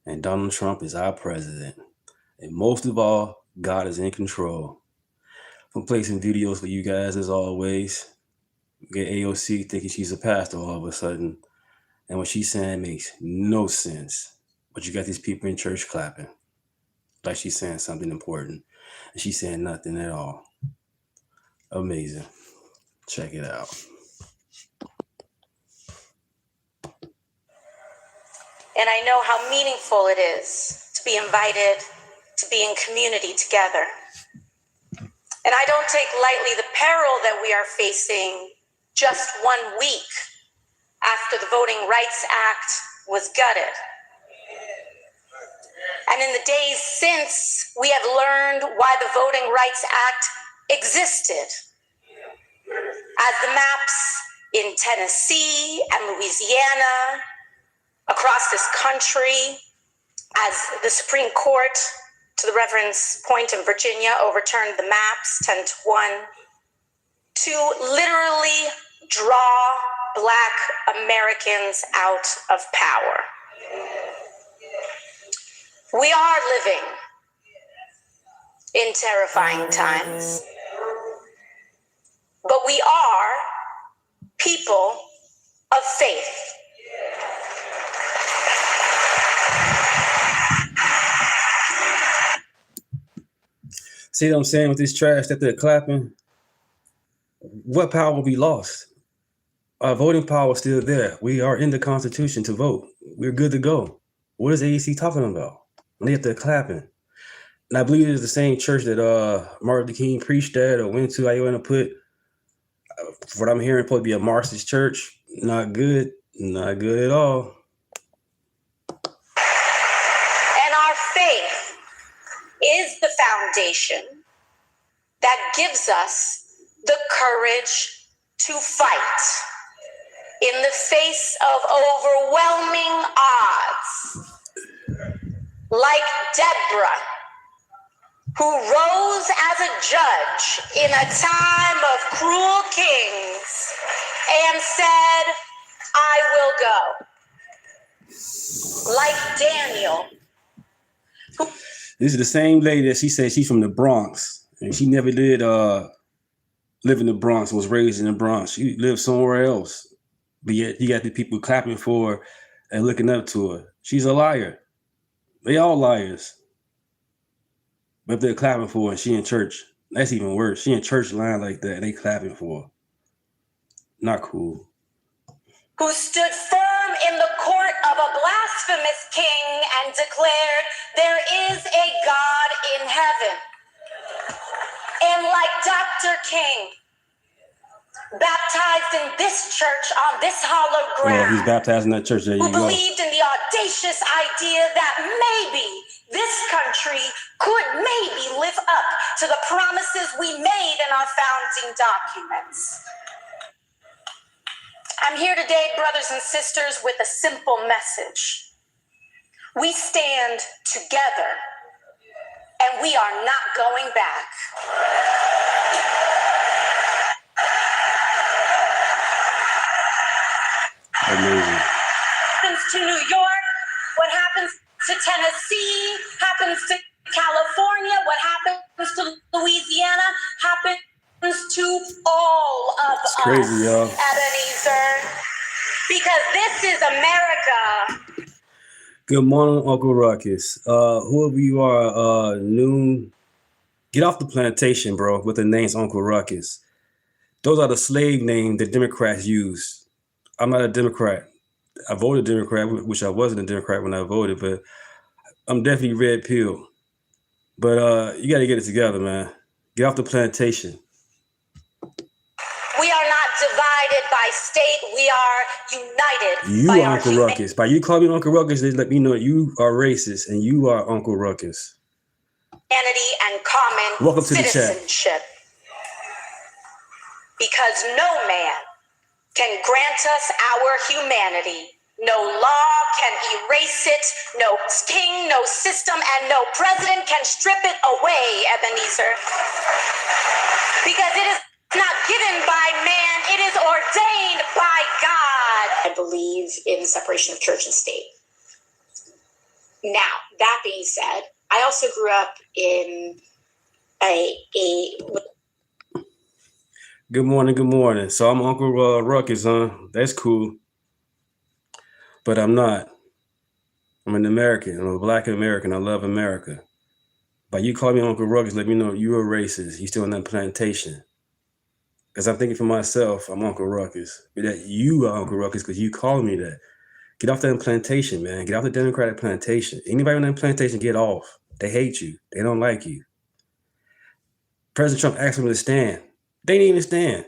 and Donald Trump is our president. And most of all, God is in control. I'm placing videos for you guys as always. Get AOC thinking she's a pastor all of a sudden. And what she's saying makes no sense. But you got these people in church clapping. Like she's saying something important. And she's saying nothing at all. Amazing. Check it out. And I know how meaningful it is to be invited to be in community together. And I don't take lightly the peril that we are facing just 1 week after the Voting Rights Act was gutted. And in the days since, we have learned why the Voting Rights Act existed. As the maps in Tennessee and Louisiana, across this country, as the Supreme Court, to the Reverend's point in Virginia, overturned the maps 10-1, to literally draw Black Americans out of power. We are living in terrifying times, but we are people of faith. See what I'm saying with this trash that they're clapping? What power will be lost? Our voting power is still there. We are in the Constitution to vote. We're good to go. What is AEC talking about? When they have to clapping. And I believe it's the same church that Martin Luther King preached at or went to. I want to put, what I'm hearing, supposed to be a Marxist church. Not good. Not good at all. And our faith is the foundation that gives us the courage to fight in the face of overwhelming odds. Like Deborah, who rose as a judge in a time of cruel kings and said, I will go. Like Daniel. This is the same lady that she said she's from the Bronx, and she never did live in the Bronx, was raised in the Bronx. She lived somewhere else. But yet you got the people clapping for her and looking up to her. She's a liar. They all liars. But if they're clapping for her and she in church, that's even worse. She in church line like that, and they clapping for her. Not cool. Who stood firm in the court of a blasphemous king and declared, there is a God in heaven. And like Dr. King, baptized in this church on this hollow ground. Yeah, he's baptized in that church. There you go. Who believed in the audacious idea that maybe this country could maybe live up to the promises we made in our founding documents. I'm here today, brothers and sisters, with a simple message. We stand together, and we are not going back. Amazing. What happens to New York, what happens to Tennessee, happens to California, what happens to Louisiana, happens to all of us. Crazy, y'all. Ebenezer. Because this is America. Good morning, Uncle Ruckus. Whoever you are, Noon, get off the plantation, bro, with the name's Uncle Ruckus. Those are the slave names that Democrats use. I'm not a Democrat. I voted Democrat, which I wasn't a Democrat when I voted, but I'm definitely red pill. But you got to get it together, man. Get off the plantation. We are not divided by state. We are united. You by are Uncle Ruckus. By you calling me Uncle Ruckus, they let me know you are racist and you are Uncle Ruckus. Humanity and common Welcome to citizenship. the chat. Because no man can grant us our humanity. No law can erase it. No king, no system, and no president can strip it away, Ebenezer. Because it is not given by man, it is ordained by God. I believe in separation of church and state. Now, that being said, I also grew up in a Good morning. So I'm Uncle Ruckus, huh? That's cool. But I'm not. I'm an American. I'm a Black American. I love America. By you calling me Uncle Ruckus, let me know you're a racist. You still on that plantation. Because I'm thinking for myself, I'm Uncle Ruckus. But that you are Uncle Ruckus because you calling me that. Get off that plantation, man. Get off the Democratic plantation. Anybody on that plantation, get off. They hate you. They don't like you. President Trump asked them to stand. They didn't even stand.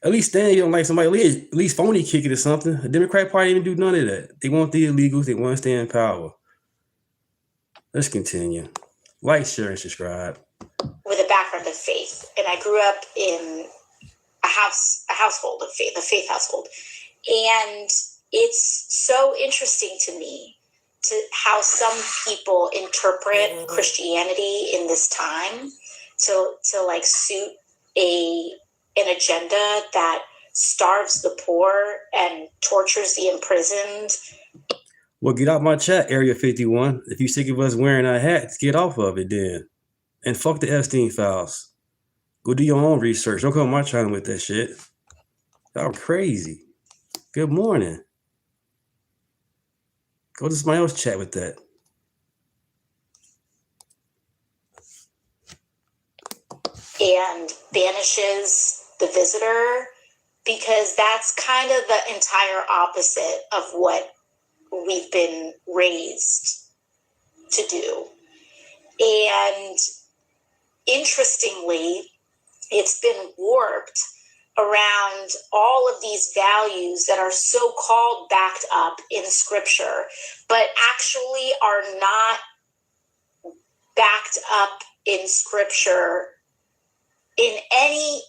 At least stand. You don't like somebody. At least phony kick it or something. The Democratic Party didn't do none of that. They want the illegals. They want to stay in power. Let's continue. Like, share, and subscribe. With a background of faith, and I grew up in a household of faith, a faith household, and it's so interesting to me to how some people interpret Christianity in this time to like suit an agenda that starves the poor and tortures the imprisoned. Well, get out my chat, Area 51. If you sick of us wearing our hats, get off of it then. And fuck the Epstein files. Go do your own research. Don't come on my channel with that shit. Y'all crazy. Good morning. Go to somebody else chat with that. And banishes the visitor, because that's kind of the entire opposite of what we've been raised to do. And interestingly, it's been warped around all of these values that are so-called backed up in scripture, but actually are not backed up in scripture in any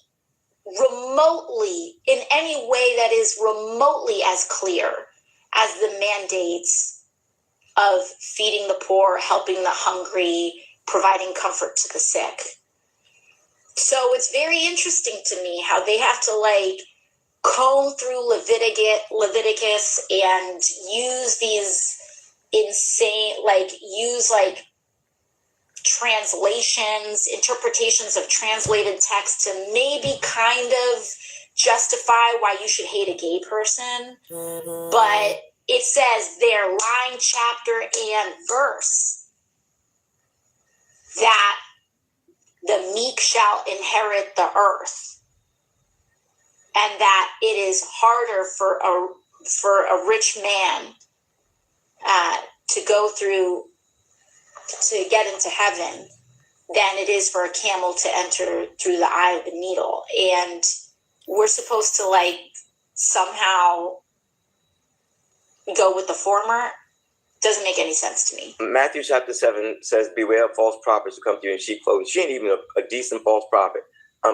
way that is remotely as clear as the mandates of feeding the poor, helping the hungry, providing comfort to the sick. So it's very interesting to me how they have to like comb through Leviticus and use these insane, use translations, interpretations of translated text to maybe kind of justify why you should hate a gay person. But it says there, line, chapter, and verse, that the meek shall inherit the earth, and that it is harder for a rich man to go through to get into heaven than it is for a camel to enter through the eye of a needle. And we're supposed to like somehow go with the former. Doesn't make any sense to me. Matthew chapter 7 says, beware of false prophets who come to you in sheep clothing. She ain't even a decent false prophet.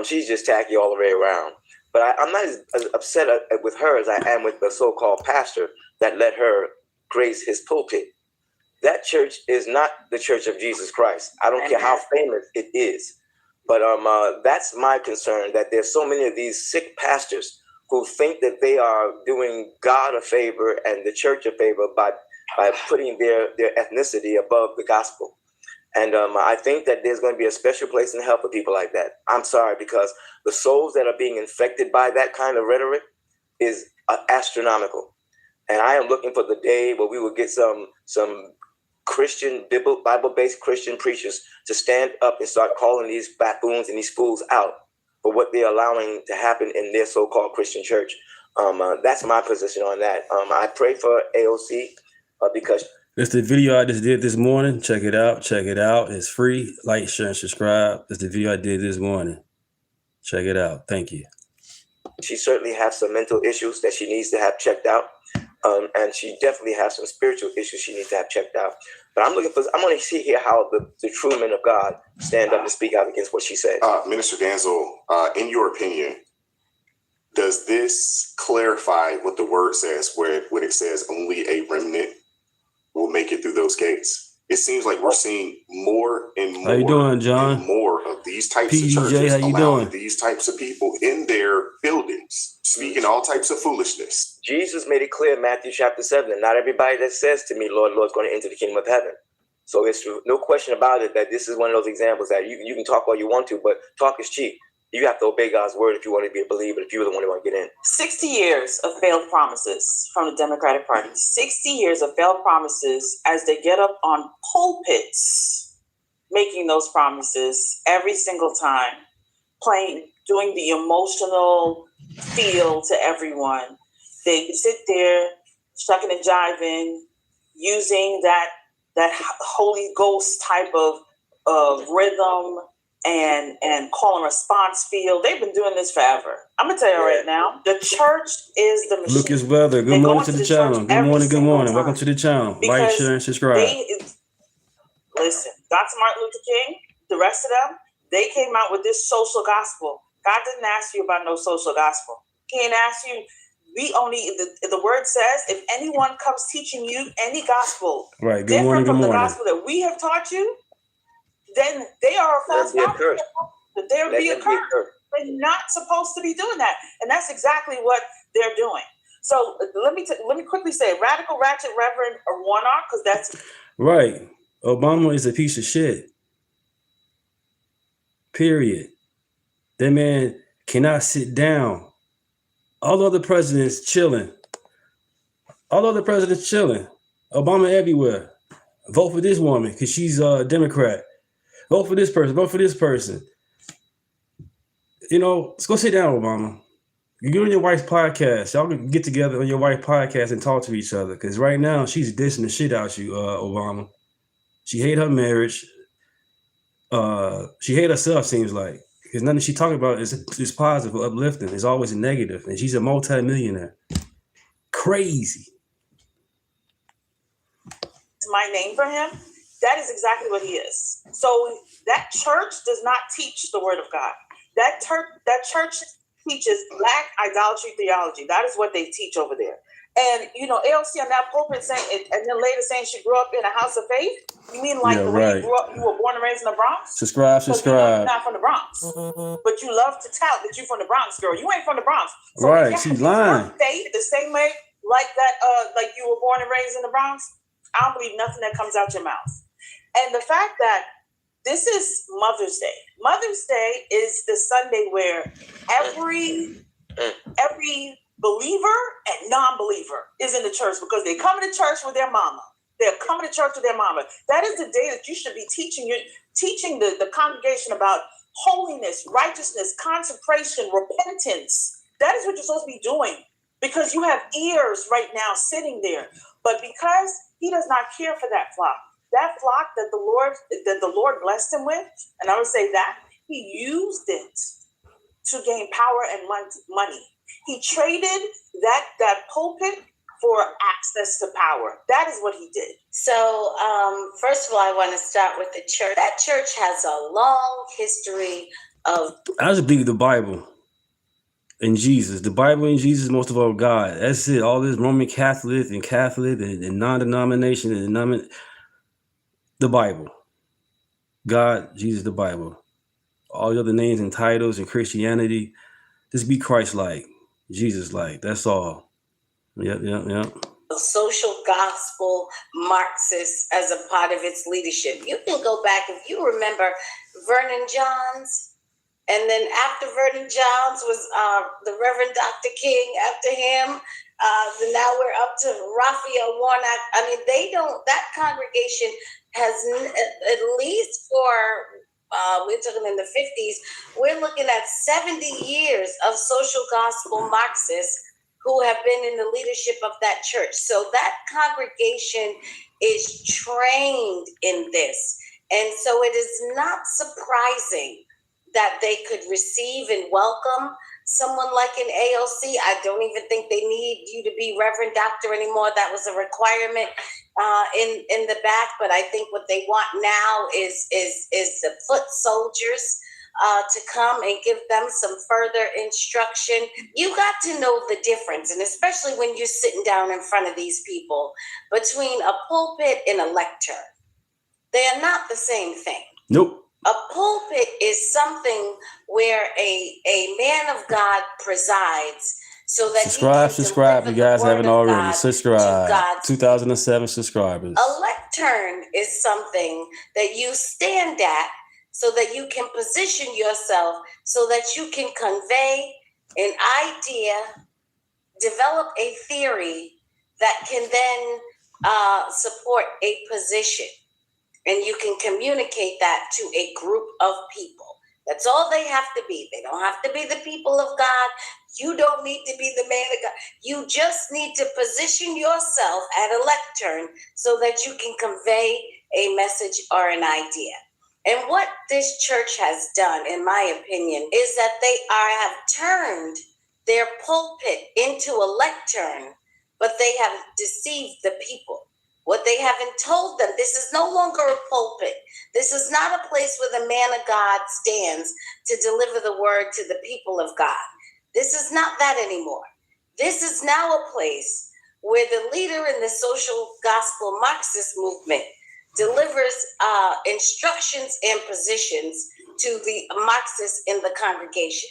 She's just tacky all the way around. But I'm not as upset with her as I am with the so-called pastor that let her grace his pulpit. That church is not the Church of Jesus Christ. I don't care how famous it is. But that's my concern, that there's so many of these sick pastors who think that they are doing God a favor and the church a favor by putting their ethnicity above the gospel. And I think that there's going to be a special place in hell for people like that. I'm sorry, because the souls that are being infected by that kind of rhetoric is astronomical. And I am looking for the day where we will get some Christian, Bible-based Christian preachers to stand up and start calling these buffoons and these fools out for what they're allowing to happen in their so-called Christian church. That's my position on that. I pray for AOC because... It's the video I just did this morning. Check it out. It's free. Like, share, and subscribe. It's the video I did this morning. Check it out. Thank you. She certainly has some mental issues that she needs to have checked out. And she definitely has some spiritual issues she needs to have checked out. But I want to see here how the true men of God stand up and speak out against what she said. Minister Danzel, in your opinion, does this clarify what the word says, when it says only a remnant will make it through those gates? it seems like we're seeing more and more. How you doing, John? And more of these types PJ, of churches how you allowing doing? these types of people in their buildings, speaking all types of foolishness. Jesus made it clear in Matthew chapter 7 that not everybody that says to me, Lord, Lord, is going to enter the kingdom of heaven. So it's no question about it that this is one of those examples that you can talk all you want to, but talk is cheap. You have to obey God's word if you want to be a believer, if you're the one who want to get in. 60 years of failed promises from the Democratic Party. 60 years of failed promises as they get up on pulpits, making those promises every single time, doing the emotional feel to everyone. They sit there, shucking and jiving, using that Holy Ghost type of rhythm and call and response feel. They've been doing this forever. I'm gonna tell you right now, the church is the machine. Lucas Weather, good morning to the channel. Good morning. Welcome to the channel. Like, share, and subscribe. Listen, Dr. Martin Luther King, the rest of them, they came out with this social gospel. God didn't ask you about no social gospel. He didn't ask you. The word says, if anyone comes teaching you any gospel, right, different from the gospel that we have taught you, then they are a false prophet. They'll be accursed. They're not supposed to be doing that, and that's exactly what they're doing. So let me quickly say, radical, ratchet, reverend, or one-off, because that's right. Obama is a piece of shit. Period. That man cannot sit down. All other presidents chilling. Obama everywhere. Vote for this woman because she's a Democrat. Vote for this person. You know, let's go sit down, Obama. You and your wife's podcast. Y'all can get together on your wife's podcast and talk to each other. Because right now, she's dissing the shit out you, Obama. She hate her marriage. She hate herself, seems like. Because nothing she talking about is positive or uplifting. It's always a negative. And she's a multi-millionaire. Crazy. My name for him. That is exactly what he is. So that church does not teach the word of God. That church teaches black idolatry theology. That is what they teach over there. And, AOC on that pulpit saying, and then later saying she grew up in a house of faith. You mean like the way you grew up, you were born and raised in the Bronx? Subscribe. You're not from the Bronx. But you love to tout that you're from the Bronx, girl. You ain't from the Bronx. So right, she's lying. Faith the same way like that, like you were born and raised in the Bronx. I don't believe nothing that comes out your mouth. And the fact that this is Mother's Day. Mother's Day is the Sunday where every believer and non-believer is in the church because they come to church with their mama. They're coming to church with their mama. That is the day that you should be teaching the congregation about holiness, righteousness, consecration, repentance. That is what you're supposed to be doing because you have ears right now sitting there. But because he does not care for that flock that the Lord blessed him with, and I would say that he used it to gain power and money. He traded that pulpit for access to power. That is what he did. So, first of all, I want to start with the church. That church has a long history of... I just believe the Bible and Jesus. The Bible and Jesus, most of all, God. That's it. All this Roman Catholic and non-denomination and the Bible. God, Jesus, the Bible. All the other names and titles and Christianity, just be Christ-like, Jesus-like. That's all. Yep. The social gospel Marxists as a part of its leadership. You can go back, if you remember Vernon Johns, and then after Vernon Johns was the Reverend Dr. King. After him, then now we're up to Raphael Warnock. I mean, that congregation has, at least for, we're talking in the 50s, we're looking at 70 years of social gospel Marxists who have been in the leadership of that church. So that congregation is trained in this. And so it is not surprising that they could receive and welcome someone like an AOC. I don't even think they need you to be Reverend Doctor anymore. That was a requirement in the back. But I think what they want now is the foot soldiers to come and give them some further instruction. You got to know the difference, and especially when you're sitting down in front of these people, between a pulpit and a lectern. They are not the same thing. Nope. A pulpit is something where a man of God presides so that Subscribe. You guys haven't already. Subscribe. 2007 subscribers. A lectern is something that you stand at so that you can position yourself, so that you can convey an idea, develop a theory that can then support a position. And you can communicate that to a group of people. That's all they have to be. They don't have to be the people of God. You don't need to be the man of God. You just need to position yourself at a lectern so that you can convey a message or an idea. And what this church has done, in my opinion, is that they have turned their pulpit into a lectern, but they have deceived the people. What they haven't told them, this is no longer a pulpit. This is not a place where the man of God stands to deliver the word to the people of God. This is not that anymore. This is now a place where the leader in the social gospel Marxist movement delivers instructions and positions to the Marxists in the congregation.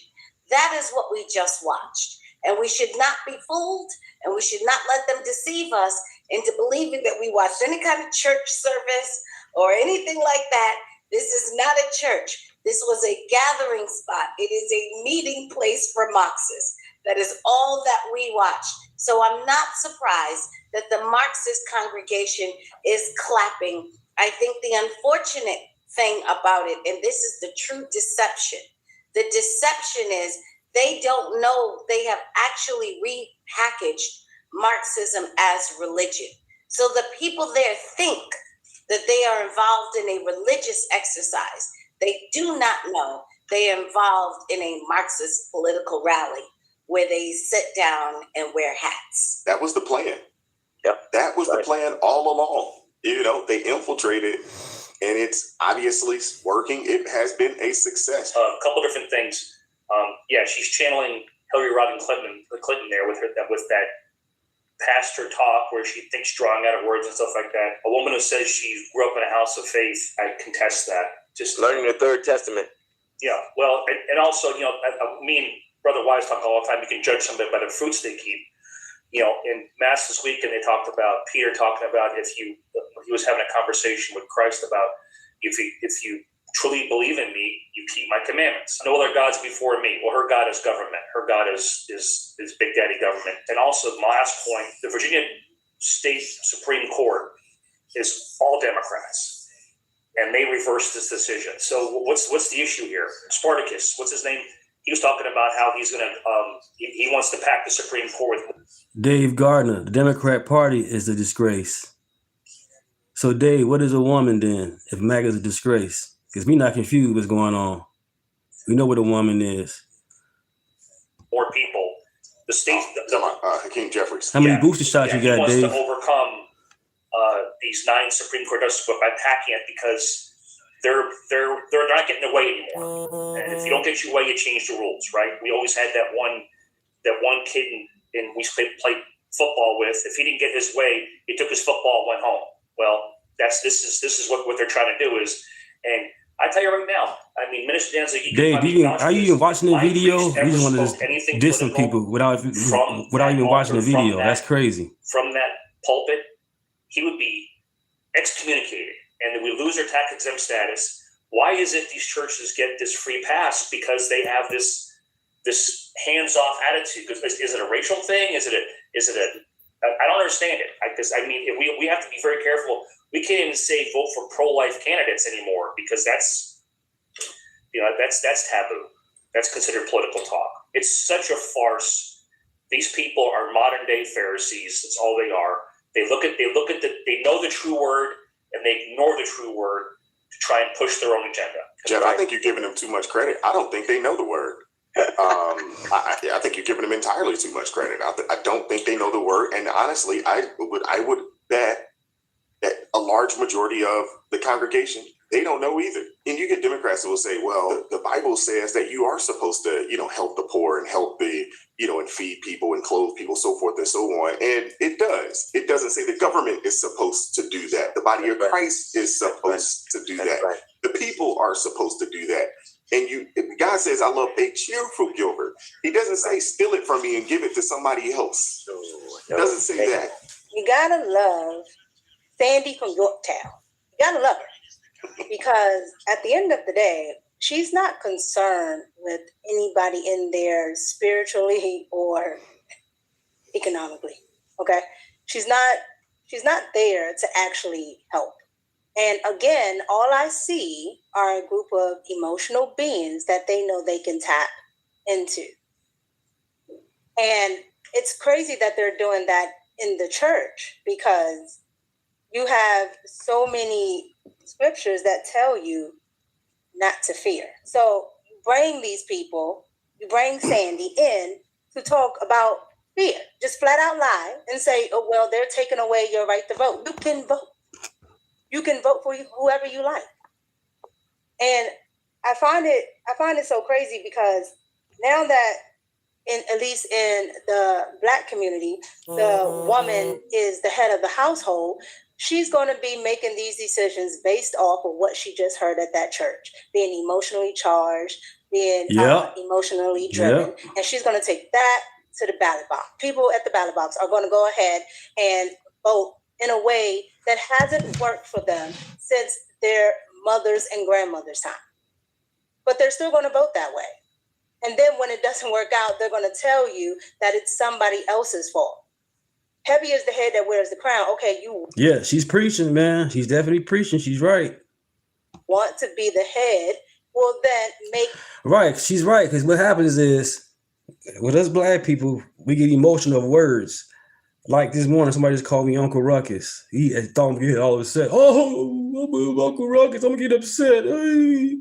That is what we just watched. And we should not be fooled, and we should not let them deceive us into believing that we watched any kind of church service or anything like that. This is not a church. This was a gathering spot. It is a meeting place for Marxists. That is all that we watched. So I'm not surprised that the Marxist congregation is clapping. I think the unfortunate thing about it, and this is the true deception, the deception is they don't know they have actually repackaged Marxism as religion. So the people there think that they are involved in a religious exercise. They do not know they are involved in a Marxist political rally where they sit down and wear hats. That was the plan. Yep. That was the plan all along. You know, they infiltrated, and it's obviously working. It has been a success. A couple different things. She's channeling Hillary Rodham Clinton there with that pastor talk where she thinks drawing out of words and stuff like that. A woman who says she grew up in a house of faith, I contest that. Just learning the Third Testament. Yeah, well, and also, me and Brother Wise talk all the time. You can judge somebody by the fruits they keep. In Mass this weekend, they talked about Peter talking about he was having a conversation with Christ about if you truly believe in me, you keep my commandments. No other gods before me. Well, her God is government. Her God is Big Daddy government. And also, my last point, the Virginia State Supreme Court is all Democrats, and they reversed this decision. So what's the issue here? Spartacus, what's his name? He was talking about how he's going to he wants to pack the Supreme Court with Dave Gardner. The Democrat Party is a disgrace. So Dave, what is a woman then if MAGA is a disgrace? Because we're not confused what's going on. We know what a woman is. more people. The state, Hakeem Jeffries. How many booster shots you got, Dave? Dave? He wants to overcome these 9 Supreme Court justices by packing it because they're not getting their way anymore. And if you don't get your way, you change the rules, right? We always had that one kid in we played football with. If he didn't get his way, he took his football and went home. Well, this is what they're trying to do is, and I tell you right now, I mean, Minister Danza, Dave, are you even watching the video? You just want to diss some people without even watching the video. That's crazy. From that pulpit, he would be excommunicated, and we lose their tax exempt status. Why is it these churches get this free pass? Because they have this hands-off attitude. Is it a racial thing? Is it I don't understand it. Because we have to be very careful. We can't even say vote for pro-life candidates anymore because that's taboo. That's considered political talk. It's such a farce. These people are modern day Pharisees. That's all they are. They know the true word and they ignore the true word to try and push their own agenda. Jeff, I think you're giving them too much credit. I don't think they know the word. I think you're giving them entirely too much credit. I don't think they know the word, and honestly, I would bet that a large majority of the congregation, they don't know either. And you get Democrats who will say, well, the Bible says that you are supposed to, help the poor and help the, and feed people and clothe people, so forth and so on. And it does. It doesn't say the government is supposed to do that. The body of Christ is supposed to do that. Right. The people are supposed to do that. And God says, I love a cheerful giver. He doesn't say, steal it from me and give it to somebody else. He doesn't say that. You gotta love Sandy from Yorktown. You gotta love her. Because at the end of the day, she's not concerned with anybody in there spiritually or economically. Okay? She's not there to actually help. And again, all I see are a group of emotional beings that they know they can tap into. And it's crazy that they're doing that in the church, because you have so many scriptures that tell you not to fear. So you bring these people, you bring Sandy in to talk about fear. Just flat out lie and say, oh, well, they're taking away your right to vote. You can vote. You can vote for whoever you like. And I find it so crazy, because now that at least in the Black community, the woman is the head of the household, she's going to be making these decisions based off of what she just heard at that church, being emotionally charged, being emotionally driven. And she's going to take that to the ballot box. People at the ballot box are going to go ahead and vote in a way that hasn't worked for them since their mothers and grandmothers' time. But they're still going to vote that way. And then when it doesn't work out, they're going to tell you that it's somebody else's fault. Heavy is the head that wears the crown. Okay, you Yeah, she's preaching, man. She's definitely preaching. She's right. Want to be the head, well then make... Right, she's right. Because what happens is, with us Black people, we get emotional of words. Like this morning, somebody just called me Uncle Ruckus. He thought I'm gonna get all upset. Oh, I'm Uncle Ruckus. I'm gonna get upset. Hey.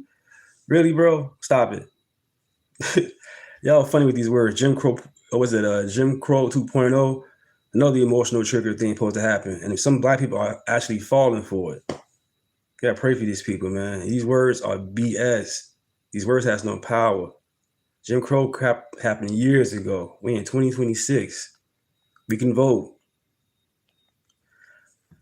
Really, bro? Stop it. Y'all funny with these words. Jim Crow, or was it Jim Crow 2.0? Another emotional trigger thing supposed to happen. And if some Black people are actually falling for it, gotta pray for these people, man. These words are BS. These words has no power. Jim Crow crap happened years ago. We in 2026. We can vote.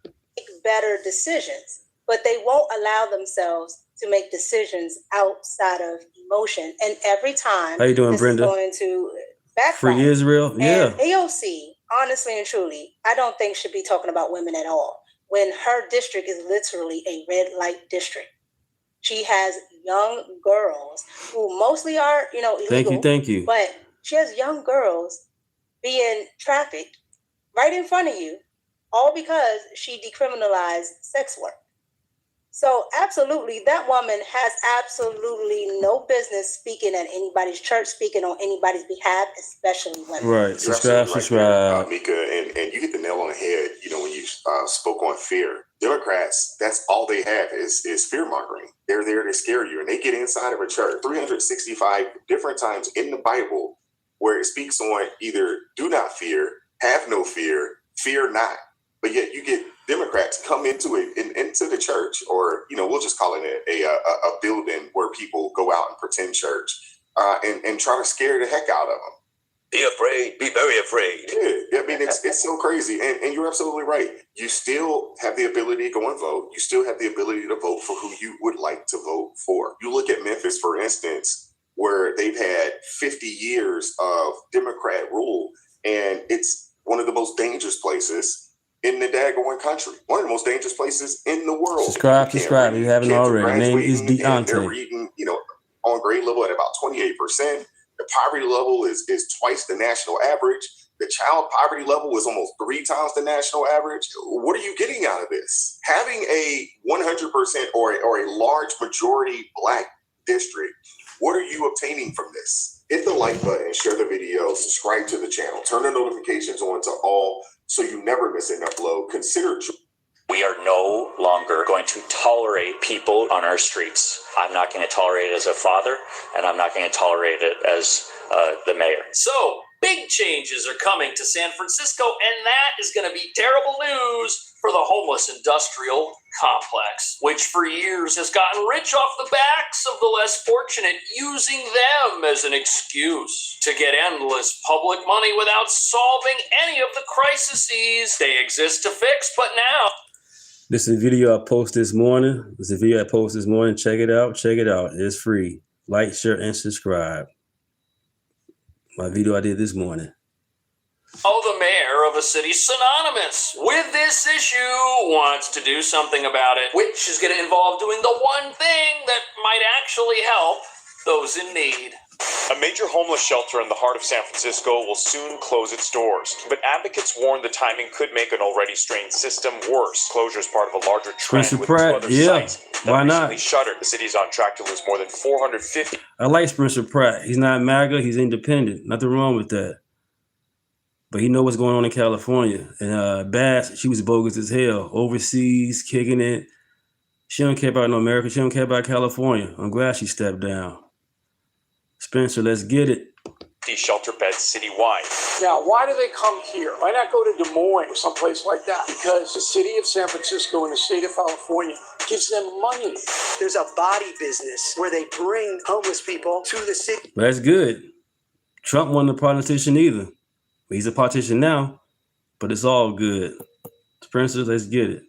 Make better decisions, but they won't allow themselves to make decisions outside of emotion. And every time, how you doing, this Brenda? is going to backfire. Free Israel, yeah. And AOC, honestly and truly, I don't think should be talking about women at all, when her district is literally a red light district. She has young girls who mostly are, illegal. Thank you. But she has young girls being trafficked right in front of you, all because she decriminalized sex work. So absolutely, that woman has absolutely no business speaking at anybody's church, speaking on anybody's behalf, especially women. Right. Subscribe. Mika, and you hit the nail on the head, when you spoke on fear. Democrats, that's all they have is fear mongering. They're there to scare you, and they get inside of a church 365 different times in the Bible where it speaks on either do not fear, have no fear, fear not. But yet you get Democrats come into the church, or we'll just call it a building where people go out and pretend church, and try to scare the heck out of them. Be afraid. Be very afraid. Yeah, I mean it's so crazy, and you're absolutely right. You still have the ability to go and vote. You still have the ability to vote for who you would like to vote for. You look at Memphis, for instance, where they've had 50 years of Democrat rule, and it's one of the most dangerous places in the daggone country. One of the most dangerous places in the world. Subscribe if you haven't already. Name is Deunta. They're reading, on grade level at about 28%. The poverty level is twice the national average. The child poverty level is almost 3 times the national average. What are you getting out of this? Having a 100% or a large majority Black district, what are you obtaining from this? Hit the like button, share the video, subscribe to the channel, turn the notifications on to all so you never miss an upload. Consider we are no longer going to tolerate people on our streets. I'm not going to tolerate it as a father, and I'm not going to tolerate it as the mayor. So, big changes are coming to San Francisco, and that is going to be terrible news for the homeless industrial complex, which for years has gotten rich off the backs of the less fortunate, using them as an excuse to get endless public money without solving any of the crises they exist to fix. But now This is a video I posted this morning. Check it out. It's free. Like, share, and subscribe. My video I did this morning. Oh, the mayor of a city synonymous with this issue wants to do something about it, which is going to involve doing the one thing that might actually help those in need. A major homeless shelter in the heart of San Francisco will soon close its doors, but advocates warn the timing could make an already strained system worse. Closure is part of a larger trend Spencer with Pratt, two other yeah. sites that Why recently not? shuttered. The city is on track to lose more than 450. I like Spencer Pratt. He's not MAGA. He's independent. Nothing wrong with that. But he know what's going on in California. And Bass, she was bogus as hell. Overseas, kicking it. She don't care about no America. She don't care about California. I'm glad she stepped down. Spencer, let's get it. These shelter beds citywide. Now, why do they come here? Why not go to Des Moines or someplace like that? Because the city of San Francisco and the state of California gives them money. There's a body business where they bring homeless people to the city. That's good. Trump wasn't a politician either. He's a politician now, but it's all good. Spencer, let's get it.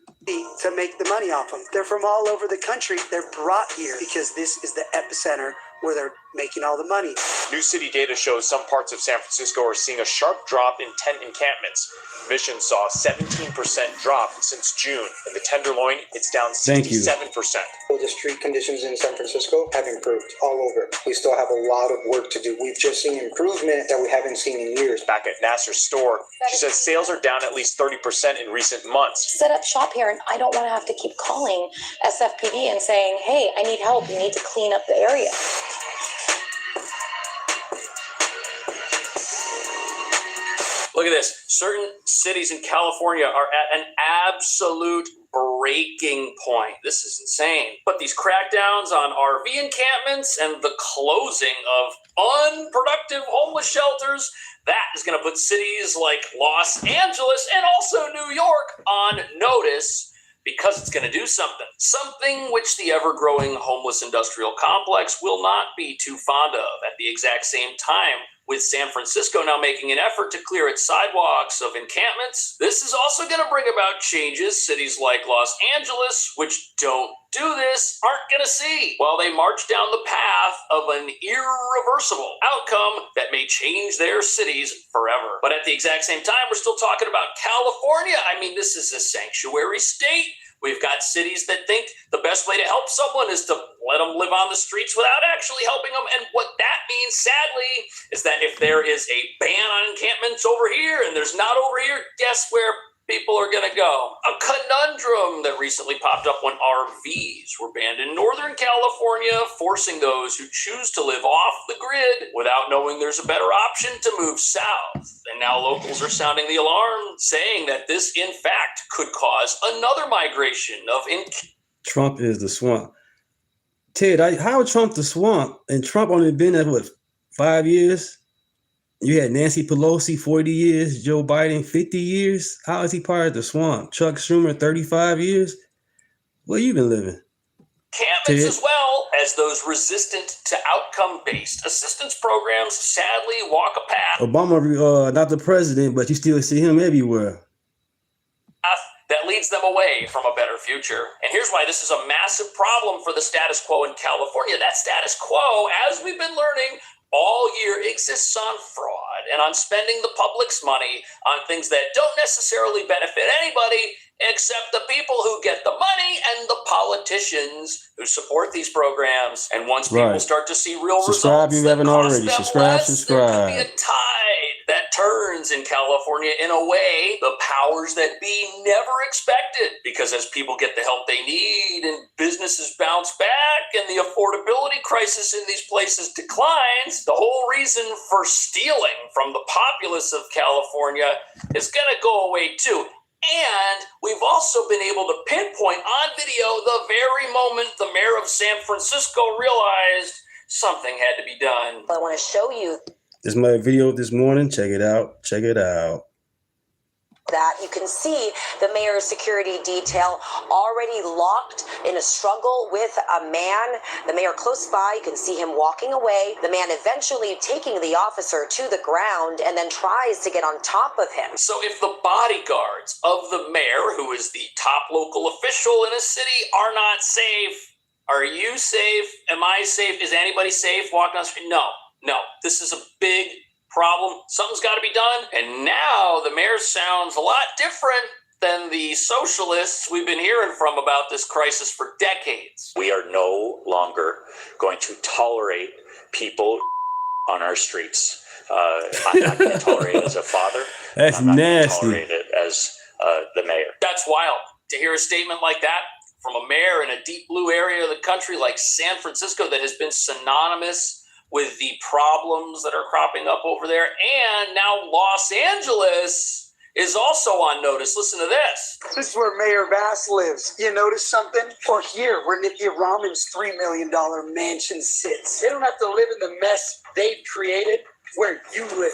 To make the money off them. They're from all over the country. They're brought here because this is the epicenter where they're making all the money. New city data shows some parts of San Francisco are seeing a sharp drop in tent encampments. Mission saw a 17% drop since June. In the Tenderloin, it's down 67%. The street conditions in San Francisco have improved all over. We still have a lot of work to do. We've just seen improvement that we haven't seen in years. Back at Nasser's store, she says sales are down at least 30% in recent months. Set up shop here, and I don't want to have to keep calling SFPD and saying, hey, I need help. You need to clean up the area. Look at this. Certain cities in California are at an absolute breaking point. This is insane. But these crackdowns on RV encampments and the closing of unproductive homeless shelters, that is going to put cities like Los Angeles and also New York on notice, because it's going to do something which the ever-growing homeless industrial complex will not be too fond of. At the exact same time, with San Francisco now making an effort to clear its sidewalks of encampments, this is also going to bring about changes cities like Los Angeles, which don't do this, aren't going to see, while they march down the path of an irreversible outcome that may change their cities forever. But at the exact same time, we're still talking about California. I mean, this is a sanctuary state. We've got cities that think the best way to help someone is to let them live on the streets without actually helping them. And what that means, sadly, is that if there is a ban on encampments over here and there's not over here, guess where people are going to go? A conundrum that recently popped up when RVs were banned in Northern California, forcing those who choose to live off the grid without knowing there's a better option to move south. And now locals are sounding the alarm, saying that this, in fact, could cause another migration of Trump is the swamp. Ted, how Trump the swamp? And Trump only been there, what, 5 years? You had Nancy Pelosi, 40 years. Joe Biden, 50 years. How is he part of the swamp? Chuck Schumer, 35 years. Where you been living? encampments as well as those resistant to outcome-based assistance programs sadly walk a path. Obama, not the president, but you still see him everywhere. That leads them away from a better future. And here's why this is a massive problem for the status quo in California. That status quo, as we've been learning all year, exists on fraud and on spending the public's money on things that don't necessarily benefit anybody except the people who get the money and the politicians who support these programs. And once people start to see real subscribe results, if you haven't already. Subscribe. There could be a tide that turns in California in a way the powers that be never expected. Because as people get the help they need and businesses bounce back and the affordability crisis in these places declines, the whole reason for stealing from the populace of California is going to go away too. And we've also been able to pinpoint on video the very moment the mayor of San Francisco realized something had to be done. I want to show you. This is my video this morning. Check it out. Check it out. that, you can see the mayor's security detail already locked in a struggle with a man. The mayor close by, you can see him walking away. The man eventually taking the officer to the ground and then tries to get on top of him. So if the bodyguards of the mayor, who is the top local official in a city, are not safe, are you safe? Am I safe? Is anybody safe walking on the street? No. This is a big problem. Something's got to be done. And now the mayor sounds a lot different than the socialists we've been hearing from about this crisis for decades. We are no longer going to tolerate people on our streets. I'm not going to tolerate it as a father. That's I'm not nasty. going to tolerate it as the mayor. That's wild to hear a statement like that from a mayor in a deep blue area of the country like San Francisco that has been synonymous with the problems that are cropping up over there. And now Los Angeles is also on notice. Listen to this. This is where Mayor Bass lives. You notice something? Or here, where Nikki Raman's $3 million mansion sits. They don't have to live in the mess they've created where you live.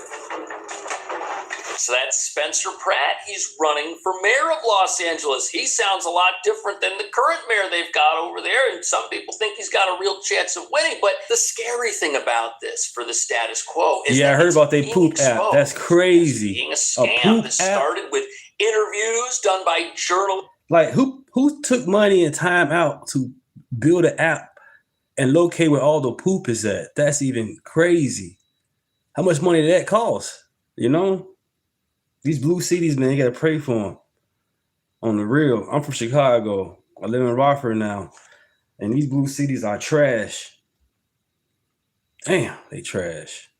So that's Spencer Pratt. He's running for mayor of Los Angeles. He sounds a lot different than the current mayor they've got over there. And some people think he's got a real chance of winning. But the scary thing about this for the status quo is I heard about their poop app. That's crazy. Being a scam that started with interviews done by journalists. Like who took money and time out to build an app and locate where all the poop is at? That's even crazy. How much money did that cost? You know? These blue cities, man, you gotta pray for them. On the real. I'm from Chicago. I live in Rockford now. And these blue cities are trash. Damn, they trash.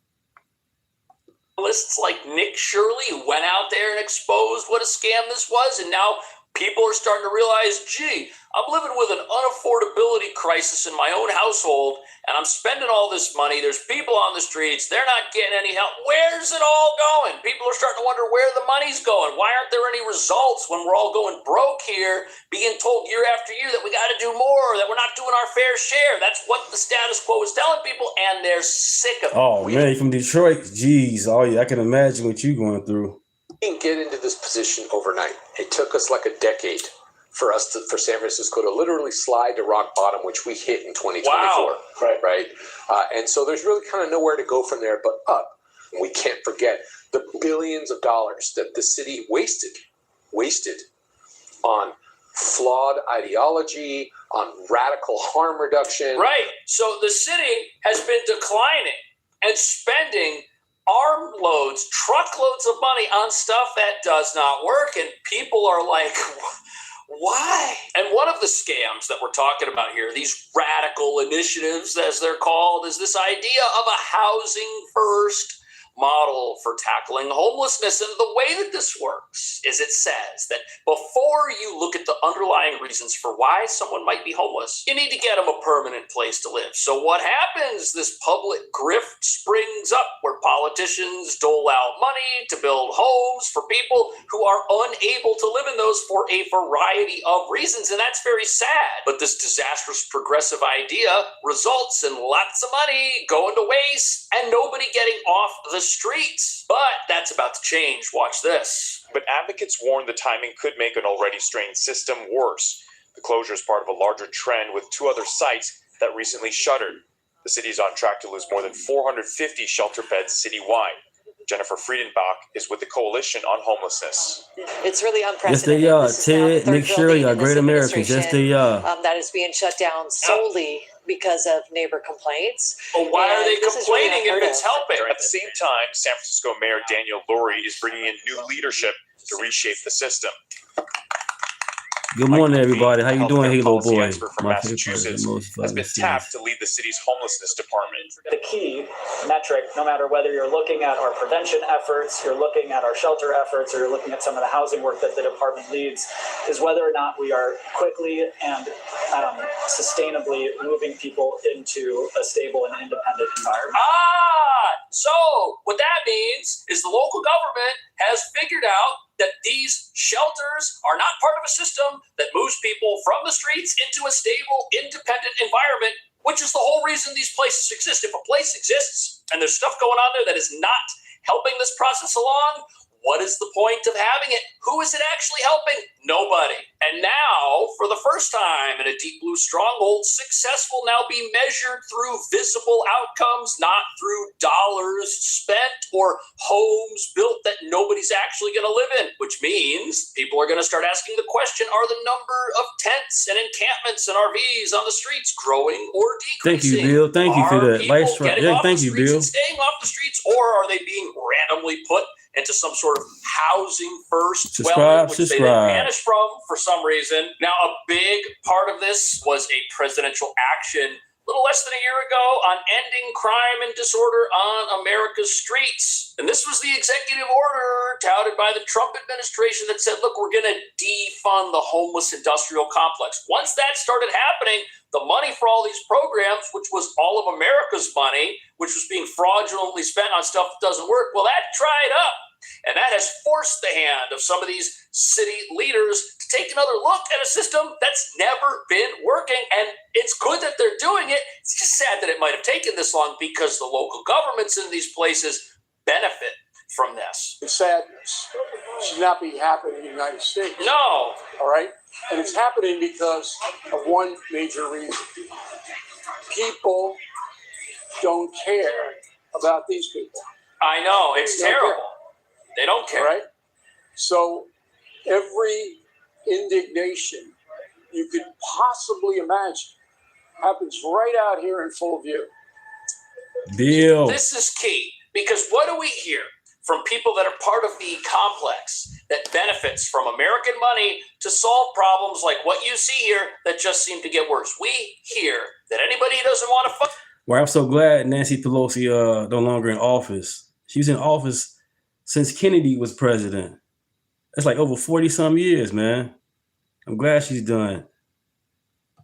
Lists like Nick Shirley, who went out there and exposed what a scam this was, and now people are starting to realize, gee, I'm living with an unaffordability crisis in my own household, and I'm spending all this money. There's people on the streets. They're not getting any help. Where's it all going? People are starting to wonder where the money's going. Why aren't there any results when we're all going broke here, being told year after year that we got to do more, that we're not doing our fair share? That's what the status quo is telling people, and they're sick of it. Oh, man, you from Detroit? Jeez, oh yeah, I can imagine what you're going through. We didn't get into this position overnight. It took us like a decade for San Francisco to literally slide to rock bottom, which we hit in 2024. Wow. Right. And so there's really kind of nowhere to go from there but up. And we can't forget the billions of dollars that the city wasted on flawed ideology, on radical harm reduction. Right. So the city has been declining and spending armloads, truckloads of money on stuff that does not work. And people are like, why? And one of the scams that we're talking about here, these radical initiatives, as they're called, is this idea of a housing first model for tackling homelessness. And the way that this works is it says that before you look at the underlying reasons for why someone might be homeless, you need to get them a permanent place to live. So what happens? This public grift springs up where politicians dole out money to build homes for people who are unable to live in those for a variety of reasons. And that's very sad. But this disastrous progressive idea results in lots of money going to waste and nobody getting off the streets. But that's about to change. Watch this. But advocates warn the timing could make an already strained system worse. The closure is part of a larger trend with 2 other sites that recently shuttered. The city is on track to lose more than 450 shelter beds citywide. Jennifer Friedenbach is with the Coalition on Homelessness. It's really Yes, unprecedented. they are. This is now the Ted, third Nick Shirley building are in this great Americans. Yes, administration, they are. that is being shut down solely because of neighbor complaints. But why are they this is really complaining if unheard it's of. helping? At the same time, San Francisco Mayor Daniel Lurie is bringing in new leadership to reshape the system. Good morning, everybody. How you doing, Halo Policy Boy? expert from My favorite Massachusetts person, most has been fun tapped to lead the city's homelessness department. The key metric, no matter whether you're looking at our prevention efforts, you're looking at our shelter efforts, or you're looking at some of the housing work that the department leads, is whether or not we are quickly and sustainably moving people into a stable and independent environment. So what that means is the local government has figured out that these shelters are not part of a system that moves people from the streets into a stable, independent environment, which is the whole reason these places exist. If a place exists and there's stuff going on there that is not helping this process along, What is the point of having it? Who is it actually helping? Nobody. And now, for the first time in a deep blue stronghold, success will now be measured through visible outcomes, not through dollars spent or homes built that nobody's actually going to live in, which means people are going to start asking the question, are the number of tents and encampments and RVs on the streets growing or decreasing? Thank you, Bill. Thank you for that. Thank you, Bill. Staying off the streets, or are they being randomly put into some sort of housing first dwelling, which they then vanished from for some reason? Now, a big part of this was a presidential action a little less than a year ago on ending crime and disorder on America's streets. And this was the executive order touted by the Trump administration that said, look, we're going to defund the homeless industrial complex. Once that started happening, the money for all these programs, which was all of America's money, which was being fraudulently spent on stuff that doesn't work, well, that dried up. And that has forced the hand of some of these city leaders to take another look at a system that's never been working. And it's good that they're doing it. It's just sad that it might have taken this long because the local governments in these places benefit from this. It's sadness. It should not be happening in the United States. No. All right? And it's happening because of one major reason. People don't care about these people. I know. It's terrible. They don't care. Right? So every indignation you could possibly imagine happens right out here in full view. Bill. This is key because what do we hear from people that are part of the complex that benefits from American money to solve problems like what you see here that just seem to get worse? We hear that anybody who doesn't want to fuck. Well, I'm so glad Nancy Pelosi no longer in office. She was in office since Kennedy was president. That's like over 40-some years, man. I'm glad she's done.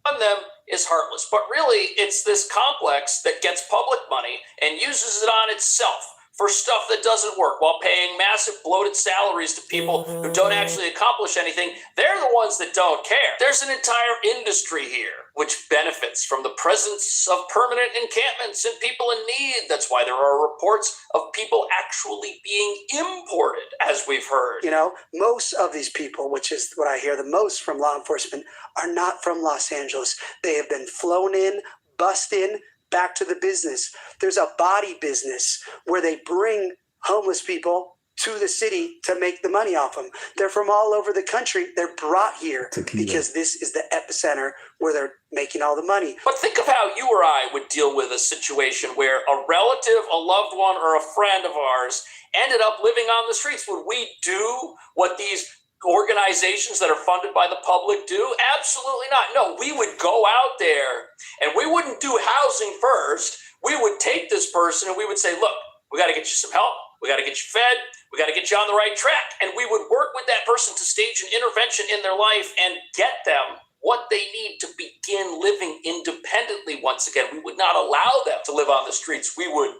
On them is heartless, but really it's this complex that gets public money and uses it on itself for stuff that doesn't work while paying massive bloated salaries to people who don't actually accomplish anything. They're the ones that don't care. There's an entire industry here which benefits from the presence of permanent encampments and people in need. That's why there are reports of people actually being imported, as we've heard. You know, most of these people, which is what I hear the most from law enforcement, are not from Los Angeles. They have been flown in, bussed in, back to the business. There's a body business where they bring homeless people to the city to make the money off them. They're from all over the country. They're brought here because this is the epicenter where they're making all the money. But think of how you or I would deal with a situation where a relative, a loved one, or a friend of ours ended up living on the streets. Would we do what these organizations that are funded by the public do? Absolutely not. No, we would go out there and we wouldn't do housing first. We would take this person and we would say, look, we got to get you some help. We got to get you fed. We got to get you on the right track. And we would work with that person to stage an intervention in their life and get them what they need to begin living independently once again. We would not allow them to live on the streets. We would.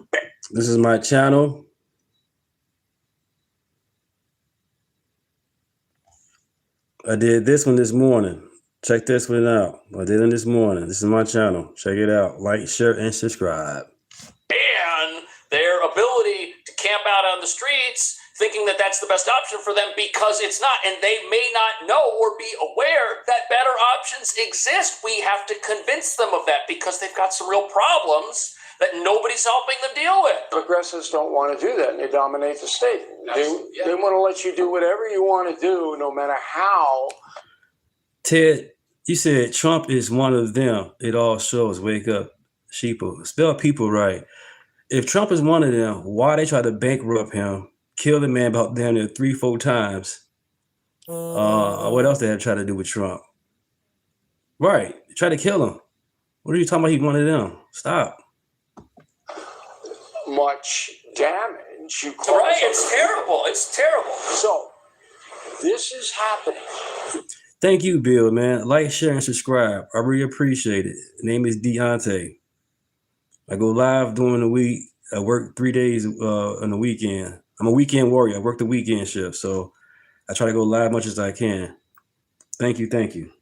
This is my channel. I did this one this morning. Check this one out. I did it this morning. This is my channel. Check it out. Like, share, and subscribe. And their ability to camp out on the streets, thinking that that's the best option for them because it's not. And they may not know or be aware that better options exist. We have to convince them of that because they've got some real problems that nobody's helping them deal with. Progressives don't want to do that, and they dominate the state. They want to let you do whatever you want to do, no matter how. Ted, you said Trump is one of them. It all shows. Wake up, sheeple. Spell people right. If Trump is one of them, why they try to bankrupt him, kill the man about damn near 3-4 times? What else they have tried to do with Trump? Right, try to kill him. What are you talking about? He's one of them. Stop. Much damage you cause. Right, it's terrible. It's terrible. So this is happening. Thank you, Bill, man. Like, share, and subscribe. I really appreciate it. Name is Deunta. I go live during the week. I work 3 days on the weekend. I'm a weekend warrior. I work the weekend shift, so I try to go live as much as I can. Thank you. Thank you.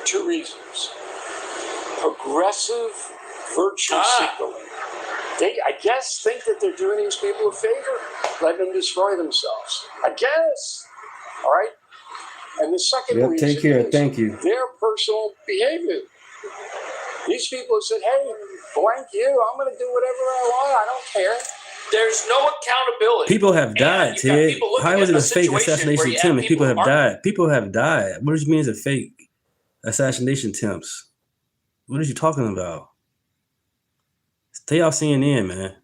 2 reasons. Progressive virtue signaling They, I guess, think that they're doing these people a favor, letting them destroy themselves. I guess. All right? And the second Yep, reason take care. is Thank you. their personal behavior. These people have said, hey, blank you, I'm going to do whatever I want. I don't care. There's no accountability. People have died, And you've got Ted. people looking How is at it a a fake situation where assassination you attempt? have People have people died. People have died. What does it mean it's a fake assassination attempts? What are you talking about? Stay off CNN, man.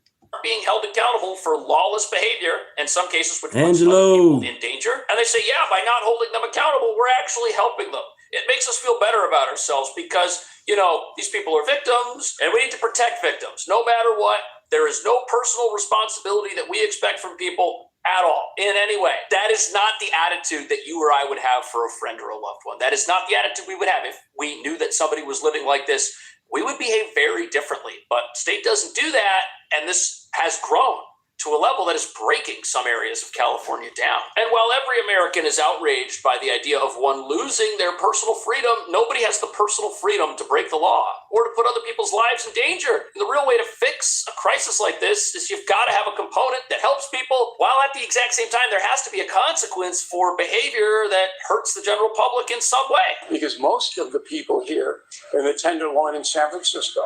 being held accountable for lawless behavior, in some cases which puts Angelo. other people in danger. And they say, yeah, by not holding them accountable, we're actually helping them. It makes us feel better about ourselves because, you know, these people are victims and we need to protect victims. No matter what, there is no personal responsibility that we expect from people at all, in any way. That is not the attitude that you or I would have for a friend or a loved one. That is not the attitude we would have if we knew that somebody was living like this. We would behave very differently, but state doesn't do that, and this has grown to a level that is breaking some areas of California down. And while every American is outraged by the idea of one losing their personal freedom, nobody has the personal freedom to break the law or to put other people's lives in danger. The real way to fix a crisis like this is you've got to have a component that helps people, while at the exact same time there has to be a consequence for behavior that hurts the general public in some way. Because most of the people here in the Tenderloin in San Francisco,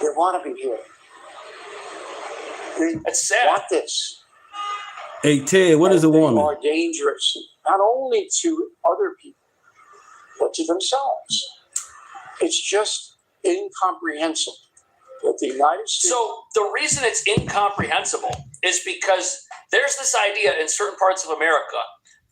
they want to be here. They want this. Hey, Ted, what is a woman? They are dangerous, not only to other people, but to themselves. It's just incomprehensible that the United States... So the reason it's incomprehensible is because there's this idea in certain parts of America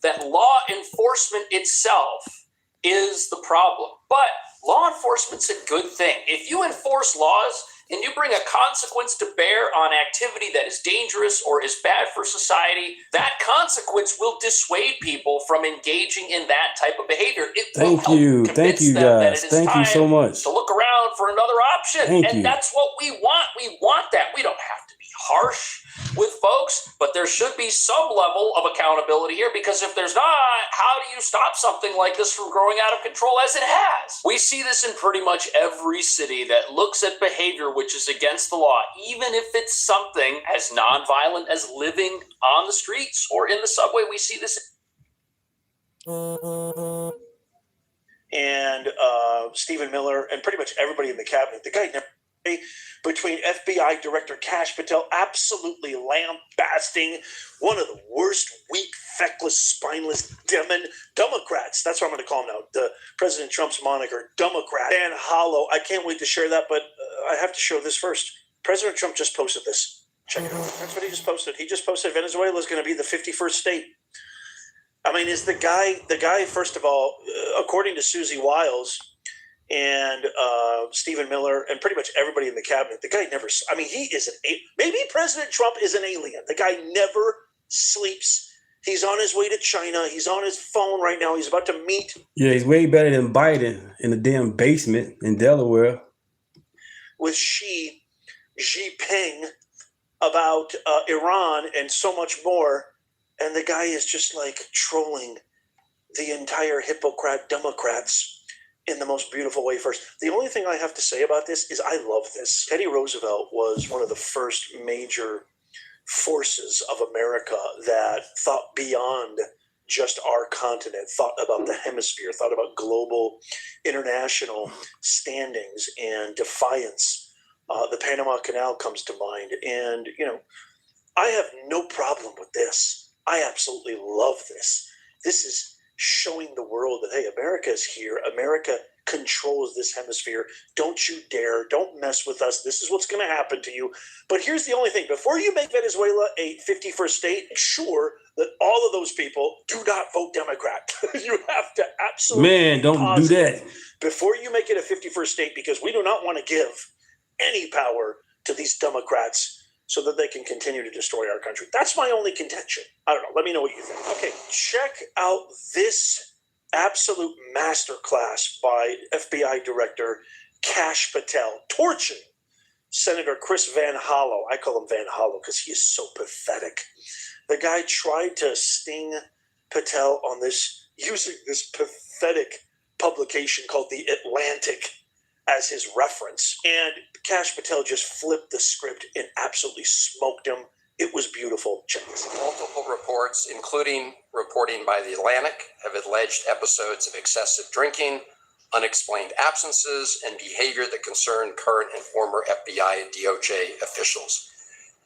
that law enforcement itself is the problem. But law enforcement's a good thing. If you enforce laws and you bring a consequence to bear on activity that is dangerous or is bad for society, that consequence will dissuade people from engaging in that type of behavior. It will help Thank you, them that guys. it is Thank you so time much. to look around for another option. Thank and you. that's what we want. We want that. We don't have to be harsh with folks, but there should be some level of accountability here, because if there's not, how do you stop something like this from growing out of control as it has? We see this in pretty much every city that looks at behavior which is against the law, even if it's something as nonviolent as living on the streets or in the subway. We see this. And Stephen Miller and pretty much everybody in the cabinet, the guy never, between FBI Director Kash Patel absolutely lambasting one of the worst, weak, feckless, spineless Democrats. That's what I'm going to call him now. The President Trump's moniker, Democrat. Dan Hollow. I can't wait to share that, but I have to show this first. President Trump just posted this. Check it out. That's what he just posted. He just posted Venezuela is going to be the 51st state. I mean, is the guy, first of all, according to Susie Wiles and Stephen Miller and pretty much everybody in the cabinet, the guy never, I mean, he is maybe President Trump is an alien. The guy never sleeps. He's on his way to China. He's on his phone right now. He's about to meet. Yeah, he's way better than Biden in the damn basement in Delaware. With Xi Jinping about Iran and so much more. And the guy is just like trolling the entire hypocrite Democrats in the most beautiful way first. The only thing I have to say about this is I love this. Teddy Roosevelt was one of the first major forces of America that thought beyond just our continent, thought about the hemisphere, thought about global, international standings and defiance. The Panama Canal comes to mind. And, you know, I have no problem with this. I absolutely love this. This is showing the world that, hey, America is here. America controls this hemisphere. Don't you dare. Don't mess with us. This is what's going to happen to you. But here's the only thing. Before you make Venezuela a 51st state, ensure that all of those people do not vote Democrat. You have to absolutely don't do that. Before you make it a 51st state, because we do not want to give any power to these Democrats so that they can continue to destroy our country. That's my only contention. I don't know. Let me know what you think. Okay, check out this absolute masterclass by FBI Director Kash Patel, torching Senator Chris Van Hollow. I call him Van Hollow because he is so pathetic. The guy tried to sting Patel on this, using this pathetic publication called The Atlantic as his reference. And Kash Patel just flipped the script and absolutely smoked him. It was beautiful. Check this out. Multiple reports, including reporting by The Atlantic, have alleged episodes of excessive drinking, unexplained absences, and behavior that concern current and former FBI and DOJ officials.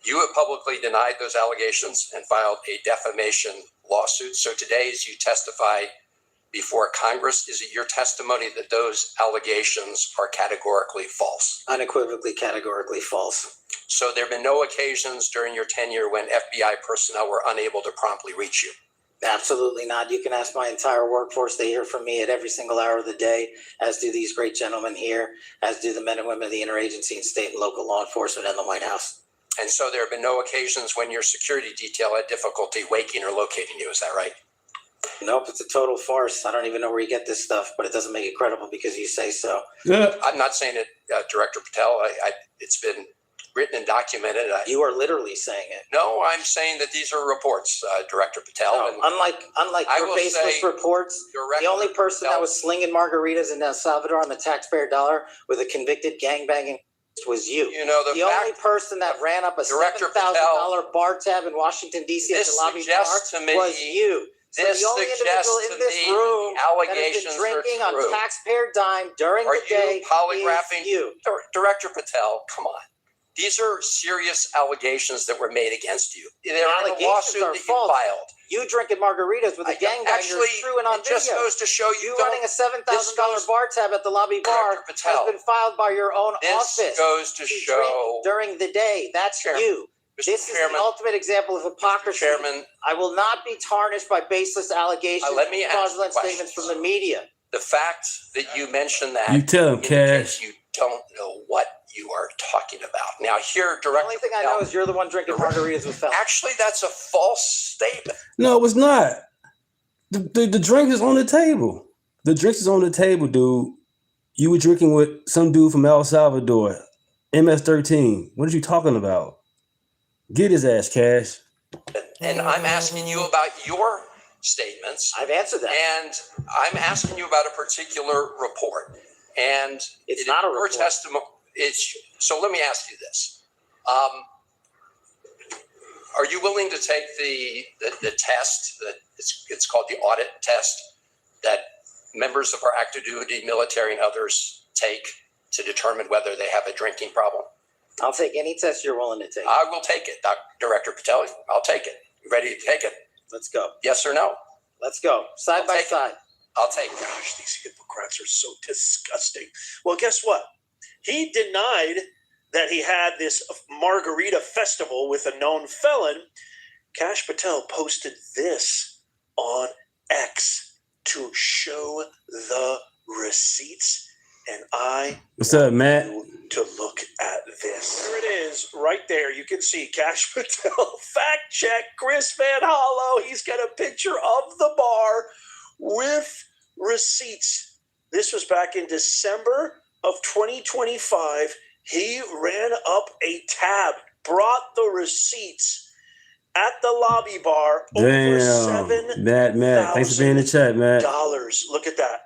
You have publicly denied those allegations and filed a defamation lawsuit. So today, as you testify before Congress, is it your testimony that those allegations are categorically false? Unequivocally, categorically false. So there have been no occasions during your tenure when FBI personnel were unable to promptly reach you? Absolutely not. You can ask my entire workforce. They hear from me at every single hour of the day, as do these great gentlemen here, as do the men and women of the interagency and state and local law enforcement and the White House. And so there have been no occasions when your security detail had difficulty waking or locating you. Is that right? Nope, it's a total farce. I don't even know where you get this stuff, but it doesn't make it credible because you say so. Yeah. I'm not saying it, Director Patel. It's been written and documented. You are literally saying it. No, I'm saying that these are reports, Director Patel. No, unlike your baseless reports, the only person that was slinging margaritas in El Salvador on the taxpayer dollar with a convicted gangbanging was you. You know, the only person that ran up a $7,000 bar tab in Washington, D.C. at the lobby bar was you. So This the only individual in this room allegations that has been drinking are true. on taxpayer dime during the day polygraphing is you. Director Patel, come on. These are serious allegations that were made against you. They're in a lawsuit that you filed. You drinking margaritas with a gangbanger is true and on it just video. goes to show you running a $7,000 bar tab at the lobby bar has been filed by your own office. This goes to show during the day. That's you. This is the ultimate example of hypocrisy. I will not be tarnished by baseless allegations let me and ask fraudulent statements from the media. The fact that you mentioned that You tell him, Cash. you don't know what you are talking about. Now, here, Director. The only thing I know is you're the one drinking margaritas with fellas. Actually, that's a false statement. No, it was not. The drink is on the table. The drinks is on the table, dude. You were drinking with some dude from El Salvador, MS-13. What are you talking about? Get his ass, Cash. And I'm asking you about your statements. I've answered that. And I'm asking you about a particular report. And it's not a report. Testimony. So let me ask you this. Are you willing to take the test that it's called the audit test that members of our active duty military and others take to determine whether they have a drinking problem? I'll take any test you're willing to take. I will take it, Director Patel. I'll take it. You ready to take it? Let's go. Yes or no? Let's go. Side by side. I'll take it. Gosh, these hypocrites are so disgusting. Well, guess what? He denied that he had this margarita festival with a known felon. Kash Patel posted this on X to show the receipts. And I What's up, Matt? To look at this. There it is, right there. You can see Kash Patel. Fact check, Chris Van Hollow. He's got a picture of the bar with receipts. This was back in December of 2025. He ran up a tab, brought the receipts at the lobby bar. Damn, Matt. Thanks for being in the chat, Matt. Look at that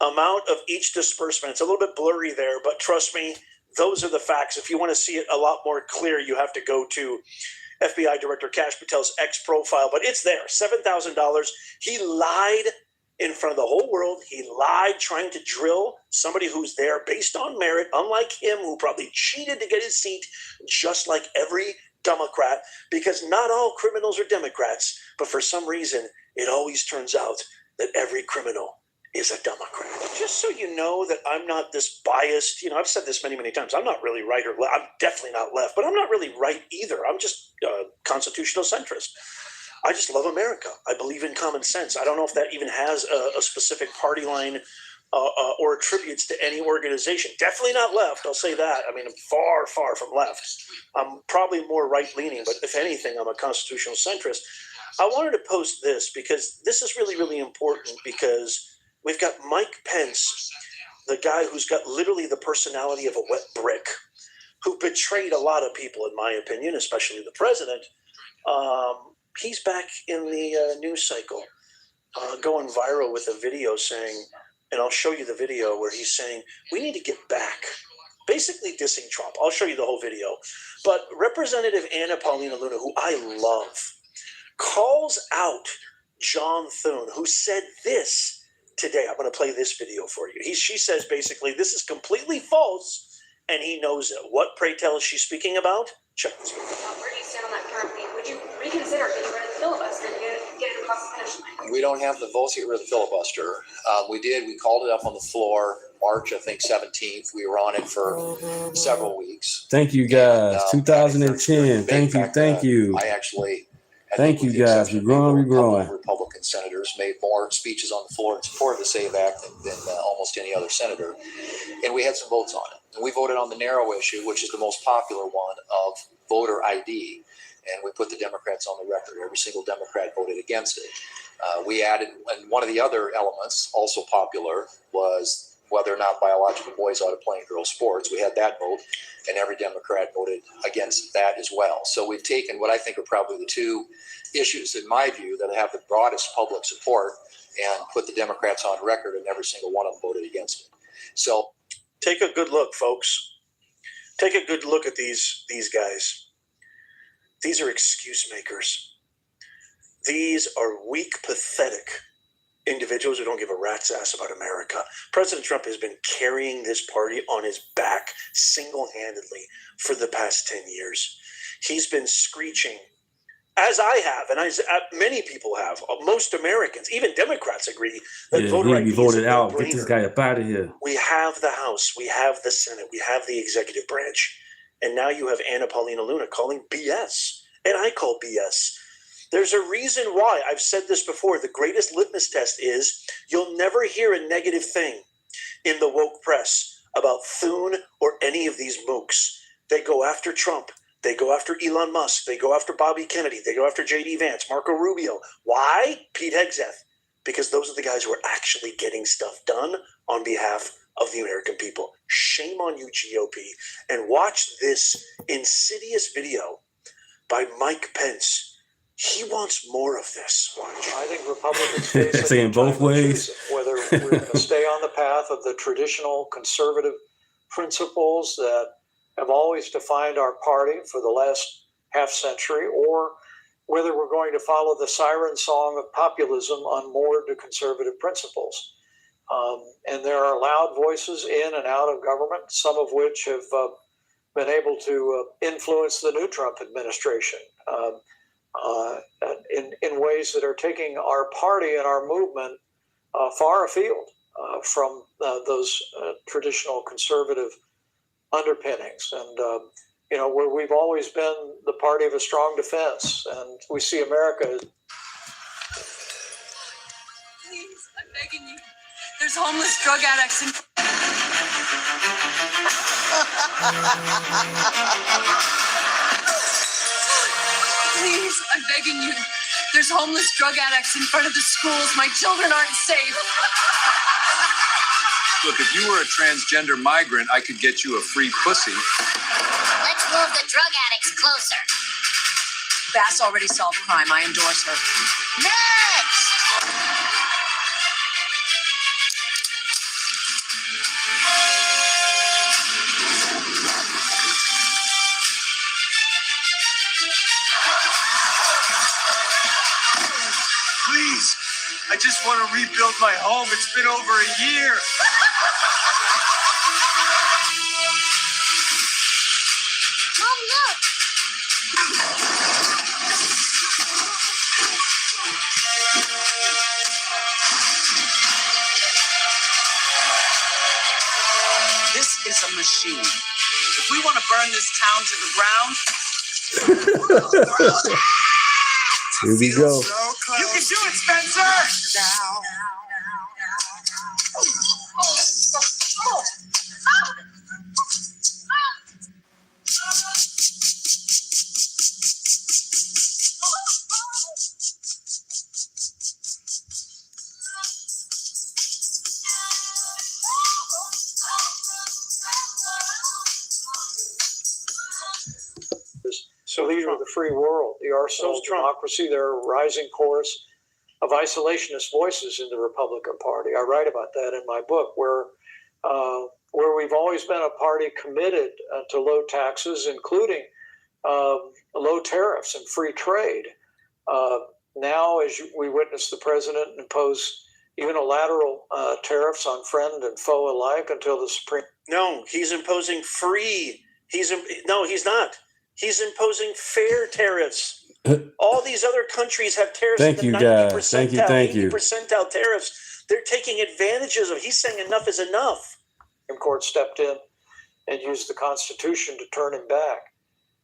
amount of each disbursement. It's a little bit blurry there, but trust me, those are the facts. If you want to see it a lot more clear, you have to go to FBI Director Kash Patel's X profile, but it's there, $7,000. He lied in front of the whole world. He lied trying to drill somebody who's there based on merit, unlike him, who probably cheated to get his seat, just like every Democrat, because not all criminals are Democrats, but for some reason, it always turns out that every criminal is a Democrat. Just so you know that I'm not this biased, I've said this many, many times. I'm not really right or left. I'm definitely not left, but I'm not really right either. I'm just a constitutional centrist. I just love America. I believe in common sense. I don't know if that even has a specific party line or attributes to any organization. Definitely not left. I'll say that. I mean, I'm far, far from left. I'm probably more right-leaning, but if anything, I'm a constitutional centrist. I wanted to post this because this is really, really important because we've got Mike Pence, the guy who's got literally the personality of a wet brick, who betrayed a lot of people, in my opinion, especially the president. He's back in the news cycle, going viral with a video saying, and I'll show you the video where he's saying we need to get back, basically dissing Trump. I'll show you the whole video. But Representative Anna Paulina Luna, who I love, calls out John Thune, who said this today. I'm going to play this video for you. She says basically this is completely false, and he knows it. What, pray tell, is she speaking about? Check this video. Where do you stand on that currently? Would you reconsider getting rid of the filibuster to get it across the finish line? We don't have the votes to get rid of the filibuster. We called it up on the floor March, I think, 17th. We were on it for several weeks. Thank you, guys. 2010. Thank you. Thank you, guys. We're growing. Republican senators made more speeches on the floor in support of the SAVE Act than almost any other senator. And we had some votes on it. And we voted on the narrow issue, which is the most popular one, of voter ID. And we put the Democrats on the record. Every single Democrat voted against it. We added, and one of the other elements, also popular, was whether or not biological boys ought to play in girls' sports. We had that vote, and every Democrat voted against that as well. So we've taken what I think are probably the two issues, in my view, that have the broadest public support and put the Democrats on record, and every single one of them voted against it. So take a good look, folks. Take a good look at these guys. These are excuse makers. These are weak, pathetic individuals who don't give a rat's ass about America. President Trump has been carrying this party on his back single-handedly for the past 10 years. He's been screeching, as I have, and as many people have, most Americans, even Democrats agree that voter ID be voted is a out. no-brainer. Get this guy up out of here. We have the House, we have the Senate, we have the executive branch, and now you have Anna Paulina Luna calling BS, and I call BS. There's a reason why. I've said this before. The greatest litmus test is you'll never hear a negative thing in the woke press about Thune or any of these mooks. They go after Trump. They go after Elon Musk. They go after Bobby Kennedy. They go after J.D. Vance, Marco Rubio. Why? Pete Hegseth. Because those are the guys who are actually getting stuff done on behalf of the American people. Shame on you, GOP. And watch this insidious video by Mike Pence. He wants more of this. Watch. I think Republicans face saying both ways. Whether we're going to stay on the path of the traditional conservative principles that have always defined our party for the last half century, or whether we're going to follow the siren song of populism unmoored to conservative principles. And there are loud voices in and out of government, some of which have been able to influence the new Trump administration. In ways that are taking our party and our movement far afield from those traditional conservative underpinnings. And, where we've always been the party of a strong defense, and we see America. Please, I'm begging you. There's homeless drug addicts in... Please, I'm begging you. There's homeless drug addicts in front of the schools. My children aren't safe. Look, if you were a transgender migrant, I could get you a free pussy. Let's move the drug addicts closer. Bass already solved crime. I endorse her. Next! Please, I just want to rebuild my home. It's been over a year. Mom, look! This is a machine. If we want to burn this town to the ground... Here we go. You can do it, Spencer! So these are the free world, the arsenal of democracy, their rising chorus. of isolationist voices in the Republican Party. I write about that in my book, where we've always been a party committed to low taxes, including low tariffs and free trade. Now, as we witness the president impose unilateral tariffs on friend and foe alike until the Supreme. No, he's imposing free. No, he's not. He's imposing fair tariffs. All these other countries have tariffs. Thank you, guys. Thank you. 80% tariffs. They're taking advantages of. He's saying enough is enough. The court stepped in and used the Constitution to turn him back.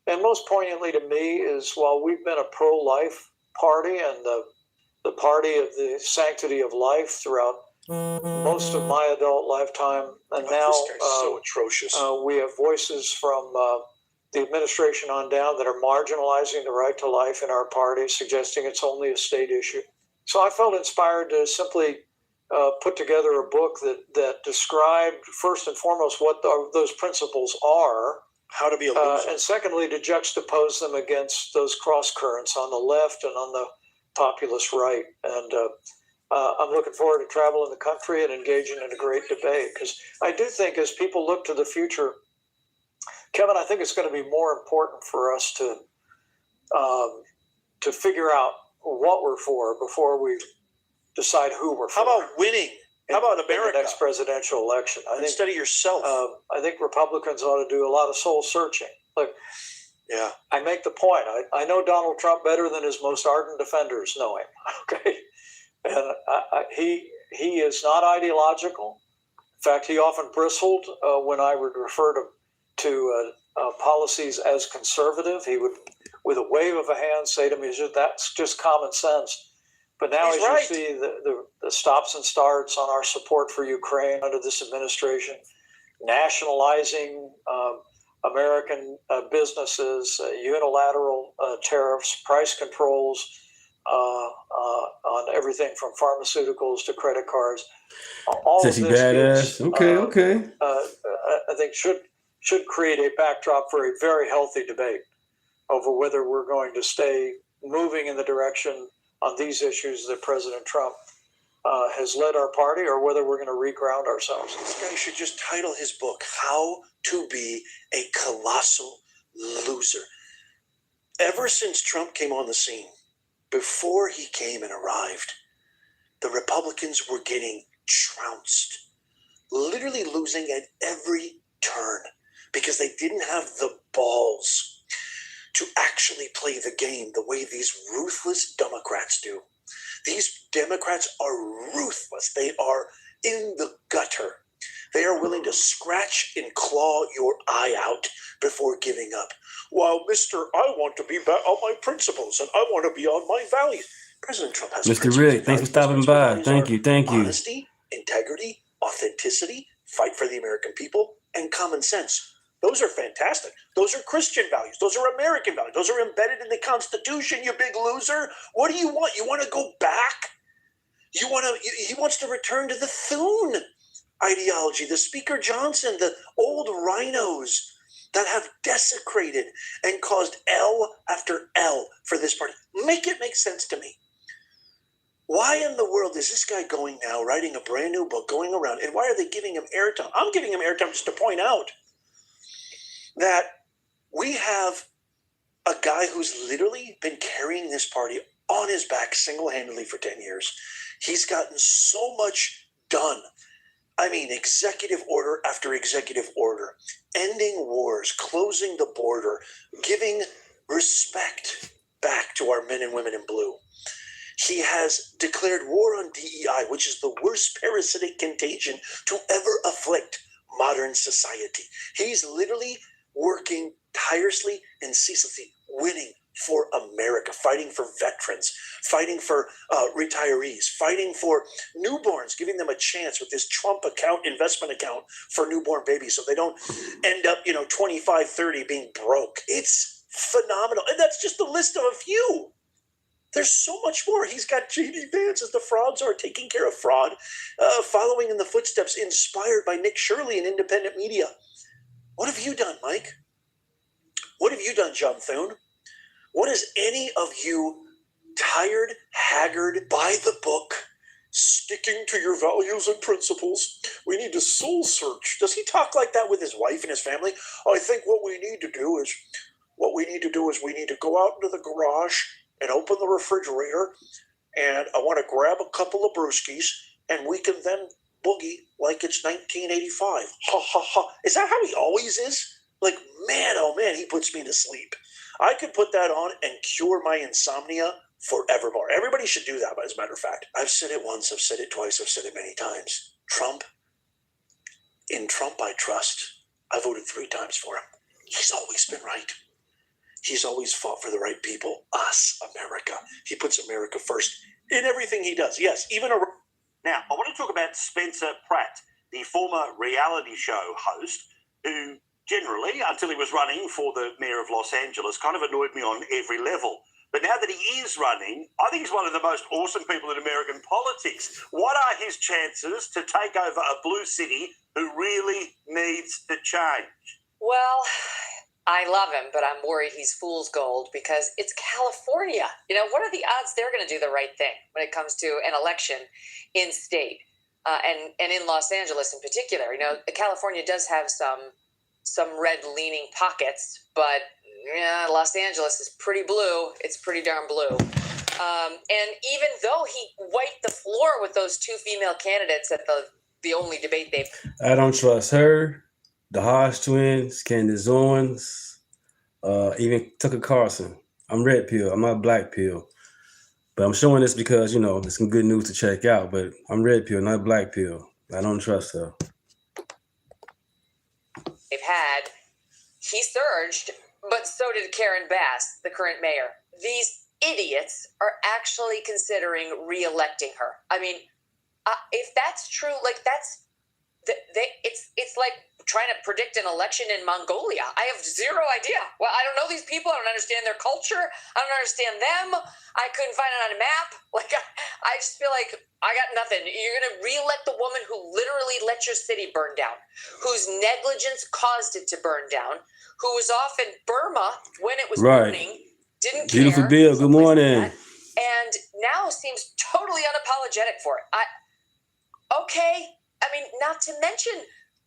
And most poignantly to me is, while we've been a pro-life party and the party of the sanctity of life throughout most of my adult lifetime, and now this guy's so atrocious. We have voices from the administration on down that are marginalizing the right to life in our party, suggesting it's only a state issue. So I felt inspired to simply put together a book that described, first and foremost, what those principles are, how to be a loser, and secondly, to juxtapose them against those cross currents on the left and on the populist right. And I'm looking forward to traveling the country and engaging in a great debate, because I do think as people look to the future, Kevin, I think it's going to be more important for us to figure out what we're for before we decide who we're for. How about winning? How about America? In the next presidential election. Instead of yourself. I think Republicans ought to do a lot of soul searching. Look, yeah, I make the point. I know Donald Trump better than his most ardent defenders know him. Okay, and he is not ideological. In fact, he often bristled when I would refer to policies as conservative. He would, with a wave of a hand, say to me, "That's just common sense." But now, as you see the stops and starts on our support for Ukraine under this administration, nationalizing American businesses, unilateral tariffs, price controls on everything from pharmaceuticals to credit cards. All of this badass. Okay. I think should create a backdrop for a very healthy debate over whether we're going to stay moving in the direction on these issues that President Trump has led our party, or whether we're going to reground ourselves. This guy should just title his book, How to Be a Colossal Loser. Ever since Trump came on the scene, before he came and arrived, the Republicans were getting trounced, literally losing at every turn because they didn't have the balls to actually play the game the way these ruthless Democrats do. These Democrats are ruthless. They are in the gutter. They are willing to scratch and claw your eye out before giving up. Well, Mr. I want to be back on my principles and I want to be on my values. President Trump has Mr. Rick, thanks for stopping by. Thank you. Honesty, integrity, authenticity, fight for the American people, and common sense. Those are fantastic. Those are Christian values. Those are American values. Those are embedded in the Constitution, you big loser. What do you want? You want to go back? He wants to return to the Thune ideology, the Speaker Johnson, the old rhinos that have desecrated and caused L after L for this party. Make it make sense to me. Why in the world is this guy going now, writing a brand new book, going around, and why are they giving him airtime? I'm giving him airtime just to point out that we have a guy who's literally been carrying this party on his back single-handedly for 10 years. He's gotten so much done. I mean, executive order after executive order, ending wars, closing the border, giving respect back to our men and women in blue. He has declared war on DEI, which is the worst parasitic contagion to ever afflict modern society. He's literally working tirelessly and ceaselessly, winning for America, fighting for veterans, fighting for retirees, fighting for newborns, giving them a chance with this Trump investment account for newborn babies so they don't end up, 25, 30 being broke. It's phenomenal. And that's just the list of a few. There's so much more. He's got J.D. Vance as the fraud czar, taking care of fraud, following in the footsteps, inspired by Nick Shirley and independent media. What have you done, Mike? What have you done, John Thune? What has any of you tired, haggard, by the book, sticking to your values and principles. We need to soul search. Does he talk like that with his wife and his family? I think what we need to do is we need to go out into the garage and open the refrigerator, and I want to grab a couple of brewskis, and we can then boogie like it's 1985. Ha ha ha. Is that how he always is? Like, man, oh man, he puts me to sleep. I could put that on and cure my insomnia forevermore. Everybody should do that, as a matter of fact. I've said it once, I've said it twice, I've said it many times. In Trump I trust. I voted 3 times for him. He's always been right. He's always fought for the right people, us, America. He puts America first in everything he does. Yes, even a... Now, I want to talk about Spencer Pratt, the former reality show host, who generally, until he was running for the mayor of Los Angeles, kind of annoyed me on every level. But now that he is running, I think he's one of the most awesome people in American politics. What are his chances to take over a blue city who really needs to change? Well, I love him, but I'm worried he's fool's gold because it's California. What are the odds they're going to do the right thing when it comes to an election in state and in Los Angeles in particular? California does have some red-leaning pockets, but Los Angeles is pretty blue. It's pretty darn blue. And even though he wiped the floor with those 2 female candidates at the only debate they've... I don't trust her, the Hodge twins, Candace Owens, even Tucker Carlson. I'm red pill. I'm not black pill. But I'm showing this because, there's some good news to check out. But I'm red pill, not black pill. I don't trust her. They've had, he surged, but so did Karen Bass, the current mayor. These idiots are actually considering re-electing her. I mean, if that's true, it's like trying to predict an election in Mongolia. I have zero idea. Well, I don't know these people. I don't understand their culture. I don't understand them. I couldn't find it on a map. I just feel like I got nothing. You're going to re-elect the woman who literally let your city burn down, whose negligence caused it to burn down, who was off in Burma when it was burning, didn't care. Beautiful Bill, good morning. And now seems totally unapologetic for it. Not to mention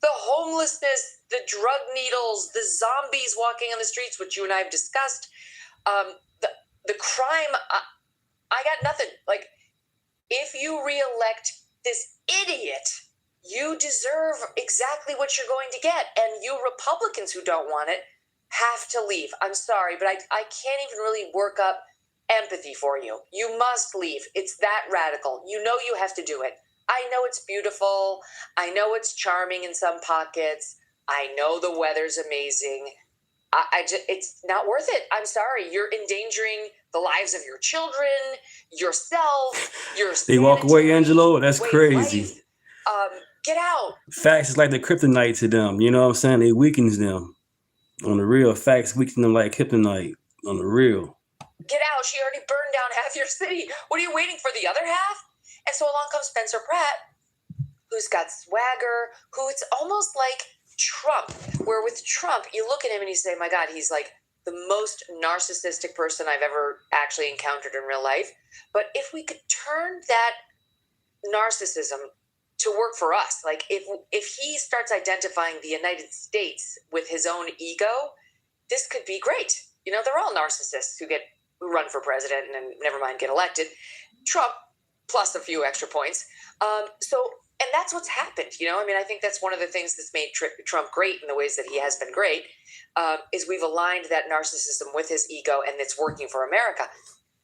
the homelessness, the drug needles, the zombies walking on the streets, which you and I have discussed, the crime. I got nothing. If you re-elect this idiot, you deserve exactly what you're going to get. And you Republicans who don't want it have to leave. I'm sorry, but I can't even really work up empathy for you. You must leave. It's that radical. You have to do it. I know it's beautiful. I know it's charming in some pockets. I know the weather's amazing. It's not worth it. I'm sorry. You're endangering the lives of your children, yourself, your They walk away, Angelo? That's crazy. Get out. Facts is like the kryptonite to them. You know what I'm saying? It weakens them. On the real, facts weaken them like kryptonite. On the real. Get out. She already burned down half your city. What are you waiting for, the other half? And so along comes Spencer Pratt, who's got swagger, who it's almost like Trump, where with Trump, you look at him and you say, my God, he's like the most narcissistic person I've ever actually encountered in real life. But if we could turn that narcissism to work for us, if he starts identifying the United States with his own ego, this could be great. They're all narcissists who run for president and never mind get elected. Trump, plus a few extra points. And that's what's happened. I think that's one of the things that's made Trump great in the ways that he has been great, is we've aligned that narcissism with his ego, and it's working for America.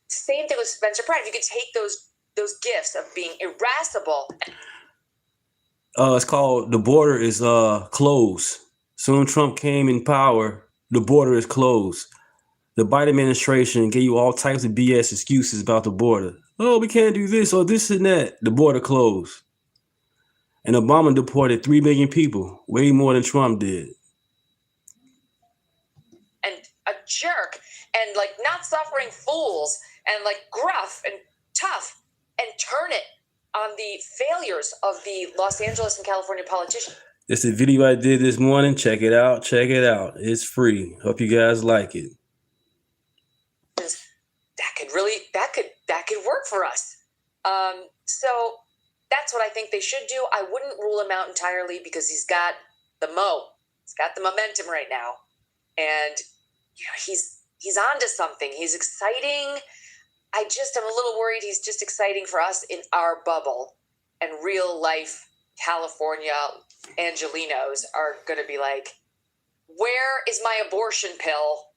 Same thing with Spencer Pratt. If you could take those gifts of being irascible. It's called the border is closed. Soon Trump came in power, the border is closed. The Biden administration gave you all types of BS excuses about the border. Oh, we can't do this or this and that. The border closed. And Obama deported 3 million people, way more than Trump did. And a jerk, and not suffering fools, and gruff and tough, and turn it on the failures of the Los Angeles and California politicians. It's a video I did this morning. Check it out. Check it out. It's free. Hope you guys like it. That could that could work for us. So that's what I think they should do. I wouldn't rule him out entirely because he's got the he's got the momentum right now, and he's onto something. He's exciting. I just am a little worried he's just exciting for us in our bubble, and real life California Angelinos are going to be like, where is my abortion pill?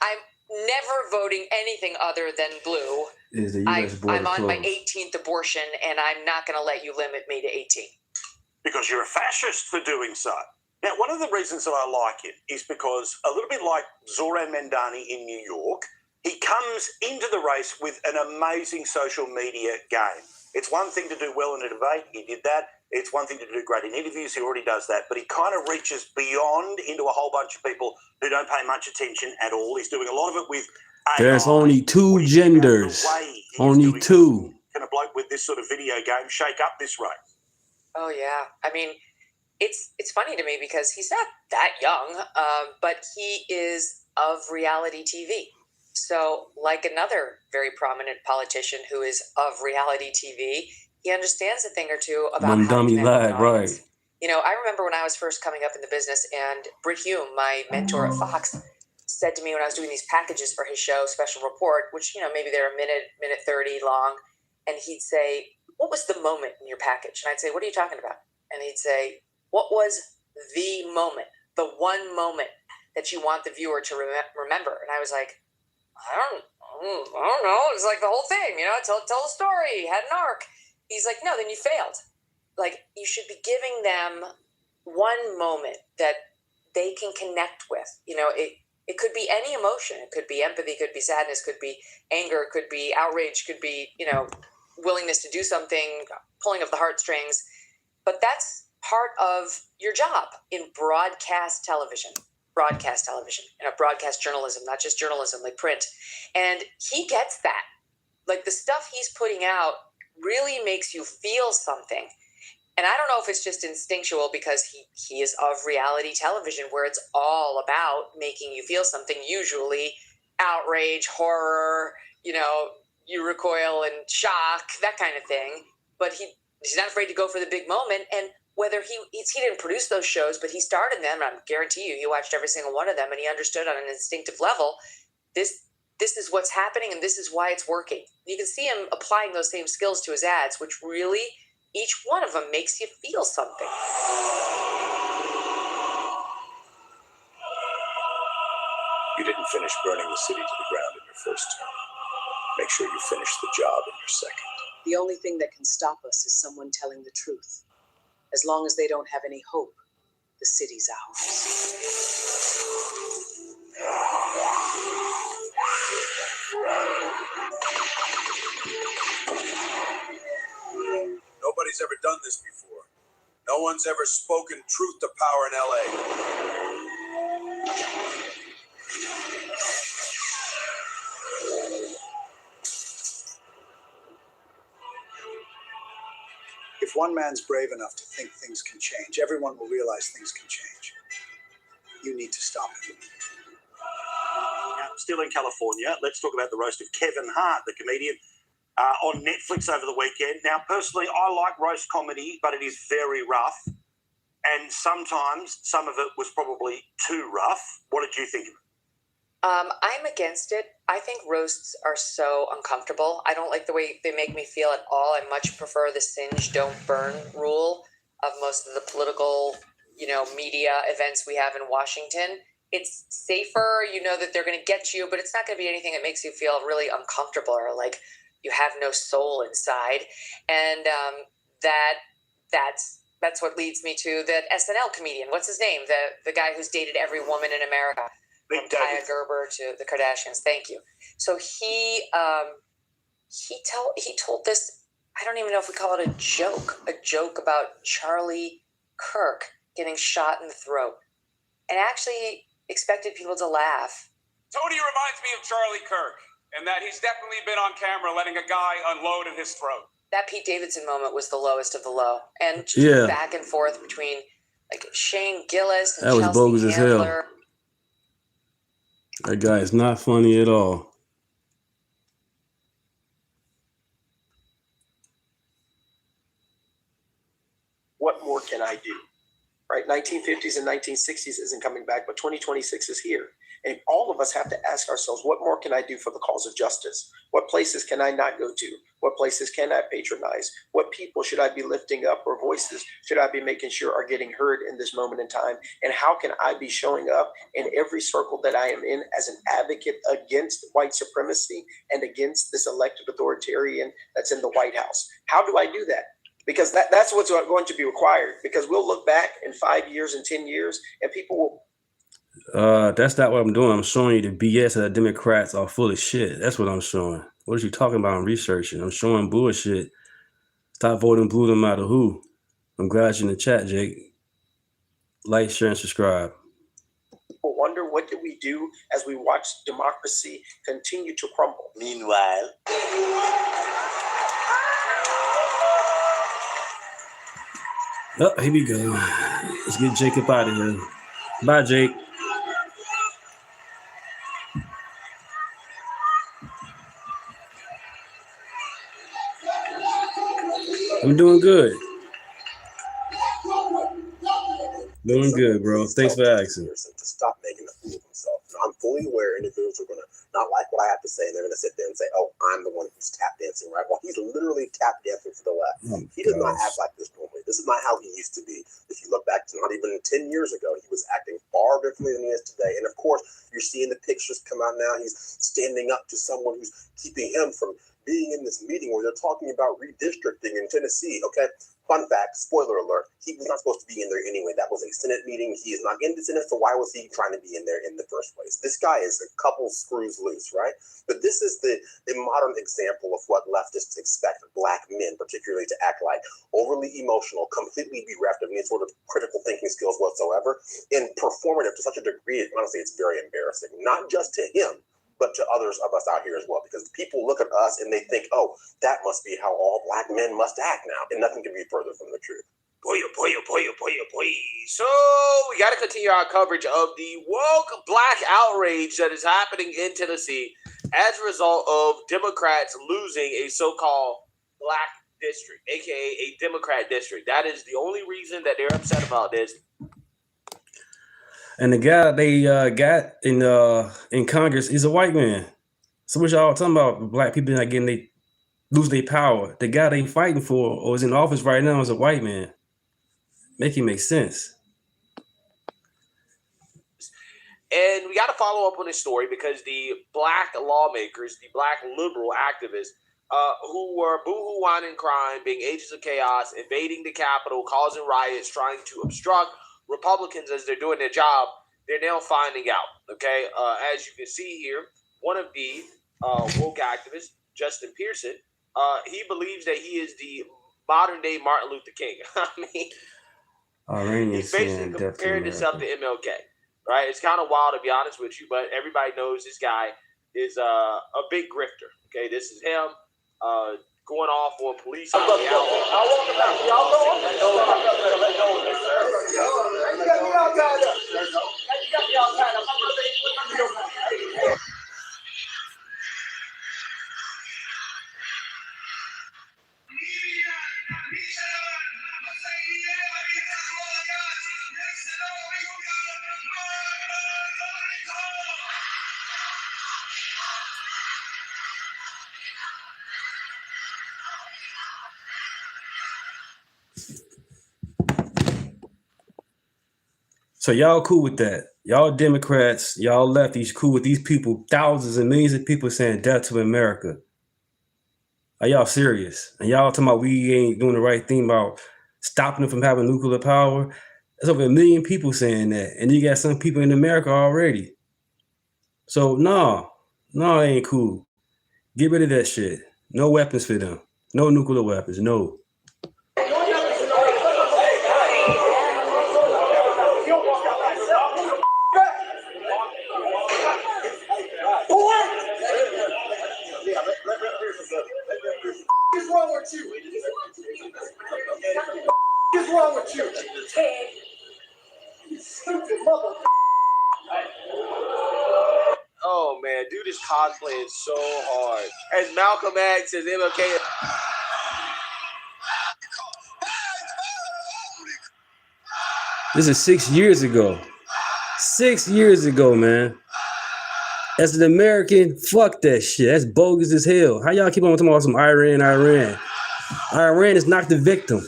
I'm never voting anything other than blue. Is the U.S. border I'm on my closed? 18th abortion, and I'm not going to let you limit me to 18. Because you're a fascist for doing so. Now, one of the reasons that I like it is because, a little bit like Zoran Mandani in New York, he comes into the race with an amazing social media game. It's one thing to do well in a debate. He did that. It's one thing to do great in interviews. He already does that. But he kind of reaches beyond into a whole bunch of people who don't pay much attention at all. He's doing a lot of it with AI. There's only two genders. Only two. Can a bloke with this sort of video game shake up this race? Oh, yeah. I mean, it's funny to me because he's not that young, but he is of reality TV. So, like another very prominent politician who is of reality TV, he understands a thing or two about One how to dummy connect with an lad, right. audience. You know, I remember when I was first coming up in the business, and Britt Hume, my mentor at Fox, said to me when I was doing these packages for his show, Special Report, which, you know, maybe they're a minute 30 long, and he'd say, what was the moment in your package? And I'd say, what are you talking about? And he'd say, what was the moment, the one moment that you want the viewer to remember? And I was like, I don't know. It's like the whole thing, you know, tell a story, had an arc. He's like, no, then you failed. Like, you should be giving them one moment that they can connect with. You know, it could be any emotion. It could be empathy, could be sadness, could be anger, could be outrage, could be, you know, willingness to do something, pulling of the heartstrings. But that's part of your job in broadcast television, you know, broadcast journalism, not just journalism, like print. And he gets that. Like, the stuff he's putting out really makes you feel something. And I don't know if it's just instinctual because he is of reality television, where it's all about making you feel something, usually outrage, horror, you know, you recoil and shock, that kind of thing. But he's not afraid to go for the big moment. And whether he didn't produce those shows, but he starred in them, and I guarantee you, he watched every single one of them, and he understood on an instinctive level, this is what's happening, and this is why it's working. You can see him applying those same skills to his ads, which really, each one of them makes you feel something. You didn't finish burning the city to the ground in your first term. Make sure you finish the job in your second. The only thing that can stop us is someone telling the truth. As long as they don't have any hope, the city's ours. Nobody's ever done this before. No one's ever spoken truth to power in LA. If one man's brave enough to think things can change, everyone will realize things can change. You need to stop it. Now, still in California, let's talk about the roast of Kevin Hart, the comedian, on Netflix over the weekend. Now, personally, I like roast comedy, but it is very rough. And sometimes some of it was probably too rough. What did you think of it? I'm against it. I think roasts are so uncomfortable. I don't like the way they make me feel at all. I much prefer the singe, don't burn rule of most of the political, you know, media events we have in Washington. It's safer. You know that they're going to get you, but it's not going to be anything that makes you feel really uncomfortable or like you have no soul inside. And that's what leads me to that SNL comedian. What's his name? The guy who's dated every woman in America. From Kaya Gerber to the Kardashians. Thank you. So he told this, I don't even know if we call it a joke about Charlie Kirk getting shot in the throat, and actually expected people to laugh. Tony reminds me of Charlie Kirk, and that he's definitely been on camera letting a guy unload in his throat. That Pete Davidson moment was the lowest of the low, and just Yeah. back and forth between like Shane Gillis and That was Chelsea bogus as hell. Handler. That guy is not funny at all. 1950s and 1960s isn't coming back, but 2026 is here. And all of us have to ask ourselves, what more can I do for the cause of justice? What places can I not go to? What places can I patronize? What people should I be lifting up, or voices should I be making sure are getting heard in this moment in time? And how can I be showing up in every circle that I am in as an advocate against white supremacy and against this elected authoritarian that's in the White House? How do I do that? Because that's what's going to be required, because we'll look back in 5 years and 10 years and people will. That's not what I'm doing. I'm showing you the BS that the Democrats are full of shit. That's what I'm showing. What are you talking about? I'm researching. I'm showing bullshit. Stop voting blue no matter who. I'm glad you're in the chat, Jake. Like, share, and subscribe. People wonder, what did we do as we watch democracy continue to crumble? Meanwhile, Oh, here we go. Let's get Jacob out of here. Bye, Jake. I'm doing good. Doing good, bro. Thanks for asking. To stop making a fool of himself. Now, I'm fully aware individuals are going to not like what I have to say, and they're going to sit there and say, "Oh, I'm the one who's tap dancing," right? Well, he's literally tap dancing for the left. He does not act like this normally. This is not how he used to be. If you look back to not even 10 years ago, he was acting far differently than he is today. And of course, you're seeing the pictures come out now. He's standing up to someone who's keeping him from being in this meeting where they're talking about redistricting in Tennessee. Okay. Fun fact, spoiler alert, he was not supposed to be in there anyway. That was a Senate meeting. He is not in the Senate, so why was he trying to be in there in the first place? This guy is a couple screws loose, right? But this is the modern example of what leftists expect Black men, particularly, to act like: overly emotional, completely bereft of any sort of critical thinking skills whatsoever, and performative to such a degree, honestly, it's very embarrassing. Not just to him, but to others of us out here as well, because people look at us and they think, "Oh, that must be how all Black men must act now," and nothing can be further from the truth. Boy. So we got to continue our coverage of the woke Black outrage that is happening in Tennessee as a result of Democrats losing a so-called Black district, aka a Democrat district. That is the only reason that they're upset about this. And the guy they got in Congress is a white man. So what y'all talking about? Black people not getting they lose their power. The guy they fighting for or is in office right now is a white man. Make it make sense. And we got to follow up on this story because the Black lawmakers, the Black liberal activists, who were boohoo-whining crime, being agents of chaos, invading the Capitol, causing riots, trying to obstruct Republicans as they're doing their job, they're now finding out. Okay, as you can see here, one of the woke activists, Justin Pearson, he believes that he is the modern-day Martin Luther King. I mean, he's basically compared himself to MLK. Right? It's kind of wild, to be honest with you, but everybody knows this guy is a big grifter. Okay, this is him going off on police. So y'all cool with that? Y'all Democrats, y'all lefties cool with these people, thousands and millions of people saying death to America? Are y'all serious? And y'all talking about we ain't doing the right thing about stopping them from having nuclear power? There's over 1 million people saying that. And you got some people in America already. So no, it ain't cool. Get rid of that shit. No weapons for them. No nuclear weapons, no. What's wrong with you? You stupid mother. Oh man, dude is cosplaying so hard. As Malcolm X, as MLK. This is 6 years ago. 6 years ago, man. As an American, fuck that shit. That's bogus as hell. How y'all keep on talking about some Iran? Iran is not the victim.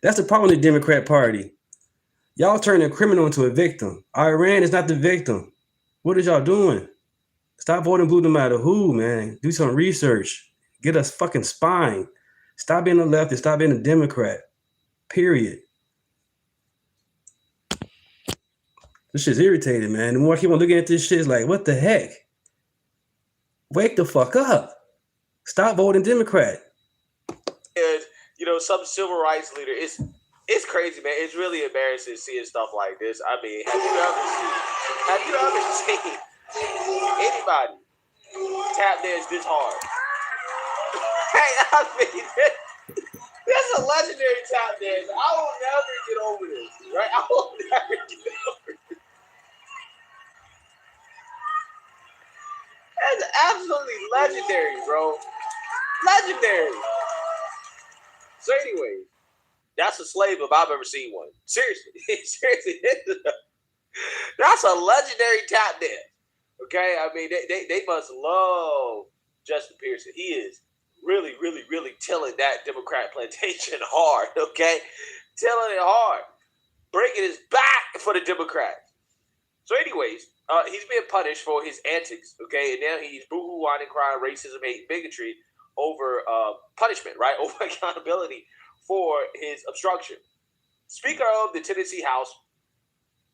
That's the problem with the Democrat Party. Y'all turn a criminal into a victim. Iran is not the victim. What is y'all doing? Stop voting blue no matter who, man. Do some research. Get a fucking spine. Stop being a left and stop being a Democrat. Period. This shit's irritating, man. The more I keep on looking at this shit, it's like, what the heck? Wake the fuck up. Stop voting Democrat. And, you know, some civil rights leader, it's crazy, man. It's really embarrassing seeing stuff like this. I mean, have you ever seen anybody tap dance this hard? Hey, I mean, that's a legendary tap dance. I will never get over this, right? I will never get over this. That's absolutely legendary, bro. Legendary. So anyway, that's a slave if I've ever seen one. Seriously. Seriously. That's a legendary tap dance. Okay? I mean, they must love Justin Pearson. He is really, really, really tilling that Democrat plantation hard. Okay? Tilling it hard. Breaking his back for the Democrats. So anyways, he's being punished for his antics, okay? And now he's boo-hoo, whining, crying, racism, hate, bigotry over punishment, right? Over accountability for his obstruction. Speaker of the Tennessee House,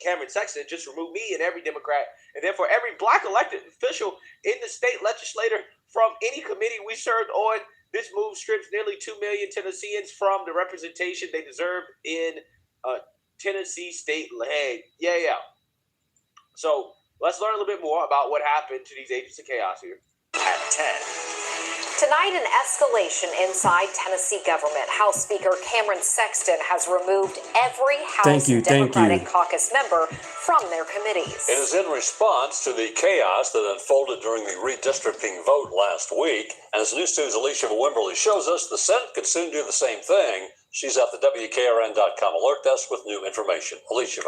Cameron Sexton, just removed me and every Democrat, and therefore every black elected official in the state legislature from any committee we served on. This move strips nearly 2 million Tennesseans from the representation they deserve in Tennessee state leg. Yeah. So let's learn a little bit more about what happened to these agents of chaos here. At 10. Tonight, an escalation inside Tennessee government. House Speaker Cameron Sexton has removed every House Democratic caucus member from their committees. It is in response to the chaos that unfolded during the redistricting vote last week. As News 2's Alicia Wimberly shows us, the Senate could soon do the same thing. She's at the WKRN.com alert desk with new information. Alicia.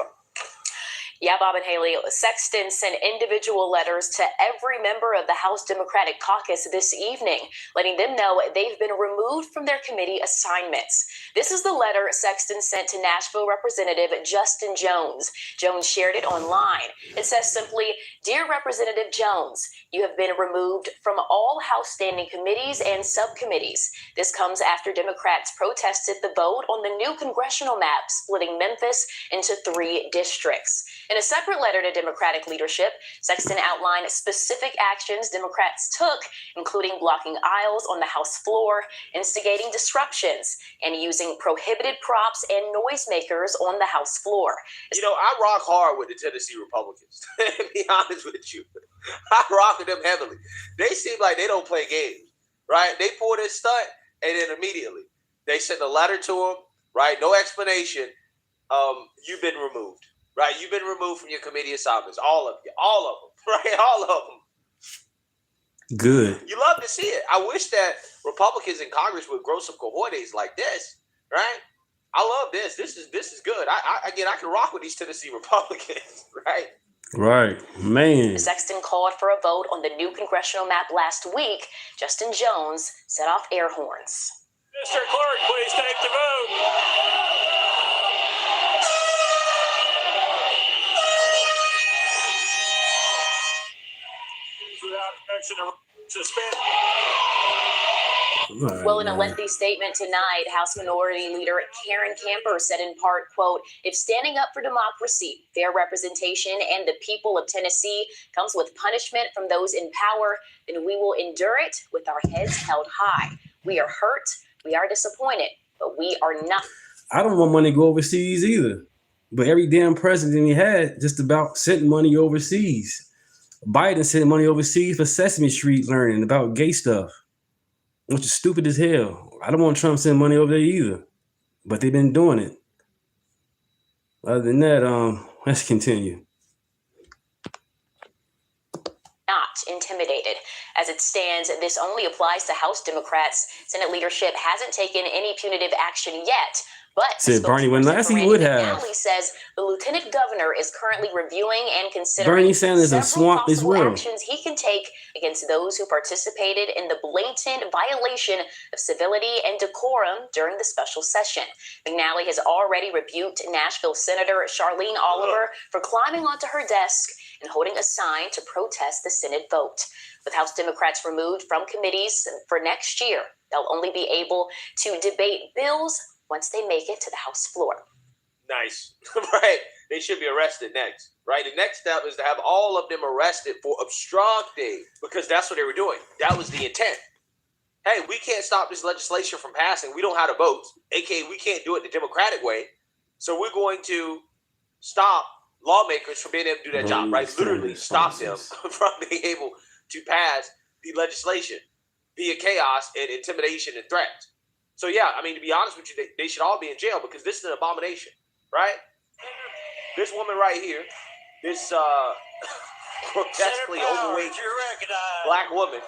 Yeah, Bob and Haley, Sexton sent individual letters to every member of the House Democratic Caucus this evening, letting them know they've been removed from their committee assignments. This is the letter Sexton sent to Nashville Representative Justin Jones. Jones shared it online. It says simply, "Dear Representative Jones, you have been removed from all House standing committees and subcommittees. This comes after Democrats protested the vote on the new congressional map splitting Memphis into 3 districts. In a separate letter to Democratic leadership, Sexton outlined specific actions Democrats took, including blocking aisles on the House floor, instigating disruptions, and using prohibited props and noisemakers on the House floor. You know, I rock hard with the Tennessee Republicans, to be honest with you. I rock with them heavily. They seem like they don't play games, right? They pull this stunt, and then immediately they send a letter to them, right? No explanation. You've been removed. Right, you've been removed from your committee assignments, all of them, right, all of them. Good. You love to see it. I wish that Republicans in Congress would grow some cojones like this, right? I love this. This is good. I can rock with these Tennessee Republicans, right? Right, man. Sexton called for a vote on the new congressional map last week. Justin Jones set off air horns. Mr. Clerk, please take the vote. Well, in a lengthy statement tonight, House Minority Leader Karen Camper said in part, quote, "If standing up for democracy, fair representation, and the people of Tennessee comes with punishment from those in power, then we will endure it with our heads held high. We are hurt, we are disappointed, but we are not." I don't want money to go overseas either. But every damn president he had just about sent money overseas. Biden sent money overseas for Sesame Street learning about gay stuff, which is stupid as hell. I don't want Trump sending money over there either, but they've been doing it. Other than that, let's continue. Not intimidated. As it stands, this only applies to House Democrats. Senate leadership hasn't taken any punitive action yet. But Said Bernie went last, he would have. McNally says the lieutenant governor is currently reviewing and considering Bernie Sanders will several swamp this possible world. actions he can take against those who participated in the blatant violation of civility and decorum during the special session. McNally has already rebuked Nashville Senator Charlene Oliver for climbing onto her desk and holding a sign to protest the Senate vote. With House Democrats removed from committees for next year, they'll only be able to debate bills once they make it to the House floor. Nice. Right. They should be arrested next. Right. The next step is to have all of them arrested for obstructing, because that's what they were doing. That was the intent. Hey, we can't stop this legislation from passing. We don't have the votes. AKA, we can't do it the Democratic way. So we're going to stop lawmakers from being able to do their job, right? Literally stop them from being able to pass the legislation via chaos and intimidation and threats. So, yeah, I mean, to be honest with you, they should all be in jail because this is an abomination, right? This woman right here, this grotesquely overweight black woman,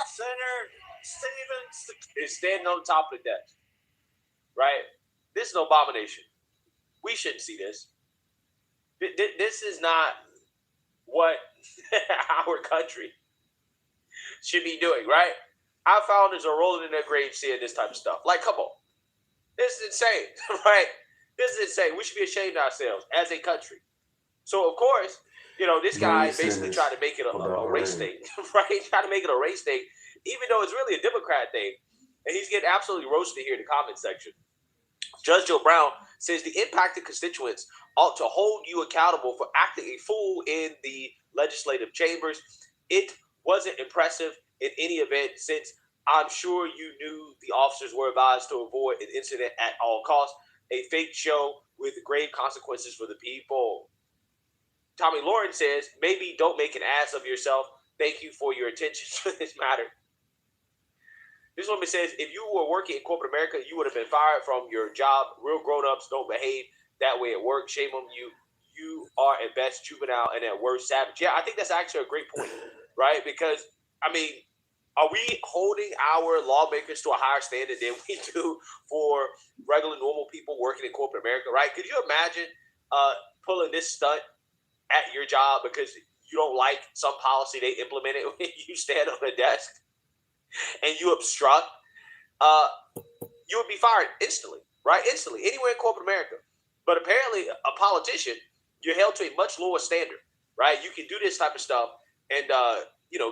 Senator Stevens is standing on the top of the desk, right? This is an abomination. We shouldn't see this. This is not what our country should be doing, right? Our founders are rolling in their graves seeing this type of stuff. Like, come on. This is insane, right? This is insane. We should be ashamed of ourselves as a country. So, of course, you know, this guy basically tried to make it a race thing, right? Trying to make it a race thing, even though it's really a Democrat thing. And he's getting absolutely roasted here in the comment section. Judge Joe Brown says the impacted constituents ought to hold you accountable for acting a fool in the legislative chambers. It wasn't impressive in any event, since I'm sure you knew the officers were advised to avoid an incident at all costs. A fake show with grave consequences for the people. Tommy Lauren says, maybe don't make an ass of yourself. Thank you for your attention to this matter. This woman says, if you were working in corporate America, you would have been fired from your job. Real grown-ups don't behave that way at work. Shame on you. You are at best juvenile and at worst savage. Yeah, I think that's actually a great point, right? Because, I mean, are we holding our lawmakers to a higher standard than we do for regular, normal people working in corporate America, right? Could you imagine pulling this stunt at your job because you don't like some policy they implemented when you stand on a desk and you obstruct? You would be fired instantly, right? Instantly, anywhere in corporate America. But apparently, a politician, you're held to a much lower standard, right? You can do this type of stuff and,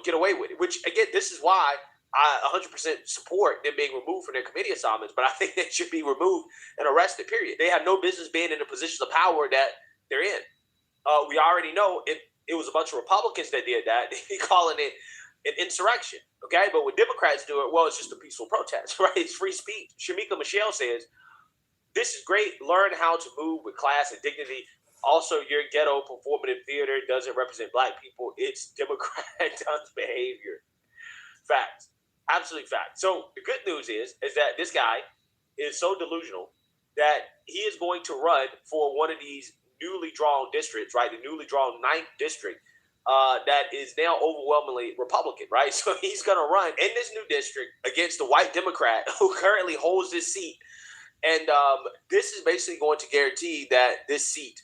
get away with it. Which, again, this is why I 100% support them being removed from their committee assignments. But I think they should be removed and arrested, period. They have no business being in the positions of power that they're in. We already know it was a bunch of Republicans that did that. They'd be calling it an insurrection, okay? But when Democrats do it, well, it's just a peaceful protest, right? It's free speech. Shamika Michelle says, this is great. Learn how to move with class and dignity. Also, your ghetto performative theater doesn't represent black people. It's Democrat behavior. Fact. Absolute fact. So the good news is that this guy is so delusional that he is going to run for one of these newly drawn districts, right? The newly drawn 9th district that is now overwhelmingly Republican, right? So he's going to run in this new district against the white Democrat who currently holds this seat. And this is basically going to guarantee that this seat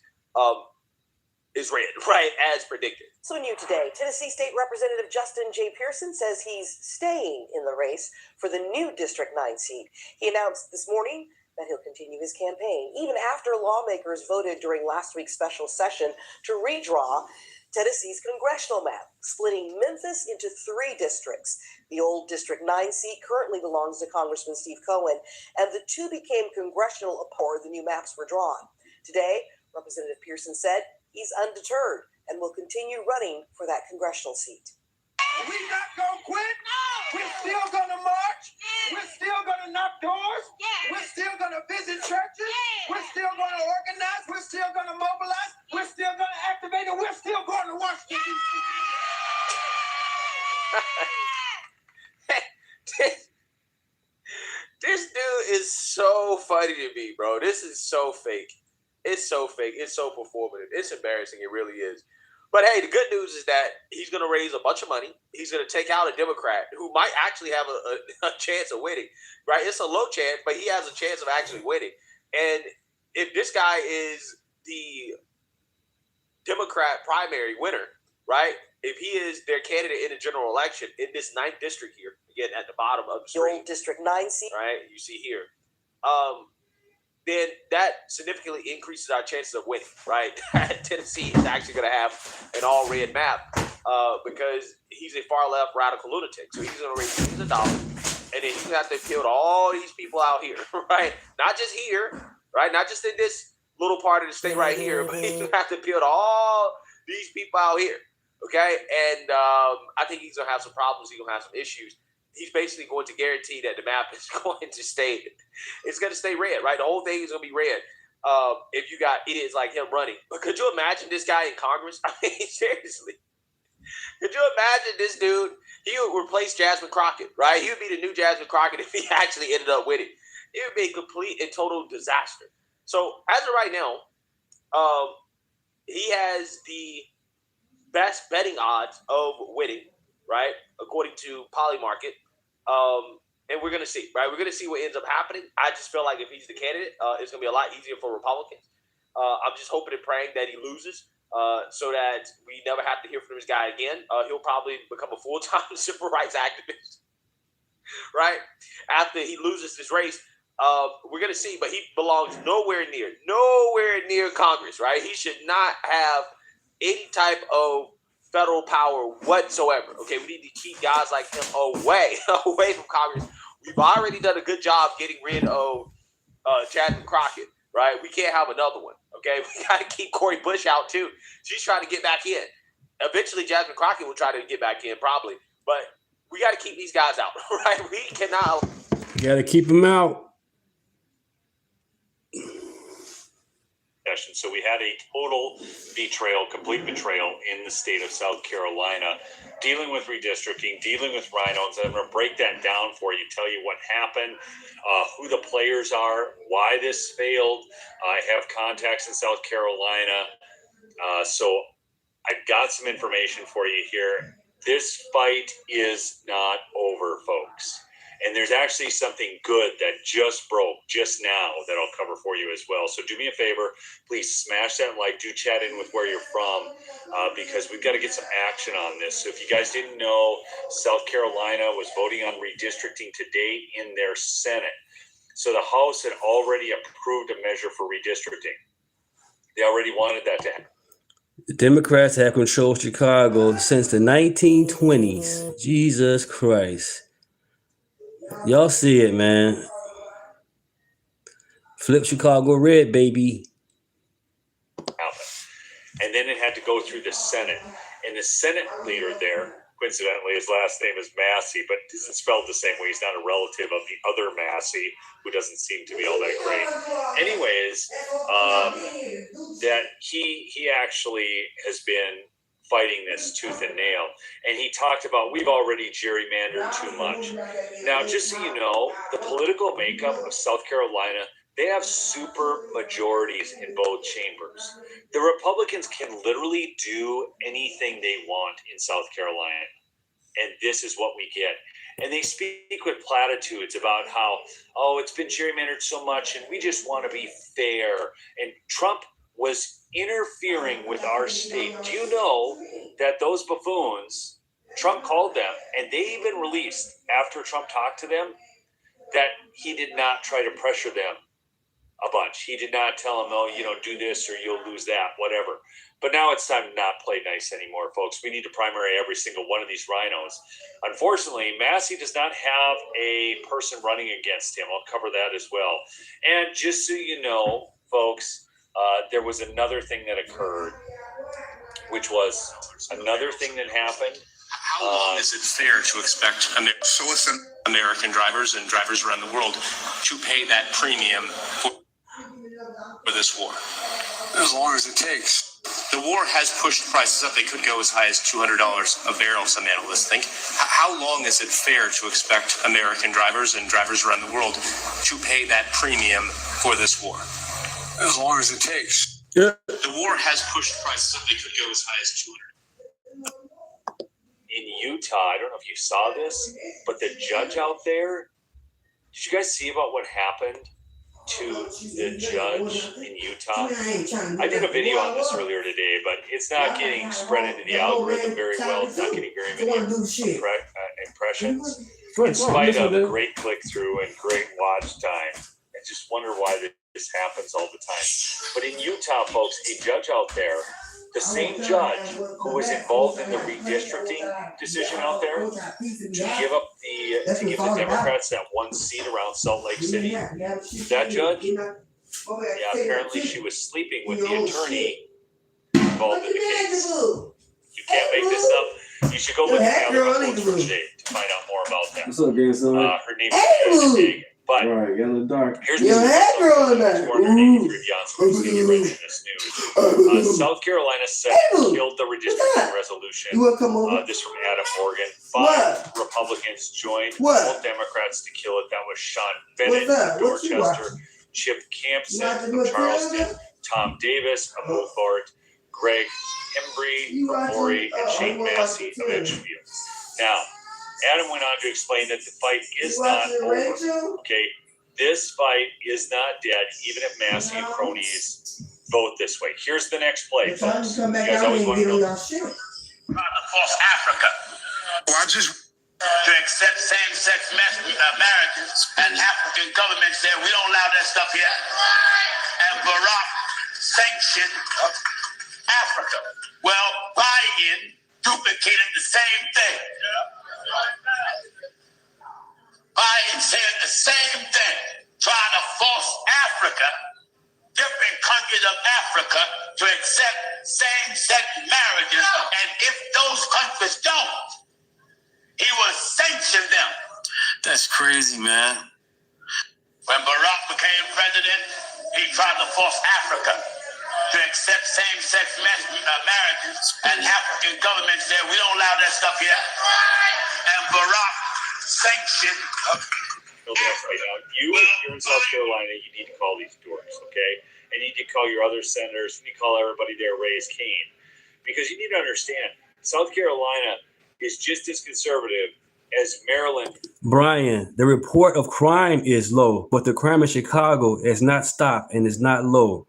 is red, right, as predicted. So new today, Tennessee State Representative Justin J. Pearson says he's staying in the race for the new District 9 seat. He announced this morning that he'll continue his campaign, even after lawmakers voted during last week's special session to redraw Tennessee's congressional map, splitting Memphis into 3 districts. The old District 9 seat currently belongs to Congressman Steve Cohen, and the 2 became congressional before the new maps were drawn. Today, Representative Pearson said he's undeterred and will continue running for that congressional seat. We not gonna quit. We're still gonna march. We're still gonna knock doors. We're still gonna visit churches. We're still gonna organize. We're still gonna mobilize. We're still gonna activate, and we're still going to Washington, D.C. This dude is so funny to me, bro. This is so fake. It's so fake. It's so performative. It's embarrassing. It really is. But hey, the good news is that he's going to raise a bunch of money. He's going to take out a Democrat who might actually have a chance of winning, right? It's a low chance, but he has a chance of actually winning. And if this guy is the Democrat primary winner, right? If he is their candidate in the general election in this 9th district here, again at the bottom of the screen, District 9 seat, right? You see here, then that significantly increases our chances of winning, right? Tennessee is actually going to have an all-red map because he's a far-left radical lunatic. So he's going to raise millions of dollars, and then he's going to have to appeal to all these people out here, right? Not just here, right? Not just in this little part of the state right here, but he's going to have to appeal to all these people out here, okay? And I think he's going to have some problems. He's going to have some issues. He's basically going to guarantee that the map is going to stay. It's going to stay red, right? The whole thing is going to be red. If you got idiots like him running, but could you imagine this guy in Congress? I mean, seriously, could you imagine this dude? He would replace Jasmine Crockett, right? He would be the new Jasmine Crockett if he actually ended up winning. It would be a complete and total disaster. So as of right now, he has the best betting odds of winning, right? According to Polymarket. And we're going to see, right? We're going to see what ends up happening. I just feel like if he's the candidate, it's going to be a lot easier for Republicans. I'm just hoping and praying that he loses so that we never have to hear from this guy again. He'll probably become a full-time civil rights activist, right? After he loses this race, we're going to see, but he belongs nowhere near Congress, right? He should not have any type of federal power whatsoever. Okay, we need to keep guys like him away from Congress. We've already done a good job getting rid of Jasmine Crockett, right? We can't have another one. Okay, we got to keep Cori Bush out too. She's trying to get back in. Eventually, Jasmine Crockett will try to get back in, probably. But we got to keep these guys out, right? We cannot. You got to keep them out. So we had a total betrayal, complete betrayal in the state of South Carolina, dealing with redistricting, dealing with rhinos. I'm going to break that down for you, tell you what happened, who the players are, why this failed. I have contacts in South Carolina. So I've got some information for you here. This fight is not over, folks. And there's actually something good that just broke just now that I'll cover for you as well. So do me a favor, please smash that like, do chat in with where you're from because we've got to get some action on this. So if you guys didn't know, South Carolina was voting on redistricting today in their Senate. So the House had already approved a measure for redistricting. They already wanted that to happen. The Democrats have controlled Chicago since the 1920s. Jesus Christ. Y'all see it, man. Flip Chicago red, baby. And then it had to go through the Senate. And the Senate leader there, coincidentally, his last name is Massey, but isn't spelled the same way. He's not a relative of the other Massey, who doesn't seem to be all that great. Anyways, that he actually has been fighting this tooth and nail. And he talked about, we've already gerrymandered too much. Now, just so you know, the political makeup of South Carolina, they have super majorities in both chambers. The Republicans can literally do anything they want in South Carolina. And this is what we get. And they speak with platitudes about how, oh, it's been gerrymandered so much and we just want to be fair. And Trump was interfering with our state. Do you know that those buffoons, Trump called them, and they even released, after Trump talked to them, that he did not try to pressure them a bunch. He did not tell them, oh, do this or you'll lose that, whatever. But now it's time to not play nice anymore, folks. We need to primary every single one of these rhinos. Unfortunately, Massey does not have a person running against him. I'll cover that as well. And just so you know, folks, there was another thing that occurred, which was another thing that happened. How long is it fair to expect American drivers and drivers around the world to pay that premium for this war? As long as it takes. The war has pushed prices up. They could go as high as $200 a barrel, some analysts think. How long is it fair to expect American drivers and drivers around the world to pay that premium for this war? As long as it takes. The war has pushed prices up. They could go as high as $200. In Utah, I don't know if you saw this, but the judge out there, did you guys see about what happened to the judge in Utah. I did a video on this earlier today, but it's not getting spread into the algorithm very well. It's not getting very many impressions, in spite of a great click-through and great watch time. I just wonder why this happens all the time. But in Utah, folks, a judge out there, the same judge who was involved in the redistricting decision out there to give the Democrats that one seat around Salt Lake City, that judge, apparently she was sleeping with the attorney involved in the case. You can't make this up. You should go look at the other reports from today to find out more about that. What's up, grandson? Her name is Jessica. But right, got a little dark. Here's the 283 Beyonce senior readiness news. South Carolina killed the redistricting resolution. This from Adam Morgan. 5 Republicans joined 12 Democrats to kill it. That was Sean Bennett from Dorchester, Chip Campson from Charleston, Tom Davis of Beaufort, Greg Embry from Maury, and Shane Massey of Edgefield. Now, Adam went on to explain that the fight is not over. Okay, this fight is not dead, even if Massey and cronies vote this way. Here's the next play, folks. You guys always want to know. Across Africa. Well, to accept same-sex marriages, and African governments said we don't allow that stuff here. And Barack sanctioned Africa. Well, Biden duplicated the same thing. Biden said the same thing, trying to force Africa, different countries of Africa, to accept same-sex marriages. And if those countries don't, he will sanction them. That's crazy, man. When Barack became president, he tried to force Africa to accept same-sex marriages, and African governments said, we don't allow that stuff here. And Barack sanctioned. Right now, you're in South Carolina, you need to call these dorks, okay? And you need to call your other senators, you need to call everybody there, raise Cain. Because you need to understand, South Carolina is just as conservative as Maryland. Brian, the report of crime is low, but the crime in Chicago has not stopped and is not low.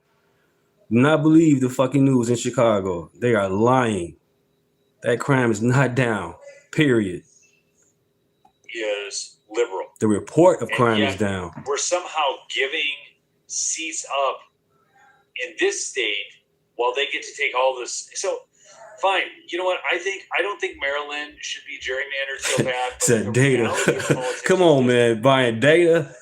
Do not believe the fucking news in Chicago. They are lying. That crime is not down, period. Is liberal. The report of crime is down. We're somehow giving seats up in this state while they get to take all this. So, fine. You know what? I don't think Maryland should be gerrymandered so bad. It's a data. Come on, man. Buying data.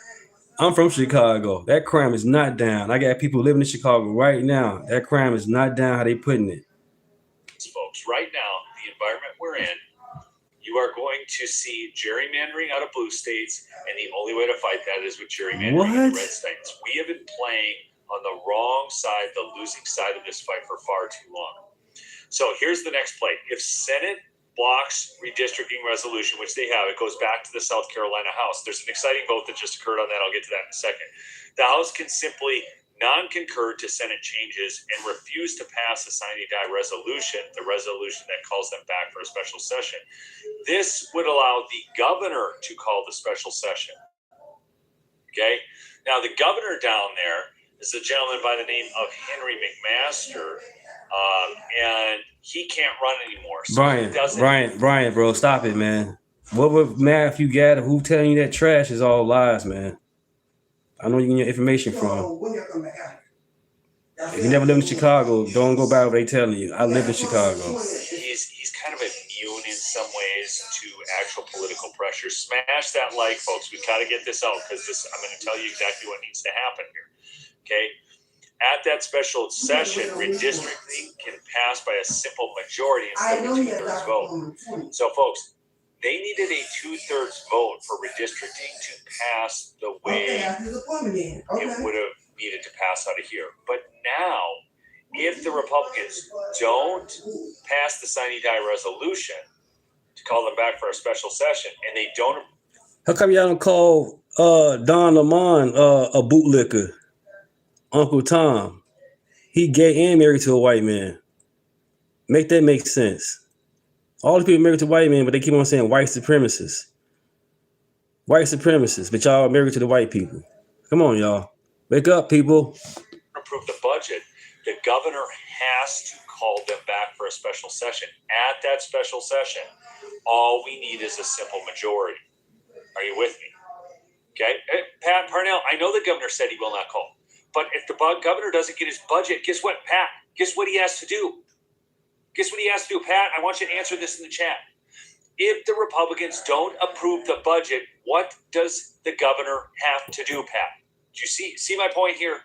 I'm from Chicago. That crime is not down. I got people living in Chicago right now. That crime is not down how they putting it. Folks, right now, the environment we're in, you are going to see gerrymandering out of blue states, and the only way to fight that is with gerrymandering in red states. We have been playing on the wrong side, the losing side of this fight for far too long. So here's the next play. If Senate blocks redistricting resolution, which they have, it goes back to the South Carolina House. There's an exciting vote that just occurred on that. I'll get to that in a second. The House can simply non-concur to Senate changes and refuse to pass a sine die resolution, the resolution that calls them back for a special session. This would allow the governor to call the special session. Okay? Now, the governor down there is a gentleman by the name of Henry McMaster, and he can't run anymore. So Brian, bro, stop it, man. What math you got? Who telling you that trash is all lies, man? I know you get your information from. If you never lived in Chicago, don't go by what they telling you. I live in Chicago. He's kind of immune in some ways to actual political pressure. Smash that like, folks. We've got to get this out because I'm going to tell you exactly what needs to happen here. Okay? At that special session, redistricting can pass by a simple majority instead of a 2/3 vote. So, folks, they needed a 2/3 vote for redistricting to pass the way it would have needed to pass out of here. But now, if the Republicans don't pass the sine die resolution to call them back for a special session, and they don't... How come y'all don't call Don Lemon a bootlicker? Uncle Tom. He gay and married to a white man. Make that make sense. All the people married to white men, but they keep on saying white supremacists. White supremacists, but y'all are married to the white people. Come on, y'all. Wake up, people. Approve the budget, the governor has to call them back for a special session. At that special session, all we need is a simple majority. Are you with me? Okay, Pat Parnell, I know the governor said he will not call, but if the governor doesn't get his budget, guess what, Pat? Guess what he has to do? Guess what he has to do, Pat? I want you to answer this in the chat. If the Republicans don't approve the budget, what does the governor have to do, Pat? Do you see my point here?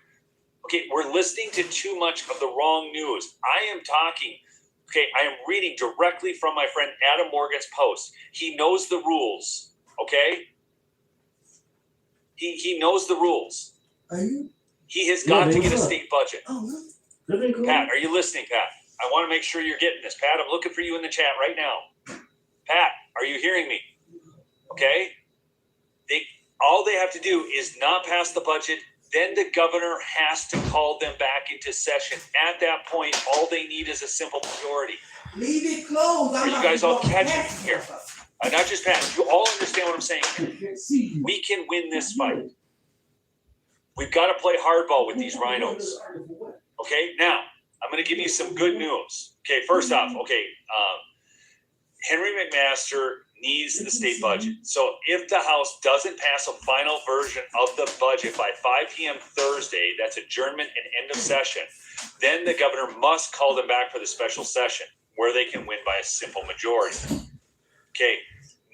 Okay, we're listening to too much of the wrong news. I am reading directly from my friend Adam Morgan's post. He knows the rules, okay? He knows the rules. He has got to get a state budget. Pat, are you listening, Pat? I want to make sure you're getting this. Pat, I'm looking for you in the chat right now. Pat, are you hearing me? Okay? All they have to do is not pass the budget. Then the governor has to call them back into session. At that point, all they need is a simple majority. Leave it closed. Are you guys all catching me here? Not just Pat. You all understand what I'm saying here. We can win this fight. We've got to play hardball with these rhinos. Okay? Now, I'm going to give you some good news. Okay, first off, Henry McMaster needs the state budget. So if the House doesn't pass a final version of the budget by 5 p.m. Thursday, that's adjournment and end of session, then the governor must call them back for the special session where they can win by a simple majority. Okay,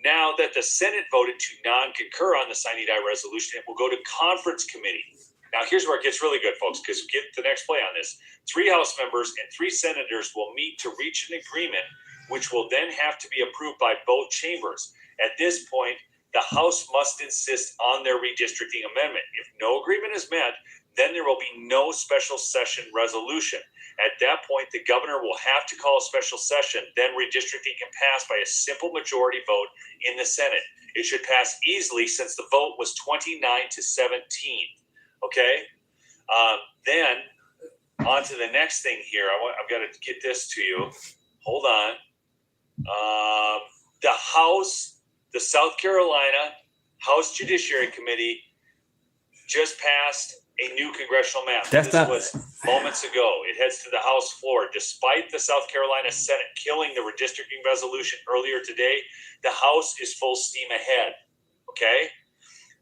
now that the Senate voted to non-concur on the sine die resolution, it will go to conference committee. Now here's where it gets really good, folks, because get the next play on this. 3 House members and 3 senators will meet to reach an agreement which will then have to be approved by both chambers. At this point, the House must insist on their redistricting amendment. If no agreement is met, then there will be no special session resolution. At that point, the governor will have to call a special session. Then redistricting can pass by a simple majority vote in the Senate. It should pass easily since the vote was 29-17. Okay? Then, on to the next thing here. I've got to get this to you. Hold on. The House, the South Carolina House Judiciary Committee just passed a new congressional map. This was moments ago. It heads to the House floor. Despite the South Carolina Senate killing the redistricting resolution earlier today, the House is full steam ahead. Okay?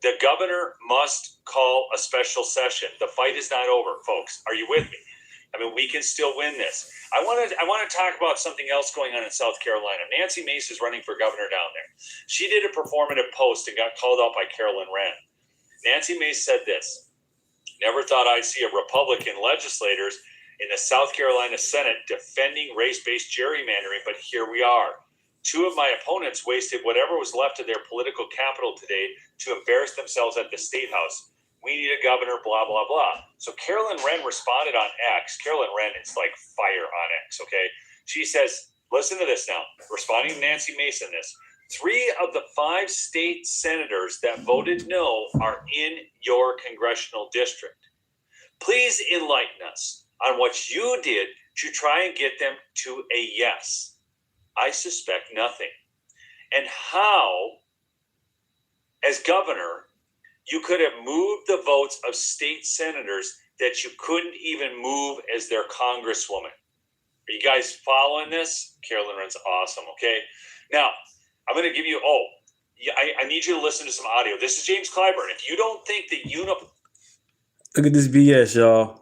The governor must call a special session. The fight is not over, folks. Are you with me? I mean, we can still win this. I want to talk about something else going on in South Carolina. Nancy Mace is running for governor down there. She did a performative post and got called out by Carolyn Wren. Nancy Mace said this: "Never thought I'd see a Republican legislators in the South Carolina Senate defending race-based gerrymandering, but here we are. 2 of my opponents wasted whatever was left of their political capital today to embarrass themselves at the State House. We need a governor, blah, blah, blah." So Carolyn Wren responded on X. Carolyn Wren is like fire on X, okay? She says, listen to this now, responding to Nancy Mace in this: 3 of the 5 state senators that voted no are in your congressional district. Please enlighten us on what you did to try and get them to a yes. I suspect nothing. And how, as governor, you could have moved the votes of state senators that you couldn't even move as their congresswoman. Are you guys following this? Carolyn Wren's awesome, okay? Now, I'm going to give you, I need you to listen to some audio. This is James Clyburn. If you don't think that Look at this BS, y'all.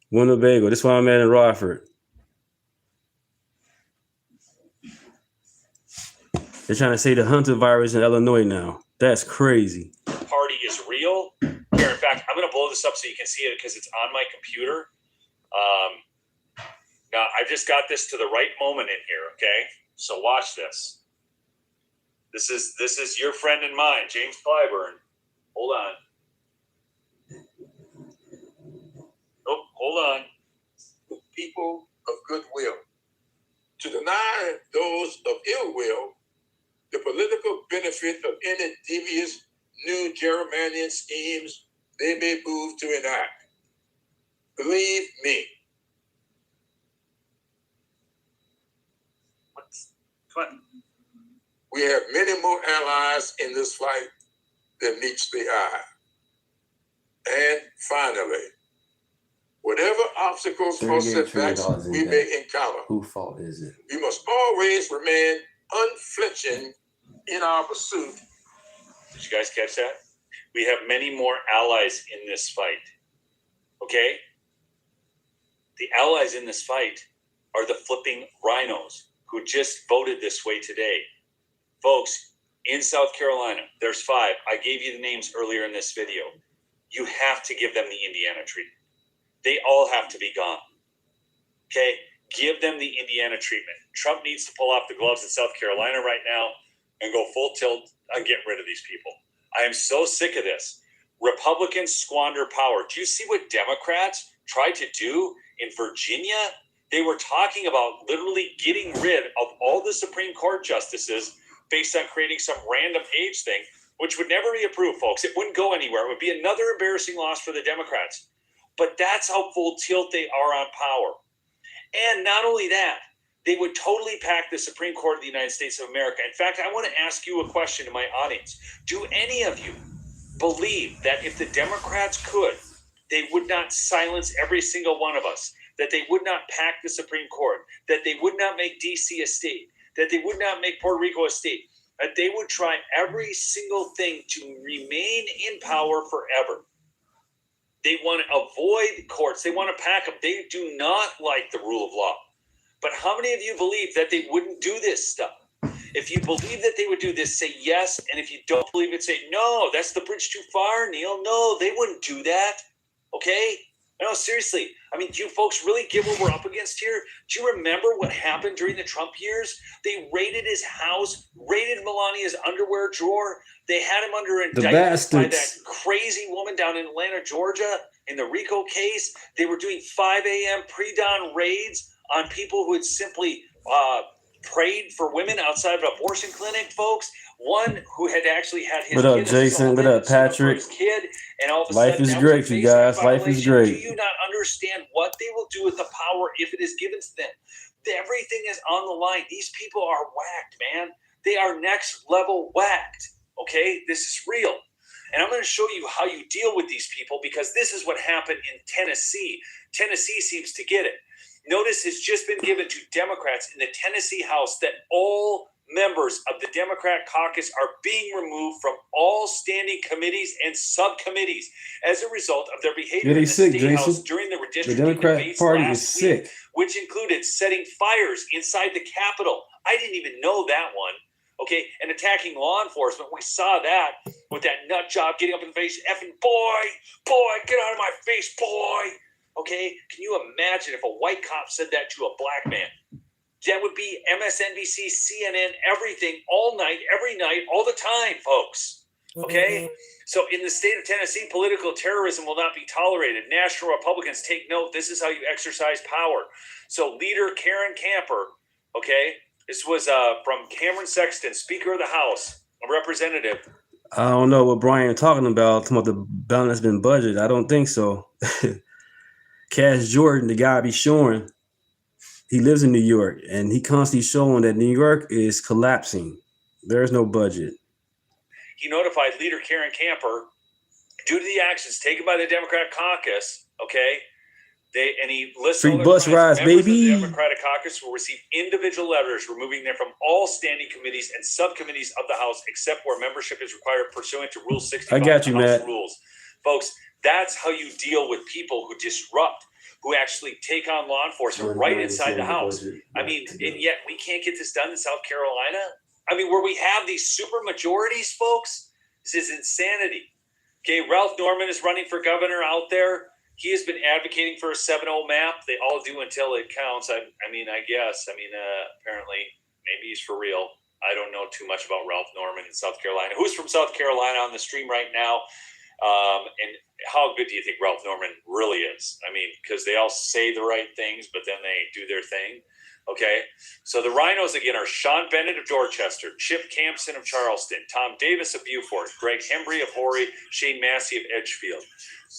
Winnebago. This is why I'm at in Rockford. They're trying to say the Hunter virus in Illinois now. That's crazy. Party is real. Here, in fact, I'm going to blow this up so you can see it because it's on my computer. Now, I've just got this to the right moment in here, okay? So watch this. This is your friend and mine, James Clyburn. Hold on. Oh, hold on. People of goodwill. To deny those of ill will the political benefit of any devious new gerrymandering schemes they may move to enact. Believe me. We have many more allies in this fight than meets the eye. And finally, whatever obstacles or setbacks we may encounter, whose fault is it? we must always remain unflinching in our pursuit. Did you guys catch that? We have many more allies in this fight. Okay? The allies in this fight are the flipping rhinos who just voted this way today. Folks, in South Carolina, there's 5. I gave you the names earlier in this video. You have to give them the Indiana treatment. They all have to be gone. Okay? Give them the Indiana treatment. Trump needs to pull off the gloves in South Carolina right now and go full tilt on getting rid of these people. I am so sick of this. Republicans squander power. Do you see what Democrats tried to do in Virginia? They were talking about literally getting rid of all the Supreme Court justices based on creating some random age thing, which would never be approved, folks. It wouldn't go anywhere. It would be another embarrassing loss for the Democrats. But that's how full tilt they are on power. And not only that, they would totally pack the Supreme Court of the United States of America. In fact, I want to ask you a question to my audience. Do any of you believe that if the Democrats could, they would not silence every single one of us, that they would not pack the Supreme Court, that they would not make D.C. a state, that they would not make Puerto Rico a state, that they would try every single thing to remain in power forever? They want to avoid courts. They want to pack them. They do not like the rule of law. But how many of you believe that they wouldn't do this stuff? If you believe that they would do this, say yes. And if you don't believe it, say no. That's the bridge too far, Neil. No, they wouldn't do that. Okay? No, seriously. I mean, do you folks really get what we're up against here? Do you remember what happened during the Trump years? They raided his house, raided Melania's underwear drawer. They had him under indictment by that crazy woman down in Atlanta, Georgia, in the RICO case. They were doing 5 a.m. pre-dawn raids on people who had simply prayed for women outside of an abortion clinic, folks. One who had actually had his What up, Jason? What up, Patrick? Kid, and all of a Life sudden, is great, you guys. Life is do great. you not understand what they will do with the power if it is given to them? Everything is on the line. These people are whacked, man. They are next level whacked. Okay, this is real. And I'm going to show you how you deal with these people, because this is what happened in Tennessee. Tennessee seems to get it. Notice it's just been given to Democrats in the Tennessee House that all members of the Democrat caucus are being removed from all standing committees and subcommittees as a result of their behavior in the sick, State House Jason. during the redistricting The Democrat debates Party last is sick. week, which included setting fires inside the Capitol. I didn't even know that one. Okay, and attacking law enforcement. We saw that with that nut job getting up in the face, effing boy, get out of my face, boy. Okay, can you imagine if a white cop said that to a black man? That would be MSNBC, CNN, everything, all night, every night, all the time, folks. Okay? So in the state of Tennessee, political terrorism will not be tolerated. National Republicans, take note. This is how you exercise power. So leader Karen Camper, okay, this was from Cameron Sexton, Speaker of the House, a representative. I don't know what Brian talking about the balanced budget. I don't think so. Cash Jordan, the guy be showing, he lives in New York, and he constantly showing that New York is collapsing. There's no budget. He notified leader Karen Camper, due to the actions taken by the Democrat caucus, okay, he lists free bus rides, members baby. of the Democratic caucus will receive individual letters removing them from all standing committees and subcommittees of the House, except where membership is required pursuant to Rule 65 I got you, of the House Matt. rules. Folks, that's how you deal with people who disrupt, who actually take on law enforcement right inside the House. I mean, and yet we can't get this done in South Carolina. I mean, where we have these super majorities, folks, this is insanity. Okay, Ralph Norman is running for governor out there. He has been advocating for a 7-0 map. They all do until it counts. I guess. Apparently, maybe he's for real. I don't know too much about Ralph Norman in South Carolina. Who's from South Carolina on the stream right now? And how good do you think Ralph Norman really is? I mean, because they all say the right things, but then they do their thing. Okay, so the rhinos again are Sean Bennett of Dorchester, Chip Campson of Charleston, Tom Davis of Beaufort, Greg Hembry of Horry, Shane Massey of Edgefield.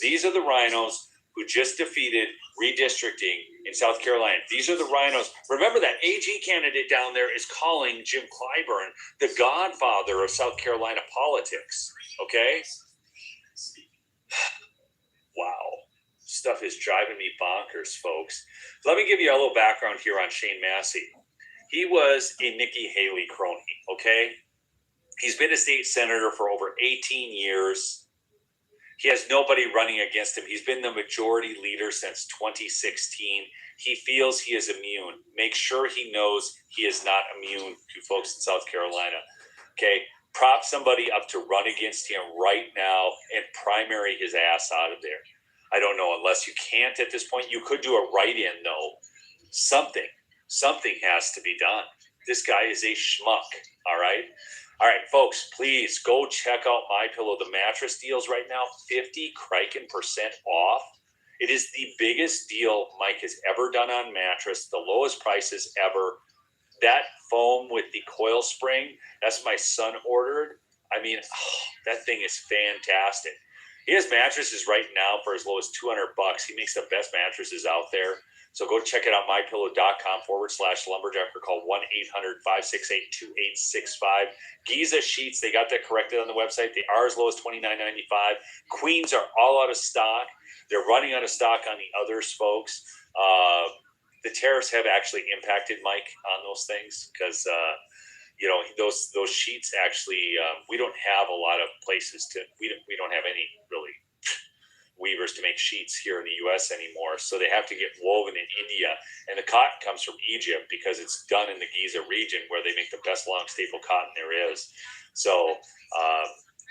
These are the rhinos who just defeated redistricting in South Carolina. These are the rhinos. Remember that AG candidate down there is calling Jim Clyburn the godfather of South Carolina politics. Okay? Wow. Stuff is driving me bonkers, folks. Let me give you a little background here on Shane Massey. He was a Nikki Haley crony, okay? He's been a state senator for over 18 years. He has nobody running against him. He's been the majority leader since 2016. He feels he is immune. Make sure he knows he is not immune to folks in South Carolina, okay? Prop somebody up to run against him right now and primary his ass out of there. I don't know, unless you can't at this point. You could do a write-in, though. Something has to be done. This guy is a schmuck, all right? All right, folks, please go check out MyPillow. The mattress deals right now, 50% off. It is the biggest deal Mike has ever done on mattress, the lowest prices ever. That foam with the coil spring, that's my son ordered. I mean, that thing is fantastic. He has mattresses right now for as low as $200. He makes the best mattresses out there. So go check it out, mypillow.com/lumberjack or call 1-800-568-2865. Giza sheets, they got that corrected on the website. They are as low as $29.95. Queens are all out of stock. They're running out of stock on the others, folks. The tariffs have actually impacted Mike on those things because, those sheets actually, we don't have a lot of places we don't have any really weavers to make sheets here in the U.S. anymore. So they have to get woven in India. And the cotton comes from Egypt because it's done in the Giza region where they make the best long staple cotton there is. So,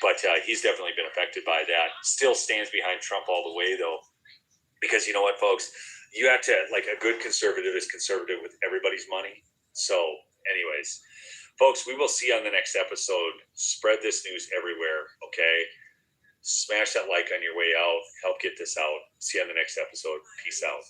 but he's definitely been affected by that. Still stands behind Trump all the way, though. Because you know what, folks? You have to, like, a good conservative is conservative with everybody's money. So, anyways, folks, we will see you on the next episode. Spread this news everywhere, okay? Smash that like on your way out. Help get this out. See you on the next episode. Peace out.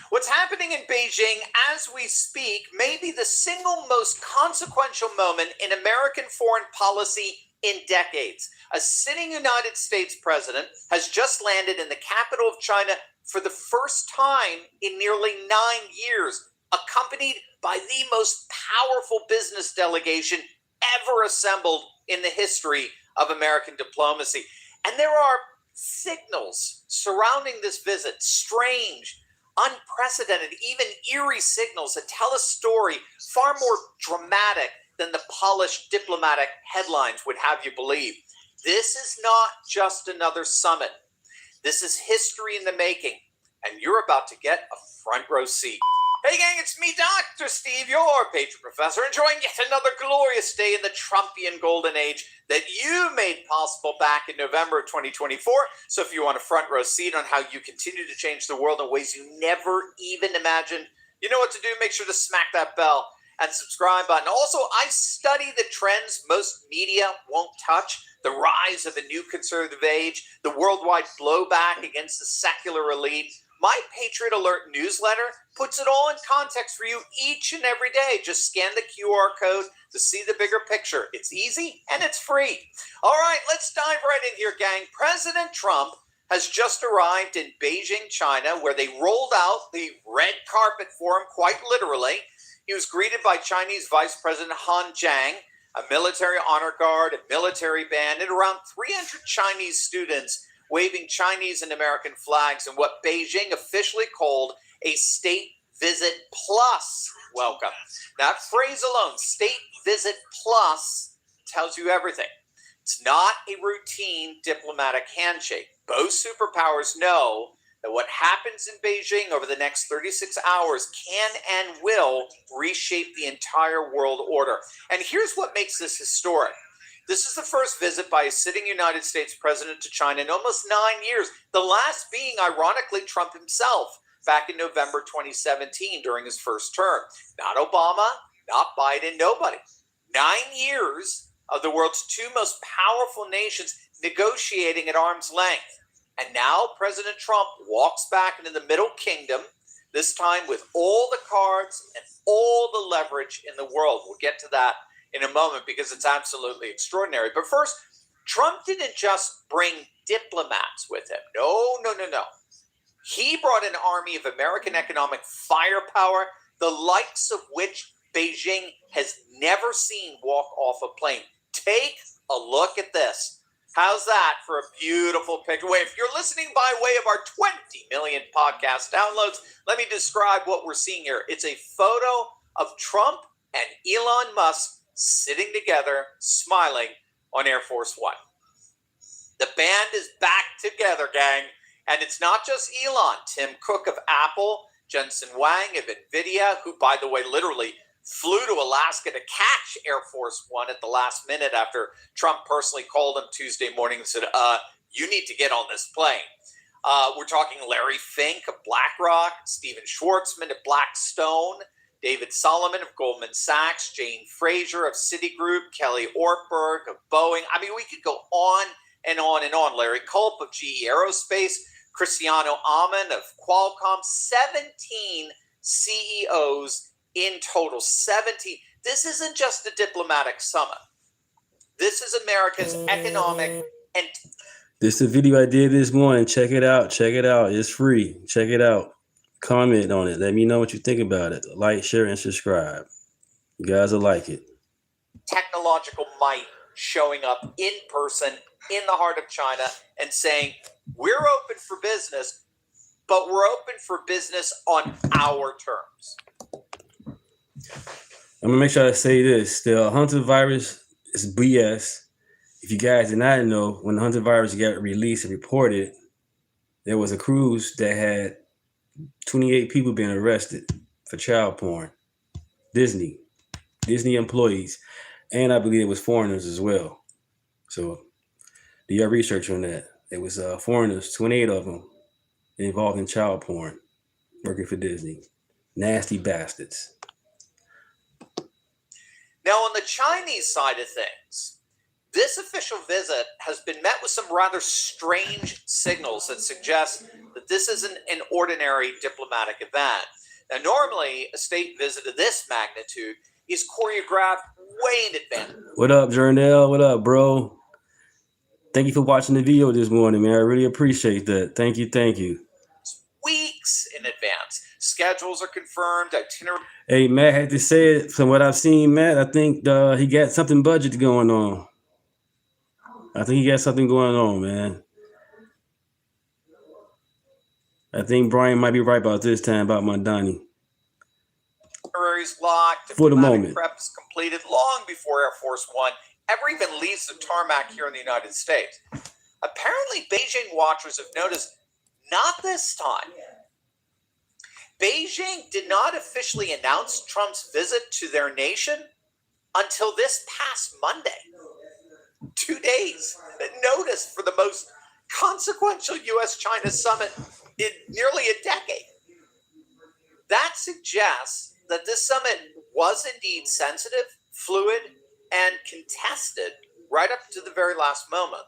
What's happening in Beijing as we speak may be the single most consequential moment in American foreign policy in decades. A sitting United States president has just landed in the capital of China for the first time in nearly 9 years, accompanied by the most powerful business delegation ever assembled in the history of American diplomacy. And there are signals surrounding this visit, strange, unprecedented, even eerie signals that tell a story far more dramatic than the polished diplomatic headlines would have you believe. This is not just another summit. This is history in the making, and you're about to get a front row seat. Hey gang, it's me, Dr. Steve, your patron professor, enjoying yet another glorious day in the Trumpian golden age that you made possible back in November of 2024. So if you want a front row seat on how you continue to change the world in ways you never even imagined, you know what to do. Make sure to smack that bell and subscribe button. Also, I study the trends most media won't touch, the rise of a new conservative age, the worldwide blowback against the secular elite. My Patriot Alert newsletter puts it all in context for you each and every day. Just scan the QR code to see the bigger picture. It's easy and it's free. All right, let's dive right in here, gang. President Trump has just arrived in Beijing, China, where they rolled out the red carpet for him, quite literally. He was greeted by Chinese Vice President Han Zhang, a military honor guard, a military band, and around 300 Chinese students waving Chinese and American flags in what Beijing officially called a State Visit Plus welcome. That phrase alone, State Visit Plus, tells you everything. It's not a routine diplomatic handshake. Both superpowers know that what happens in Beijing over the next 36 hours can and will reshape the entire world order. And here's what makes this historic. This is the first visit by a sitting United States president to China in almost 9 years, the last being, ironically, Trump himself back in November 2017 during his first term. Not Obama, not Biden, nobody. 9 years of the world's two most powerful nations negotiating at arm's length. And now President Trump walks back into the Middle Kingdom, this time with all the cards and all the leverage in the world. We'll get to that in a moment because it's absolutely extraordinary. But first, Trump didn't just bring diplomats with him. No. He brought an army of American economic firepower, the likes of which Beijing has never seen walk off a plane. Take a look at this. How's that for a beautiful picture? Wait, if you're listening by way of our 20 million podcast downloads, let me describe what we're seeing here. It's a photo of Trump and Elon Musk sitting together, smiling on Air Force One. The band is back together, gang. And it's not just Elon. Tim Cook of Apple, Jensen Huang of NVIDIA, who, by the way, literally flew to Alaska to catch Air Force One at the last minute after Trump personally called him Tuesday morning and said, you need to get on this plane. We're talking Larry Fink of BlackRock, Steven Schwartzman of Blackstone, David Solomon of Goldman Sachs, Jane Fraser of Citigroup, Kelly Ortberg of Boeing. I mean, we could go on and on and on. Larry Culp of GE Aerospace, Cristiano Amon of Qualcomm, 17 CEOs in total. 17. This isn't just a diplomatic summit. This is America's economic and... This is a video I did this morning. Check it out. It's free. Check it out. Comment on it. Let me know what you think about it. Like, share, and subscribe. You guys will like it. Technological might showing up in person in the heart of China and saying, we're open for business, but we're open for business on our terms. I'm going to make sure I say this. The Hunter virus is BS. If you guys did not know, when the Hunter virus got released and reported, there was a cruise that had 28 people being arrested for child porn. Disney employees. And I believe it was foreigners as well. So do your research on that. It was foreigners, 28 of them, involved in child porn, working for Disney. Nasty bastards. Now, on the Chinese side of things, this official visit has been met with some rather strange signals that suggest that this isn't an ordinary diplomatic event. Now, normally, a state visit of this magnitude is choreographed way in advance. What up, Jernell? What up, bro? Thank you for watching the video this morning, man. I really appreciate that. Thank you. Weeks in advance. Schedules are confirmed. Itinerary. Hey, Matt had to say it. From what I've seen, Matt, I think he got something budget going on. Man. I think Brian might be right about this time about Mondani. Itineraries locked. For the moment. Prep is completed long before Air Force One ever even leaves the tarmac here in the United States. Apparently, Beijing watchers have noticed not this time. Beijing did not officially announce Trump's visit to their nation until this past Monday. 2 days notice for the most consequential U.S.-China summit in nearly a decade. That suggests that this summit was indeed sensitive, fluid, and contested right up to the very last moment.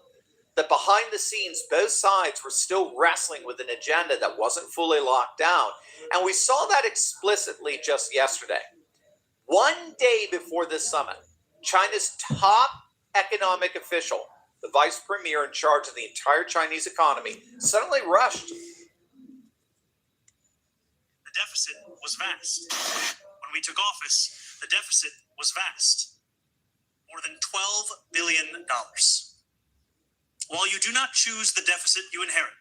That behind the scenes, both sides were still wrestling with an agenda that wasn't fully locked down. And we saw that explicitly just yesterday. 1 day before this summit, China's top economic official, the vice premier in charge of the entire Chinese economy, suddenly rushed. The deficit was vast. When we took office, the deficit was vast. More than $12 billion. While you do not choose the deficit you inherit,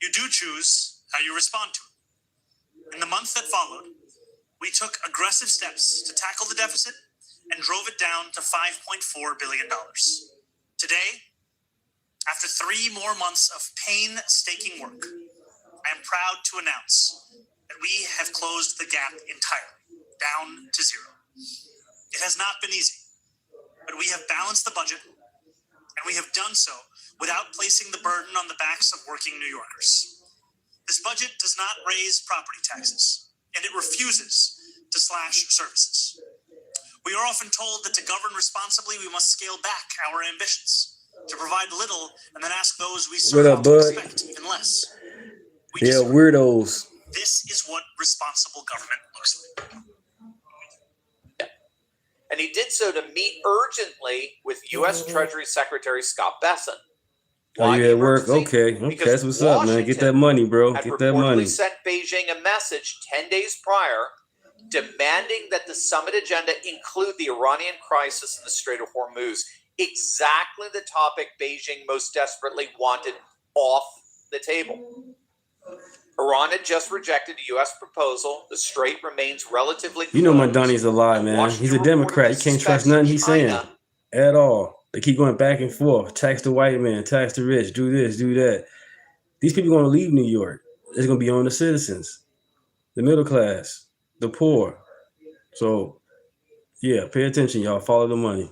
you do choose how you respond to it. In the month that followed, we took aggressive steps to tackle the deficit and drove it down to $5.4 billion. Today, after 3 more months of painstaking work, I am proud to announce that we have closed the gap entirely, down to zero. It has not been easy, but we have balanced the budget, and we have done so without placing the burden on the backs of working New Yorkers. This budget does not raise property taxes, and it refuses to slash services. We are often told that to govern responsibly, we must scale back our ambitions, to provide little and then ask those we serve to expect even less. Yeah, weirdos. This is what responsible government looks like. And he did so to meet urgently with U.S. Treasury Secretary Scott Bessent. Oh, you at work? Okay. That's what's up, man. Get that money, bro. Get that money. Sent Beijing a message 10 days prior demanding that the summit agenda include the Iranian crisis in the Strait of Hormuz, exactly the topic Beijing most desperately wanted off the table. Iran had just rejected a U.S. proposal. The strait remains relatively closed. You know Mondani's a lie, man. He's a Democrat. You can't trust nothing he's saying at all. They keep going back and forth. Tax the white man, tax the rich, do this, do that. These people are going to leave New York. It's going to be on the citizens, the middle class, the poor. So, yeah, pay attention, y'all. Follow the money.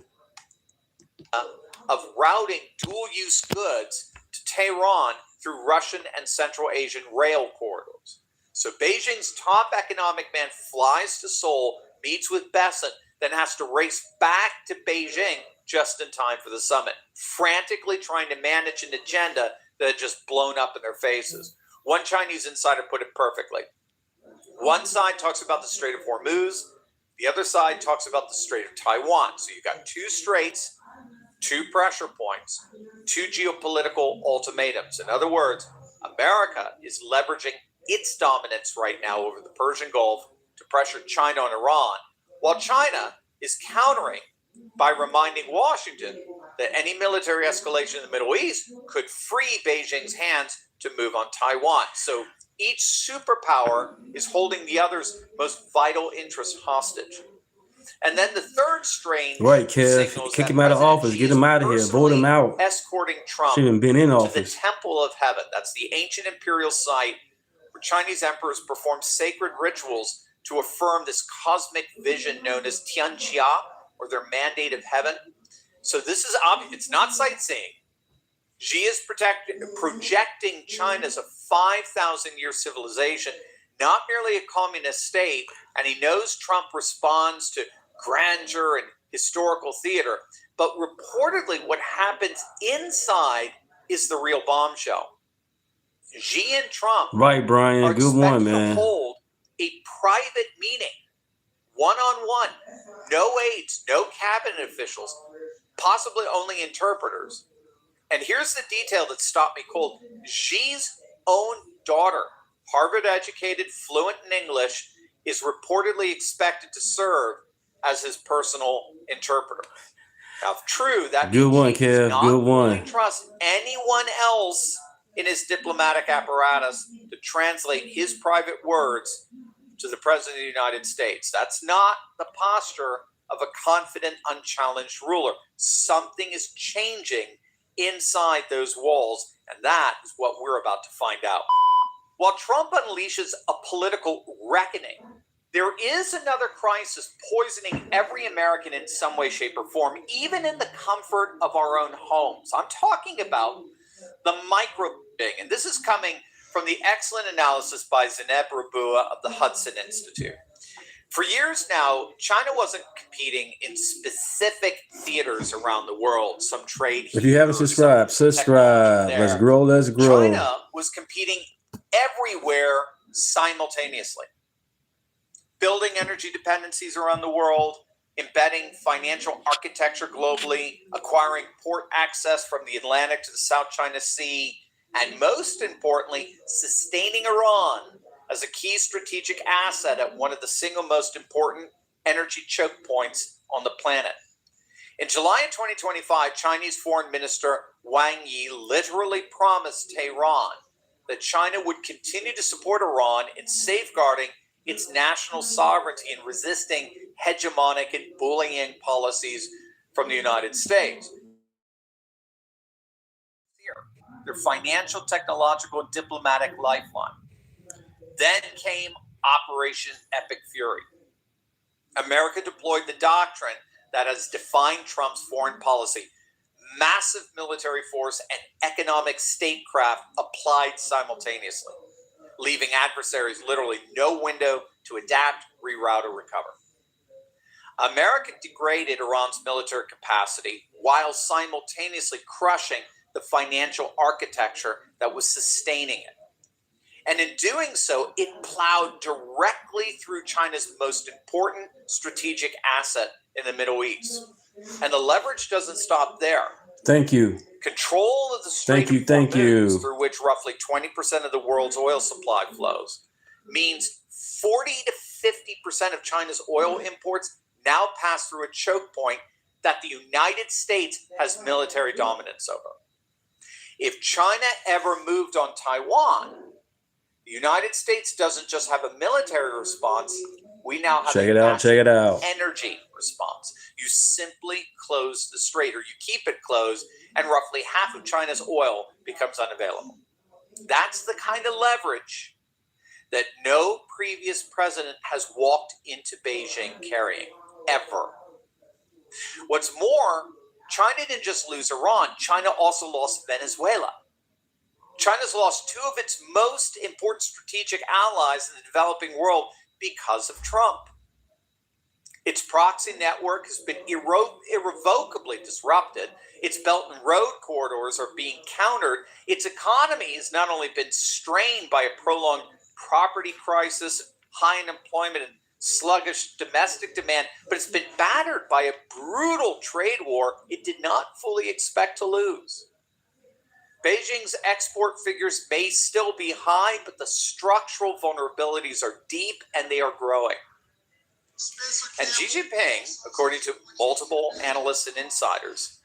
Of routing dual-use goods to Tehran through Russian and Central Asian rail corridors. So Beijing's top economic man flies to Seoul, meets with Bessent, then has to race back to Beijing just in time for the summit, frantically trying to manage an agenda that had just blown up in their faces. One Chinese insider put it perfectly. One side talks about the Strait of Hormuz, the other side talks about the Strait of Taiwan. So you've got two straits, two pressure points, two geopolitical ultimatums. In other words, America is leveraging its dominance right now over the Persian Gulf to pressure China on Iran, while China is countering by reminding Washington that any military escalation in the Middle East could free Beijing's hands to move on Taiwan. So each superpower is holding the other's most vital interests hostage. And then the third strange right, Kev, kick him out of office, get him out of here, vote him out. Escorting Trump Shouldn't have been in to office. the Temple of Heaven. That's the ancient imperial site where Chinese emperors performed sacred rituals to affirm this cosmic vision known as Tianjia, or their mandate of heaven. So this is obvious. It's not sightseeing. Xi is projecting China as a 5,000-year civilization, not merely a communist state, and he knows Trump responds to grandeur and historical theater. But reportedly, what happens inside is the real bombshell. Xi and Trump Right, Brian. are Good one, expected to man. hold a private meeting, one-on-one, no aides, no cabinet officials, possibly only interpreters. And here's the detail that stopped me cold. Xi's own daughter, Harvard-educated, fluent in English, is reportedly expected to serve as his personal interpreter. Now, if true, that Good means one, he does Kev. not Good one. fully trust anyone else in his diplomatic apparatus to translate his private words to the President of the United States. That's not the posture of a confident, unchallenged ruler. Something is changing inside those walls, and that is what we're about to find out. While Trump unleashes a political reckoning, there is another crisis poisoning every American in some way, shape, or form, even in the comfort of our own homes. I'm talking about the microbidding, and this is coming from the excellent analysis by Zineb Rabua of the Hudson Institute. For years now, China wasn't competing in specific theaters around the world. Some trade. If you haven't subscribed, subscribe. Let's grow. Let's grow. China was competing everywhere simultaneously, building energy dependencies around the world, embedding financial architecture globally, acquiring port access from the Atlantic to the South China Sea, and most importantly, sustaining Iran as a key strategic asset at one of the single most important energy choke points on the planet. In July of 2025, Chinese Foreign Minister Wang Yi literally promised Tehran that China would continue to support Iran in safeguarding its national sovereignty and resisting hegemonic and bullying policies from the United States. Their financial, technological, and diplomatic lifeline. Then came Operation Epic Fury. America deployed the doctrine that has defined Trump's foreign policy. Massive military force and economic statecraft applied simultaneously, leaving adversaries literally no window to adapt, reroute, or recover. America degraded Iran's military capacity while simultaneously crushing the financial architecture that was sustaining it. And in doing so, it plowed directly through China's most important strategic asset in the Middle East. And the leverage doesn't stop there. Thank you. Control of the Strait of Thank you. Hormuz, through which roughly 20% of the world's oil supply flows, means 40 to 50% of China's oil imports now pass through a choke point that the United States has military dominance over. If China ever moved on Taiwan, the United States doesn't just have a military response, we now have Check it out. energy response. You simply close the strait, or you keep it closed, and roughly half of China's oil becomes unavailable. That's the kind of leverage that no previous president has walked into Beijing carrying, ever. What's more, China didn't just lose Iran, China also lost Venezuela. China's lost two of its most important strategic allies in the developing world because of Trump. Its proxy network has been irrevocably disrupted. Its Belt and Road corridors are being countered. Its economy has not only been strained by a prolonged property crisis, high unemployment, and sluggish domestic demand, but it's been battered by a brutal trade war it did not fully expect to lose. Beijing's export figures may still be high, but the structural vulnerabilities are deep and they are growing. And Xi Jinping, according to multiple analysts and insiders,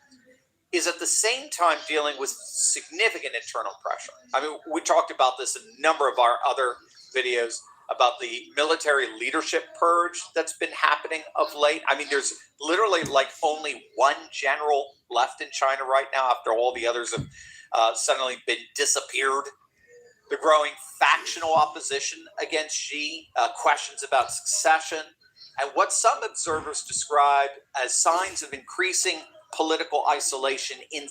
is at the same time dealing with significant internal pressure. I mean, we talked about this in a number of our other videos about the military leadership purge that's been happening of late. I mean, there's literally like only one general left in China right now after all the others have suddenly been disappeared. The growing factional opposition against Xi, questions about succession, and what some observers describe as signs of increasing political isolation in.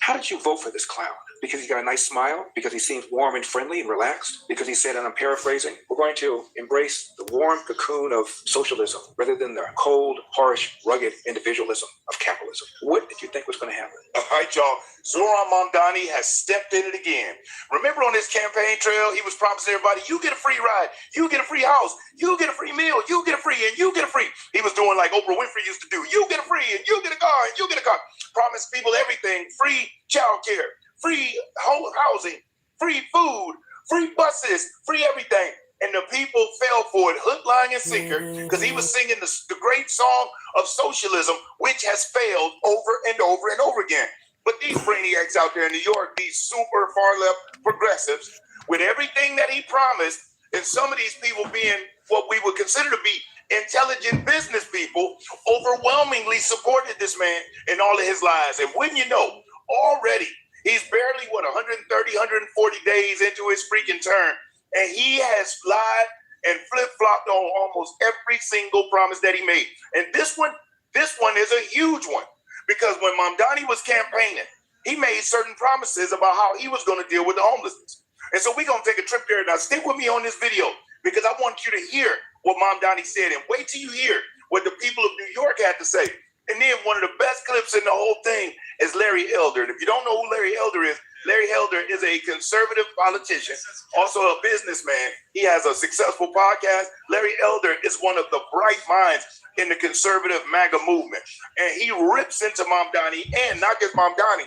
How did you vote for this clown? Because he's got a nice smile? Because he seems warm and friendly and relaxed? Because he said, and I'm paraphrasing, we're going to embrace the warm cocoon of socialism rather than the cold, harsh, rugged individualism of capitalism. What did you think was going to happen? All right, y'all. Zoran Mamdani has stepped in it again. Remember on his campaign trail, he was promising everybody, you get a free ride, you get a free house, you get a free meal, you get a free, and you get a free. He was doing like Oprah Winfrey used to do. You get a free, and you get a car, and you get a car. Promised people everything, free child care, free housing, free food, free buses, free everything. And the people fell for it, hook, line, and sinker, because he was singing the great song of socialism, which has failed over and over and over again. But these brainiacs out there in New York, these super far-left progressives, with everything that he promised, and some of these people being what we would consider to be intelligent business people, overwhelmingly supported this man in all of his lies. And wouldn't you know, already, he's barely, 130, 140 days into his freaking term, and he has lied and flip-flopped on almost every single promise that he made. And this one is a huge one, because when Mamdani was campaigning, he made certain promises about how he was going to deal with the homelessness. And so we're going to take a trip there. Now, stick with me on this video, because I want you to hear what Mamdani said, and wait till you hear what the people of New York had to say. And then one of the best clips in the whole thing is Larry Elder. And if you don't know who Larry Elder is a conservative politician, also a businessman. He has a successful podcast. Larry Elder is one of the bright minds in the conservative MAGA movement. And he rips into Mamdani, and not just Mamdani,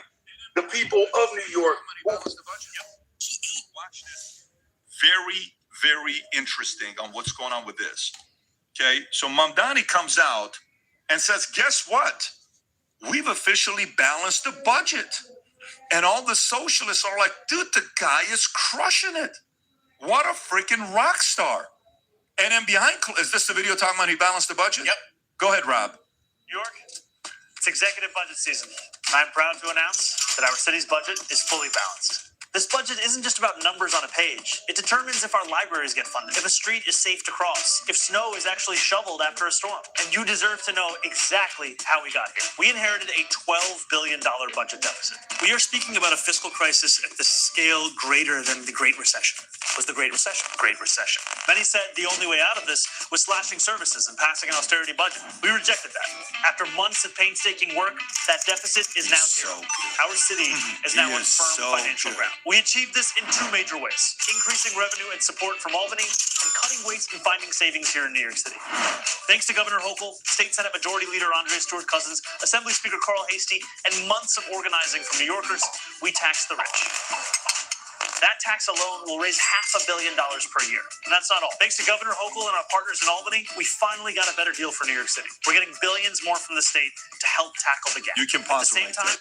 the people of New York. Watch this. Very, very interesting on what's going on with this. Okay, so Mamdani comes out and says, guess what? We've officially balanced the budget. And all the socialists are like, dude, the guy is crushing it. What a freaking rock star. And then is this the video talking about he balanced the budget? Yep. Go ahead, Rob. New York, it's executive budget season. I'm proud to announce that our city's budget is fully balanced. This budget isn't just about numbers on a page. It determines if our libraries get funded, if a street is safe to cross, if snow is actually shoveled after a storm. And you deserve to know exactly how we got here. We inherited a $12 billion budget deficit. We are speaking about a fiscal crisis at the scale greater than the Great Recession. was the Great Recession. Many said the only way out of this was slashing services and passing an austerity budget. We rejected that. After months of painstaking work, that deficit is now zero. Our city is now on firm financial ground. We achieved this in two major ways: increasing revenue and support from Albany and cutting waste and finding savings here in New York City. Thanks to Governor Hochul, State Senate Majority Leader Andre Stewart-Cousins, Assembly Speaker Carl Hastie, and months of organizing from New Yorkers, we tax the rich. That tax alone will raise $500 million per year. And that's not all. Thanks to Governor Hochul and our partners in Albany, we finally got a better deal for New York City. We're getting billions more from the state to help tackle the gap. You can pause At the same time,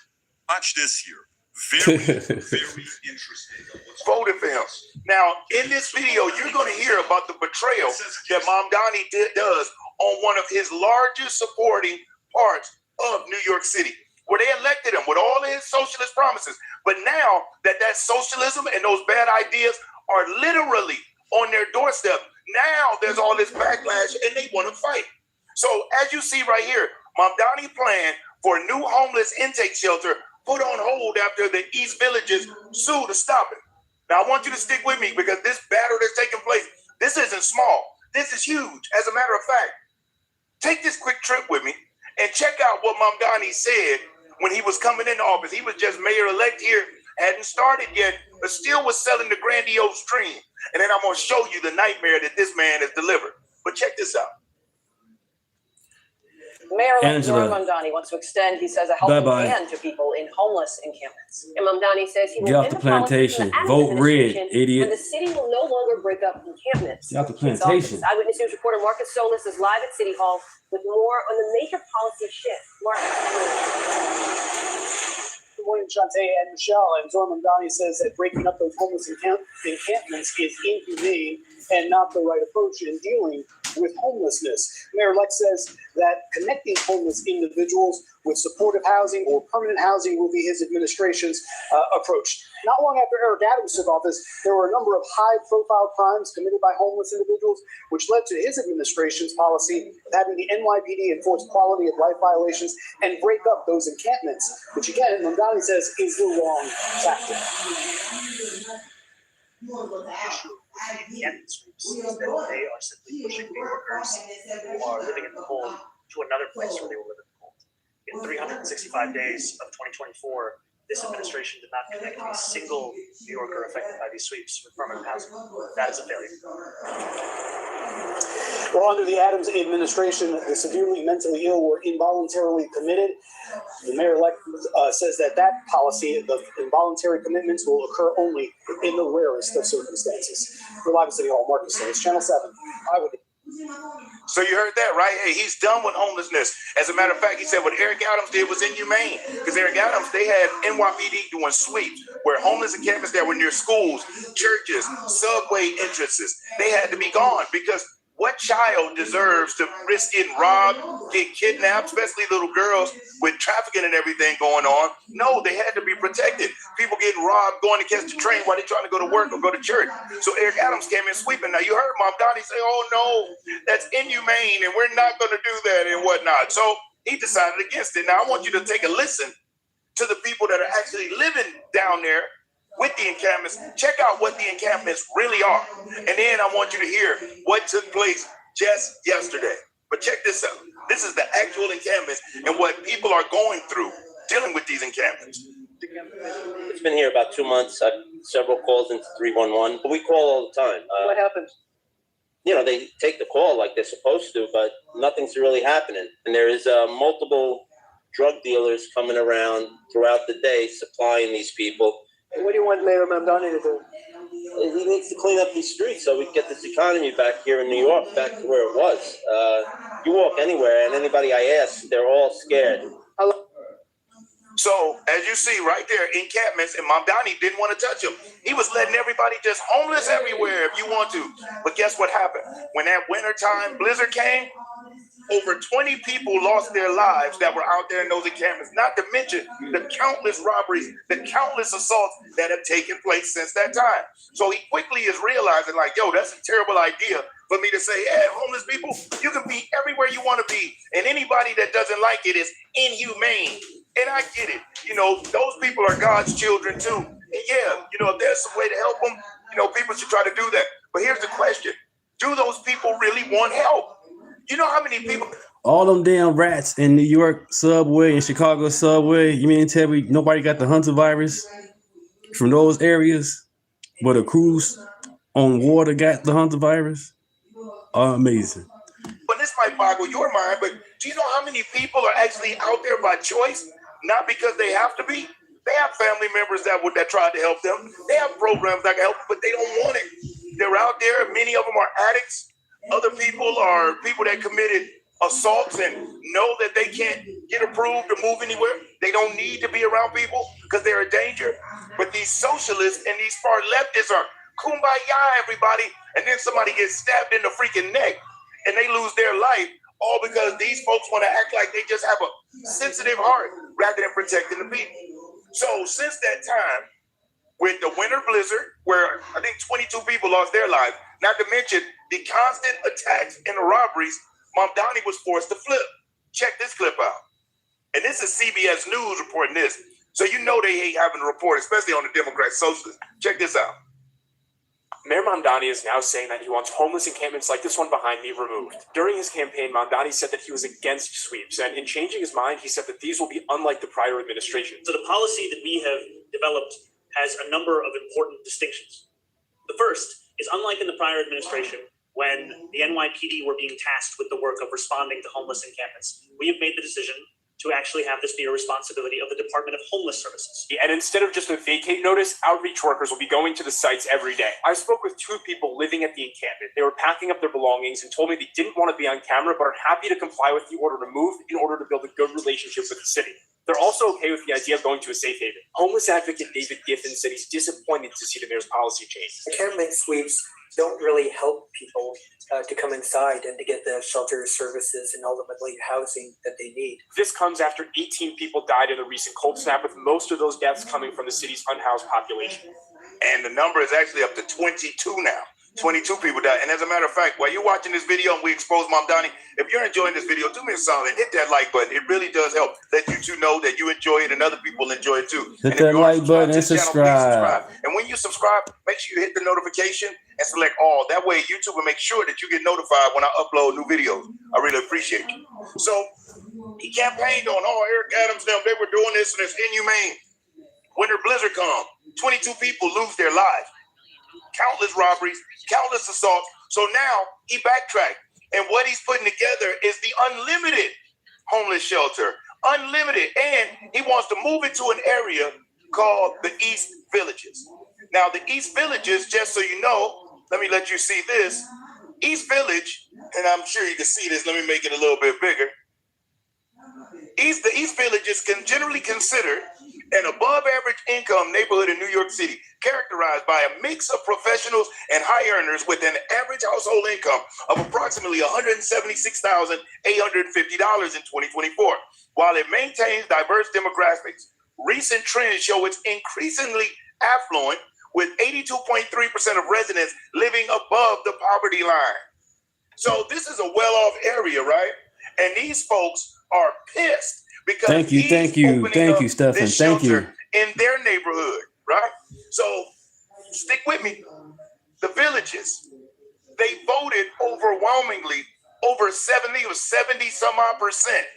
watch this here. Very interesting. Voted for him. Now, in this video, you're going to hear about the betrayal that Mamdani does on one of his largest supporting parts of New York City, where they elected him with all his socialist promises. But now that socialism and those bad ideas are literally on their doorstep, now there's all this backlash and they want to fight. So as you see right here, Mamdani plan for a new homeless intake shelter put on hold after the East Villages sue to stop it. Now I want you to stick with me because this battle that's taking place, this isn't small. This is huge. As a matter of fact, take this quick trip with me and check out what Mamdani said when he was coming into office. He was just mayor-elect here, hadn't started yet, but still was selling the grandiose dream. And then I'm going to show you the nightmare that this man has delivered. But check this out. Mayor-elect Zoran Mamdani wants to extend, he says, a helping hand to people in homeless encampments. And Mamdani says he will Get off the plantation. Vote red, idiot. And the city will no longer break up encampments. Get off the plantation. Eyewitness News reporter Marcus Solis is live at City Hall with more on the major policy shift. Marcus. Good morning, Shantae and Michelle. And Zoran Mamdani says that breaking up those homeless encampments is inhumane and not the right approach in dealing with homelessness. Mayor-elect says that connecting homeless individuals with supportive housing or permanent housing will be his administration's approach. Not long after Eric Adams took office, there were a number of high-profile crimes committed by homeless individuals, which led to his administration's policy of having the NYPD enforce quality of life violations and break up those encampments, which again, Mamdani says is the wrong tactic. They are simply pushing the workers who are living in the cold to another place where they will live in the cold. In 365 days of 2024, this administration did not connect a single New Yorker affected by these sweeps with permanent housing. That is a failure. Well, under the Adams administration, the severely mentally ill were involuntarily committed. The mayor-elect says that policy, the involuntary commitments, will occur only in the rarest of circumstances. We're live at City Hall. Marcus Solis, Channel 7. So you heard that, right? Hey, he's done with homelessness. As a matter of fact, he said what Eric Adams did was inhumane. Because Eric Adams, they had NYPD doing sweeps where homeless encampments that were near schools, churches, subway entrances, they had to be gone. Because what child deserves to risk getting robbed, get kidnapped, especially little girls with trafficking and everything going on? No, they had to be protected. People getting robbed, going to catch the train while they're trying to go to work or go to church. So Eric Adams came in sweeping. Now you heard Mamdani say, oh no, that's inhumane and we're not going to do that and whatnot. So he decided against it. Now I want you to take a listen to the people that are actually living down there with the encampments. Check out what the encampments really are. And then I want you to hear what took place just yesterday. But check this out. This is the actual encampments and what people are going through dealing with these encampments. It's been here about 2 months. I've several calls into 311. But we call all the time. What happens? You know, they take the call like they're supposed to, but nothing's really happening. And there is multiple drug dealers coming around throughout the day supplying these people. What do you want Mayor Mamdani to do? He needs to clean up these streets so we can get this economy back here in New York, back to where it was. You walk anywhere, and anybody I ask, they're all scared. So, as you see right there, encampments, and Mamdani didn't want to touch them. He was letting everybody just homeless everywhere if you want to. But guess what happened? When that wintertime blizzard came, over 20 people lost their lives that were out there in those encampments, not to mention the countless robberies, the countless assaults that have taken place since that time. So he quickly is realizing like, yo, that's a terrible idea for me to say, hey, homeless people, you can be everywhere you want to be. And anybody that doesn't like it is inhumane. And I get it. You know, those people are God's children too. And yeah, you know, if there's some way to help them, People should try to do that. But here's the question. Do those people really want help? You know how many people... All them damn rats in New York subway and Chicago subway. You mean to tell me nobody got the Hunter virus from those areas? But a cruise on water got the Hunter virus? Amazing. But this might boggle your mind, but do you know how many people are actually out there by choice? Not because they have to be. They have family members that tried to help them. They have programs that can help, but they don't want it. They're out there. Many of them are addicts. Other people are people that committed assaults and know that they can't get approved to move anywhere. They don't need to be around people because they're a danger. But these socialists and these far leftists are kumbaya, everybody. And then somebody gets stabbed in the freaking neck and they lose their life, all because these folks want to act like they just have a sensitive heart rather than protecting the people. So since that time, with the winter blizzard, where I think 22 people lost their lives, not to mention the constant attacks and the robberies, Mamdani was forced to flip. Check this clip out. And this is CBS News reporting this. So you know they hate having to report, especially on the Democrat socialists. Check this out. Mayor Mamdani is now saying that he wants homeless encampments like this one behind me removed. During his campaign, Mamdani said that he was against sweeps, and in changing his mind, he said that these will be unlike the prior administration. So the policy that we have developed has a number of important distinctions. The first is, unlike in the prior administration, when the NYPD were being tasked with the work of responding to homeless encampments, we have made the decision to actually have this be a responsibility of the Department of Homeless Services. And instead of just a vacate notice, outreach workers will be going to the sites every day. I spoke with two people living at the encampment. They were packing up their belongings and told me they didn't want to be on camera, but are happy to comply with the order to move in order to build a good relationship with the city. They're also okay with the idea of going to a safe haven. Homeless advocate David Giffen said he's disappointed to see the mayor's policy change. Encampment sweeps don't really help people to come inside and to get the shelter services and ultimately housing that they need. This comes after 18 people died in the recent cold snap, with most of those deaths coming from the city's unhoused population. And the number is actually up to 22 now. 22 people died. And as a matter of fact, while you're watching this video and we expose Mamdani, if you're enjoying this video, do me a solid, hit that like button. It really does help let you two know that you enjoy it and other people enjoy it too. Hit that like button and subscribe. And when you subscribe, make sure you hit the notification and select all. That way YouTube will make sure that you get notified when I upload new videos. I really appreciate you. So he campaigned on, Eric Adams, they were doing this and it's inhumane. Winter blizzard come, 22 people lose their lives. Countless robberies, countless assaults. So now he backtracked. And what he's putting together is the unlimited homeless shelter. Unlimited. And he wants to move it to an area called the East Villages. Now, the East Villages, just so you know, let me let you see this. East Village, and I'm sure you can see this. Let me make it a little bit bigger. The East Village is generally considered an above-average income neighborhood in New York City, characterized by a mix of professionals and high earners with an average household income of approximately $176,850 in 2024. While it maintains diverse demographics, recent trends show it's increasingly affluent, with 82.3% of residents living above the poverty line. So this is a well-off area, right? And these folks are pissed because thank you, Stefan. Thank you. In their neighborhood, right? So stick with me. The villages, they voted overwhelmingly over 70 some odd percent,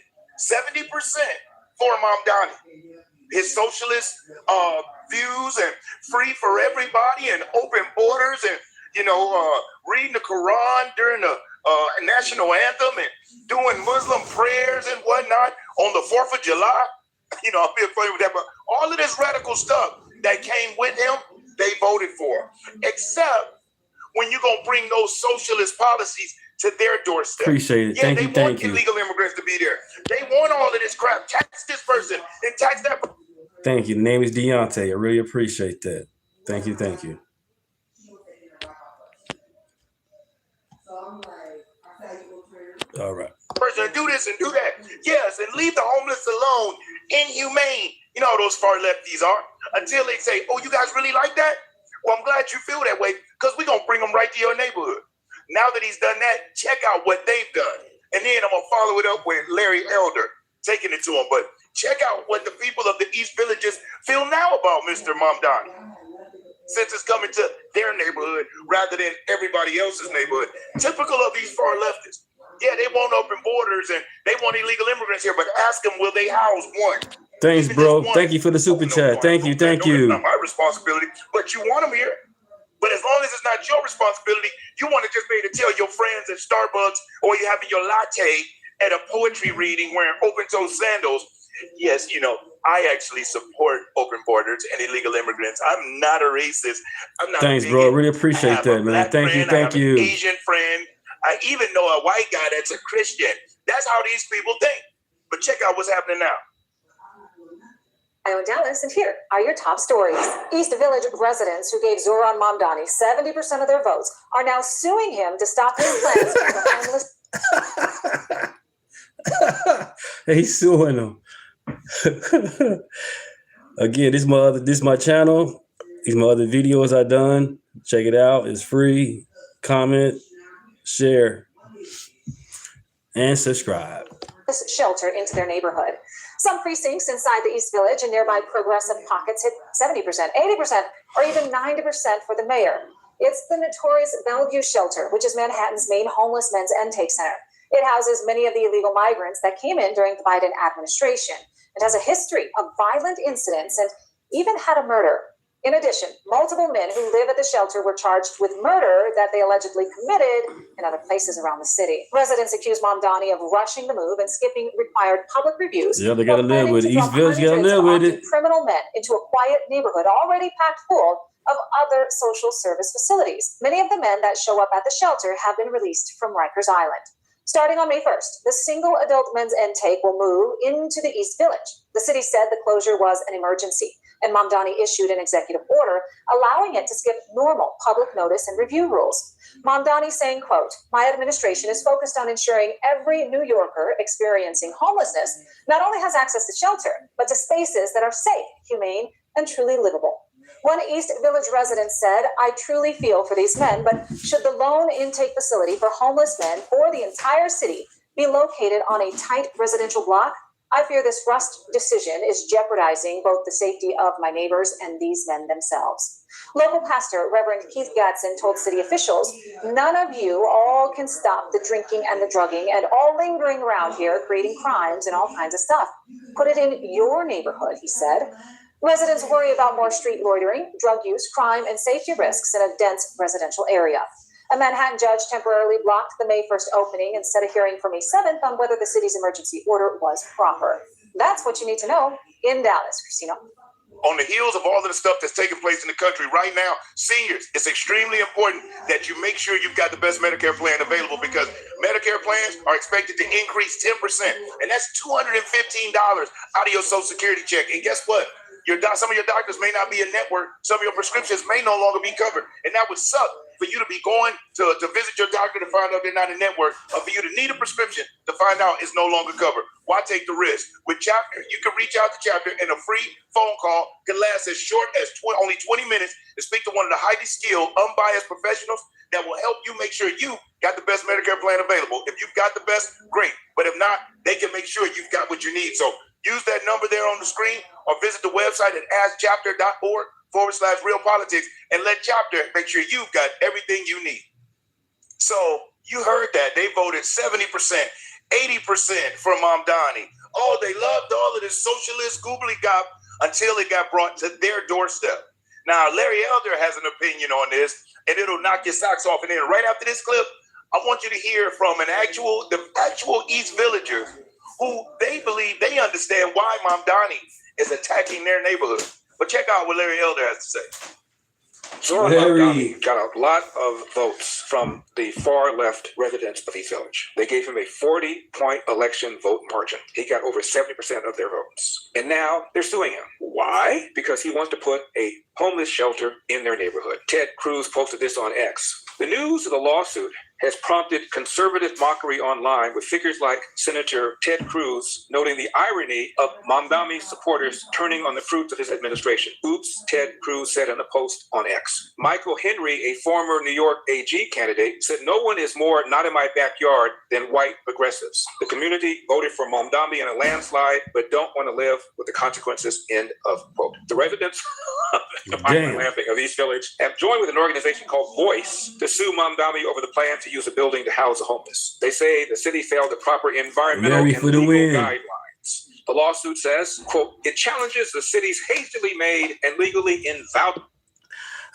70% for Mamdani. His socialist views and free for everybody and open borders and, reading the Quran during the national anthem and doing Muslim prayers and whatnot on the 4th of July. I'm being funny with that, but all of this radical stuff that came with him, they voted for. Except when you're going to bring those socialist policies to their doorstep. Appreciate it. Yeah, Thank you. They want illegal immigrants to be there. They want all of this crap. Tax this person and tax that person. Thank you. The name is Deunta. I really appreciate that. Thank you. Thank you. All right. Person do this and do that. Yes, and leave the homeless alone. Inhumane. You know how those far lefties are. Until they say, you guys really like that? Well, I'm glad you feel that way because we're going to bring them right to your neighborhood. Now that he's done that, check out what they've done. And then I'm going to follow it up with Larry Elder taking it to him. But check out what the people of the East Villages feel now about Mr. Mamdani. since it's coming to their neighborhood rather than everybody else's neighborhood. Typical of these far leftists. Yeah, they want open borders and they want illegal immigrants here, but ask them, will they house one? Thanks, bro. Thank you for the super chat. Thank you. It's not my responsibility, but you want them here. But as long as it's not your responsibility, you want to just be able to tell your friends at Starbucks or you having your latte at a poetry reading wearing open-toe sandals. Yes, I actually support open borders and illegal immigrants. I'm not a racist. I'm not. Thanks, bro. I really appreciate that, man. Thank you. Thank you. I have an Asian friend. I even know a white guy that's a Christian. That's how these people think. But check out what's happening now. I'm Dallas, and here are your top stories. East Village residents who gave Zohran Mamdani 70% of their votes are now suing him to stop his plans for the homeless. He's suing him. Again, this is my channel. These my other videos I done. Check it out. It's free. Comment, share, and subscribe. This shelter into their neighborhood. Some precincts inside the East Village and nearby progressive pockets hit 70%, 80%, or even 90% for the mayor. It's the notorious Bellevue Shelter, which is Manhattan's main homeless men's intake center. It houses many of the illegal migrants that came in during the Biden administration. It has a history of violent incidents and even had a murder. In addition, multiple men who live at the shelter were charged with murder that they allegedly committed in other places around the city. Residents accuse Mamdani of rushing the move and skipping required public reviews. Yeah, they gotta live with it. East Village gotta live with it. Criminal men into a quiet neighborhood already packed full of other social service facilities. Many of the men that show up at the shelter have been released from Rikers Island. Starting on May 1st, the single adult men's intake will move into the East Village. The city said the closure was an emergency, and Mamdani issued an executive order allowing it to skip normal public notice and review rules. Mamdani saying, quote, "My administration is focused on ensuring every New Yorker experiencing homelessness not only has access to shelter, but to spaces that are safe, humane, and truly livable." One East Village resident said, "I truly feel for these men, but should the lone intake facility for homeless men for the entire city be located on a tight residential block, I fear this rushed decision is jeopardizing both the safety of my neighbors and these men themselves." Local pastor Reverend Keith Gadsden told city officials, "None of you all can stop the drinking and the drugging and all lingering around here creating crimes and all kinds of stuff. Put it in your neighborhood," he said. Residents worry about more street loitering, drug use, crime, and safety risks in a dense residential area. A Manhattan judge temporarily blocked the May 1st opening and set a hearing for May 7th on whether the city's emergency order was proper. That's what you need to know in Dallas, Christina. On the heels of all of the stuff that's taking place in the country right now, seniors, it's extremely important that you make sure you've got the best Medicare plan available because Medicare plans are expected to increase 10%, and that's $215 out of your Social Security check. And guess what? Some of your doctors may not be in network. Some of your prescriptions may no longer be covered. And that would suck for you to be going to visit your doctor to find out they're not in network, or for you to need a prescription to find out it's no longer covered. Why take the risk? With Chapter, you can reach out to Chapter, and a free phone call can last as short as only 20 minutes to speak to one of the highly skilled, unbiased professionals that will help you make sure you got the best Medicare plan available. If you've got the best, great. But if not, they can make sure you've got what you need. So use that number there on the screen or visit the website at askchapter.org/realpolitics and let Chapter make sure you've got everything you need. So you heard that. They voted 70%, 80% for Mamdani. Oh, they loved all of this socialist gobbledygook until it got brought to their doorstep. Now, Larry Elder has an opinion on this, and it'll knock your socks off. And then right after this clip, I want you to hear from the actual East Villagers who they believe they understand why Mamdani is attacking their neighborhood. But check out what Larry Elder has to say. Zohran Mamdani got a lot of votes from the far left residents of East Village. They gave him a 40-point election vote margin. He got over 70% of their votes. And now they're suing him. Why? Because he wants to put a homeless shelter in their neighborhood. Ted Cruz posted this on X. The news of the lawsuit has prompted conservative mockery online, with figures like Senator Ted Cruz noting the irony of Mamdani supporters turning on the fruits of his administration. Oops, Ted Cruz said in a post on X. Michael Henry, a former New York AG candidate, said no one is more not in my backyard than white progressives. The community voted for Mamdani in a landslide, but don't want to live with the consequences, end of quote. The residents of East Village have joined with an organization called Voice to sue Mamdani over the plan to use a building to house the homeless. They say the city failed the proper environmental and legal guidelines. The lawsuit says, quote, it challenges the city's hastily made and legally invalid.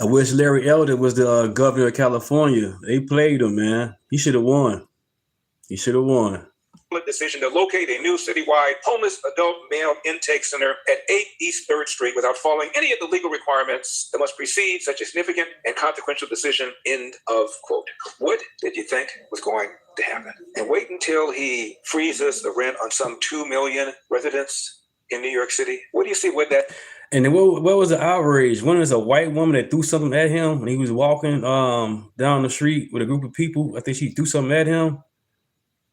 I wish Larry Elder was the governor of California. They played him, man. He should have won. He should have won. Decision to locate a new citywide homeless adult male intake center at 8 East 3rd Street without following any of the legal requirements that must precede such a significant and consequential decision, end of quote. What did you think was going to happen? And wait until he freezes the rent on some 2 million residents in New York City. What do you see with that? And then what was the outrage? One is a white woman that threw something at him when he was walking down the street with a group of people. I think she threw something at him.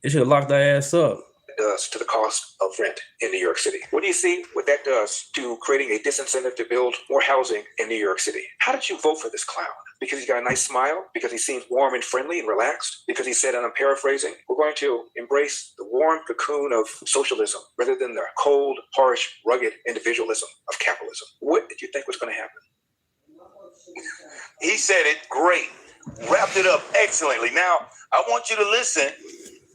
They should have locked their ass up. It does to the cost of rent in New York City. What do you see what that does to creating a disincentive to build more housing in New York City? How did you vote for this clown? Because he's got a nice smile? Because he seems warm and friendly and relaxed? Because he said, and I'm paraphrasing, we're going to embrace the warm cocoon of socialism rather than the cold, harsh, rugged individualism of capitalism. What did you think was going to happen? He said it great, wrapped it up excellently. Now, I want you to listen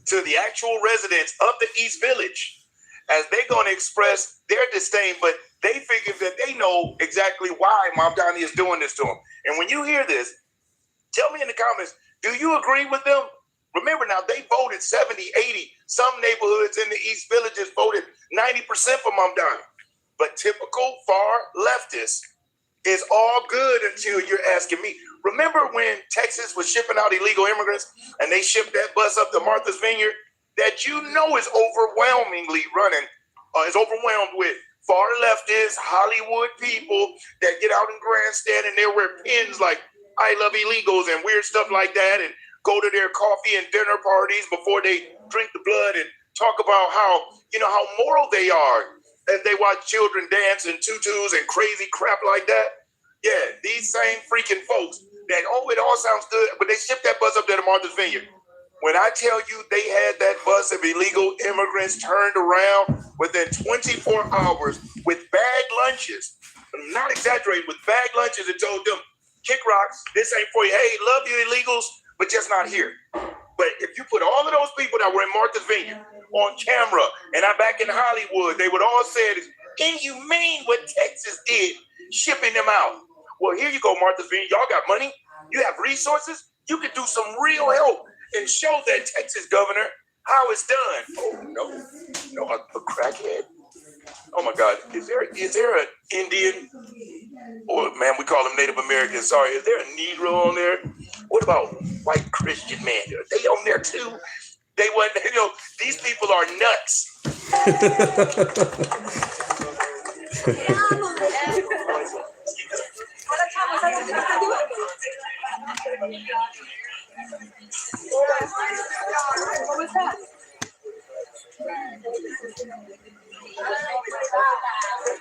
to the actual residents of the East Village as they're going to express their disdain, but they figure that they know exactly why Mamdani is doing this to them. And when you hear this, tell me in the comments, do you agree with them? Remember now, they voted 70, 80. Some neighborhoods in the East Villages voted 90% for Mamdani. But typical far leftists is all good until you're asking me. Remember when Texas was shipping out illegal immigrants and they shipped that bus up to Martha's Vineyard that you know is overwhelmingly running, is overwhelmed with far leftists, Hollywood people that get out in grandstand and they wear pins like I love illegals and weird stuff like that and go to their coffee and dinner parties before they drink the blood and talk about how, how moral they are as they watch children dance in tutus and crazy crap like that. Yeah, these same freaking folks that, it all sounds good, but they shipped that bus up there to Martha's Vineyard. When I tell you they had that bus of illegal immigrants turned around within 24 hours with bagged lunches, I'm not exaggerating, with bagged lunches and told them, kick rocks, this ain't for you. Hey, love you illegals, but just not here. But if you put all of those people that were in Martha's Vineyard on camera and I'm back in Hollywood, they would all say, inhumane what Texas did, shipping them out. Well, here you go, Martha's Vineyard. Y'all got money. You have resources. You can do some real help and show that Texas governor how it's done. Oh, no, a crackhead. Oh, my God. Is there an Indian? Or, man, we call them Native Americans. Sorry. Is there a Negro on there? What about white Christian man? Are they on there, too? They want, these people are nuts. What was that?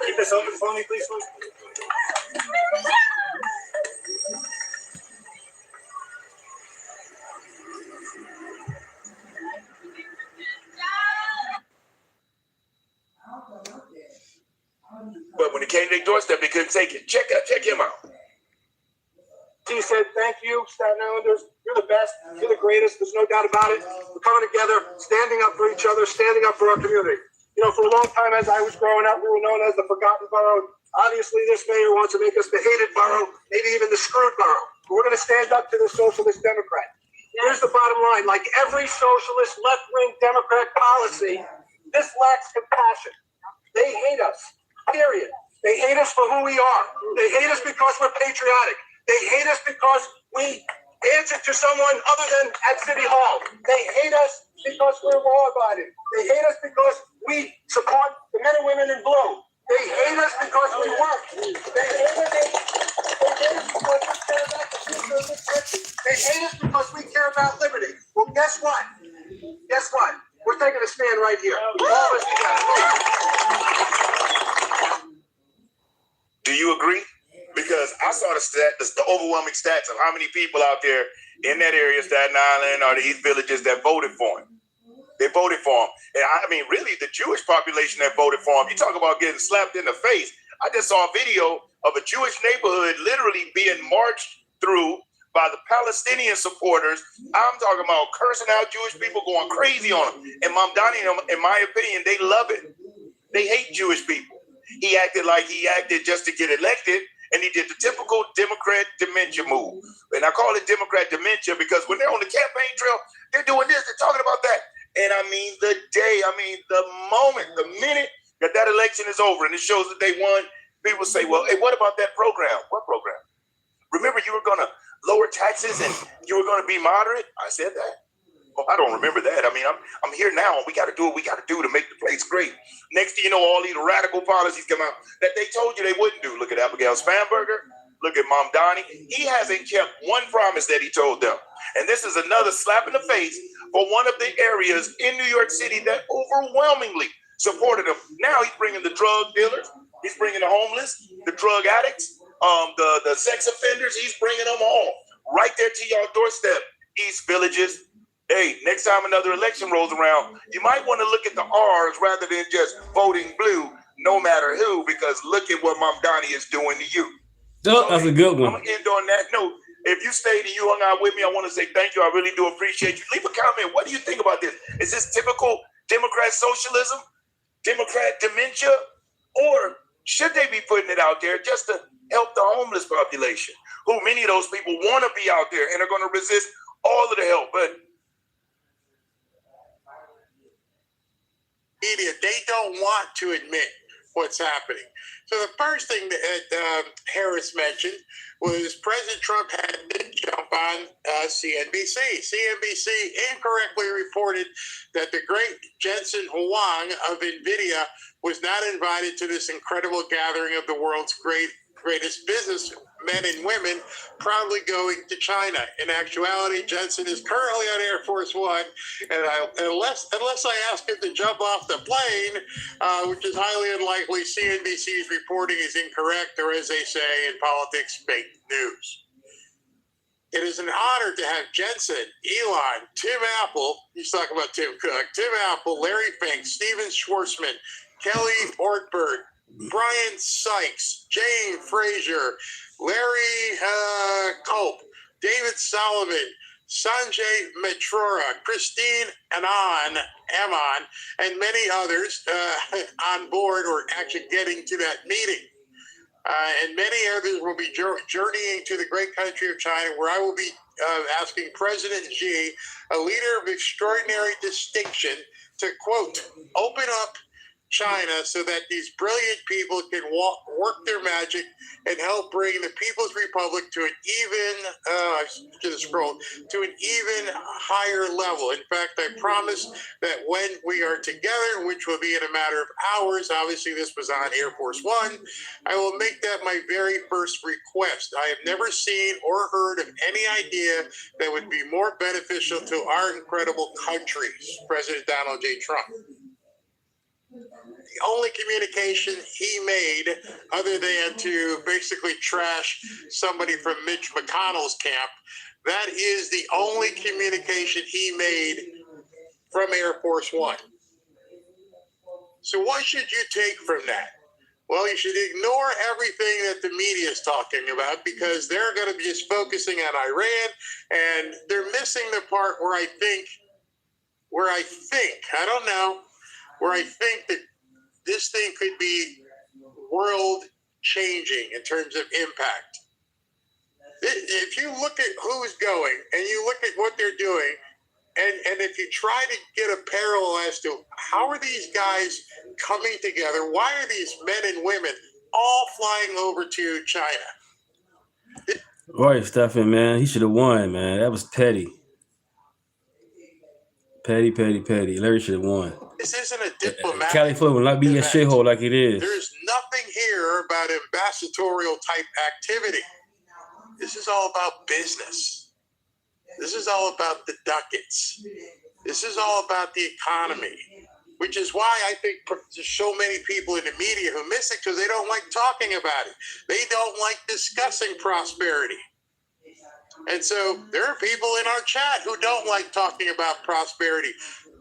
Keep this open for me, please. But when it came to their doorstep, they couldn't take it. Check him out. He said, thank you, Staten Islanders. You're the best. You're the greatest. There's no doubt about it. We're coming together, standing up for each other, standing up for our community. For a long time as I was growing up, we were known as the forgotten borough. Obviously, this mayor wants to make us the hated borough, maybe even the screwed borough. But we're going to stand up to the socialist Democrat. Here's the bottom line. Like every socialist left-wing Democrat policy, this lacks compassion. They hate us, period. They hate us for who we are. They hate us because we're patriotic. They hate us because we answer to someone other than at City Hall. They hate us because we're law-abiding. They hate us because we support the men and women in blue. They hate us because we work. They hate us because we stand up for the future of this country. They hate us because we care about liberty. Well, guess what? Guess what? We're taking a stand right here. All of us together. Do you agree? Because I saw the overwhelming stats of how many people out there in that area, Staten Island or the East Villages, that voted for him. They voted for him. And I mean, really, the Jewish population that voted for him. You talk about getting slapped in the face. I just saw a video of a Jewish neighborhood literally being marched through by the Palestinian supporters. I'm talking about cursing out Jewish people, going crazy on them. And Mamdani, in my opinion, they love it. They hate Jewish people. He acted like he acted just to get elected, and he did the typical Democrat dementia move. And I call it Democrat dementia because when they're on the campaign trail, they're doing this, they're talking about that. And I mean, the moment, the minute that election is over and it shows that they won, people say, well, hey, what about that program? What program? Remember, you were going to lower taxes and you were going to be moderate? I said that. Well, I don't remember that. I mean, I'm here now, and we got to do what we got to do to make the place great. Next thing you know, all these radical policies come out that they told you they wouldn't do. Look at Abigail Spanberger. Look at Mamdani. He hasn't kept one promise that he told them. And this is another slap in the face for one of the areas in New York City that overwhelmingly supported him. Now he's bringing the drug dealers. He's bringing the homeless, the drug addicts, the sex offenders. He's bringing them all right there to your doorstep, East Villages. Hey, next time another election rolls around, you might want to look at the R's rather than just voting blue, no matter who, because look at what Mamdani is doing to you. That's a good one. I'm going to end on that note. If you stayed and you hung out with me, I want to say thank you. I really do appreciate you. Leave a comment. What do you think about this? Is this typical Democrat socialism, Democrat dementia, or should they be putting it out there just to help the homeless population, who many of those people want to be out there and are going to resist all of the help? But media, they don't want to admit what's happening. So the first thing that Harris mentioned was President Trump had to jump on CNBC. CNBC incorrectly reported that the great Jensen Huang of NVIDIA was not invited to this incredible gathering of the world's greatest business men and women proudly going to China. In actuality, Jensen is currently on Air Force One, and unless I ask him to jump off the plane, which is highly unlikely, CNBC's reporting is incorrect, or as they say in politics, fake news. It is an honor to have Jensen, Elon, Tim Apple, he's talking about Tim Cook, Tim Apple, Larry Fink, Steven Schwarzman, Kelly Ortberg, Brian Sykes, Jane Frazier, Larry Culp, David Solomon, Sanjay Mitra, Christine Amon, and many others on board or actually getting to that meeting. And many others will be journeying to the great country of China, where I will be asking President Xi, a leader of extraordinary distinction, to, quote, open up China so that these brilliant people can work their magic and help bring the People's Republic to an even higher level. In fact, I promise that when we are together, which will be in a matter of hours, obviously this was on Air Force One, I will make that my very first request. I have never seen or heard of any idea that would be more beneficial to our incredible countries, President Donald J. Trump. The only communication he made, other than to basically trash somebody from Mitch McConnell's camp, that is the only communication he made from Air Force One. So what should you take from that? Well, you should ignore everything that the media is talking about, because they're going to be just focusing on Iran, and they're missing the part where I think, I don't know, where I think that this thing could be world changing in terms of impact. If you look at who's going and you look at what they're doing, and if you try to get a parallel as to how are these guys coming together, why are these men and women all flying over to China? Right, Stephen, man. He should have won, man. That was petty. Petty. Larry should have won. This isn't a diplomatic. California will not be a shithole like it is. There's nothing here about ambassadorial type activity. This is all about business. This is all about the ducats. This is all about the economy, which is why I think there's so many people in the media who miss it because they don't like talking about it. They don't like discussing prosperity. And so there are people in our chat who don't like talking about prosperity,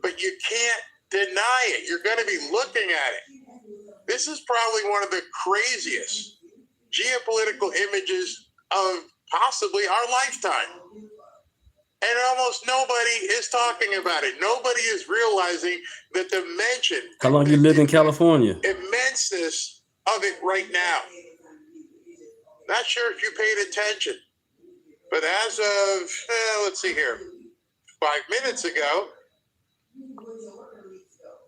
but you can't deny it. You're going to be looking at it. This is probably one of the craziest geopolitical images of possibly our lifetime. And almost nobody is talking about it. Nobody is realizing the dimension. How long you lived in California? Immenseness of it right now. Not sure if you paid attention, but as of, let's see here, 5 minutes ago,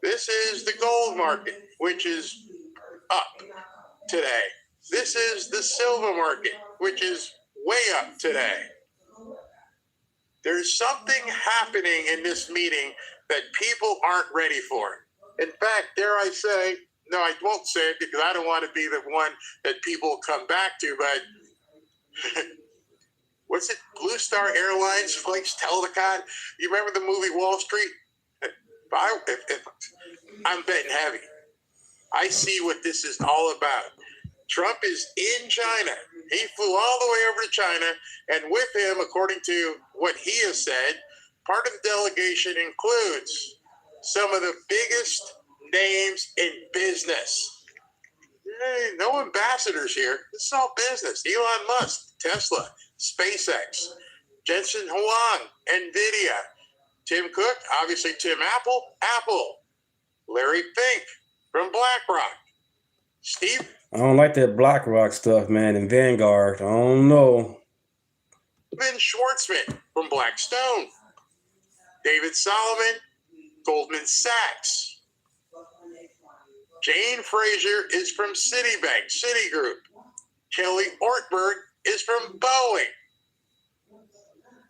this is the gold market, which is up today. This is the silver market, which is way up today. There's something happening in this meeting that people aren't ready for. In fact, dare I say, no, I won't say it because I don't want to be the one that people come back to, but what's it? Blue Star Airlines flights Telecom. You remember the movie Wall Street? If I'm betting heavy. I see what this is all about. Trump is in China. He flew all the way over to China, and with him, according to what he has said, part of the delegation includes some of the biggest names in business. Hey, no ambassadors here. This is all business. Elon Musk, Tesla, SpaceX, Jensen Huang, NVIDIA, Tim Cook, obviously Tim Apple, Larry Fink from BlackRock, Steve. I don't like that BlackRock stuff, man, and Vanguard. I don't know. Ben Schwartzman from Blackstone, David Solomon, Goldman Sachs. Jane Fraser is from Citigroup. Kelly Ortberg is from Boeing.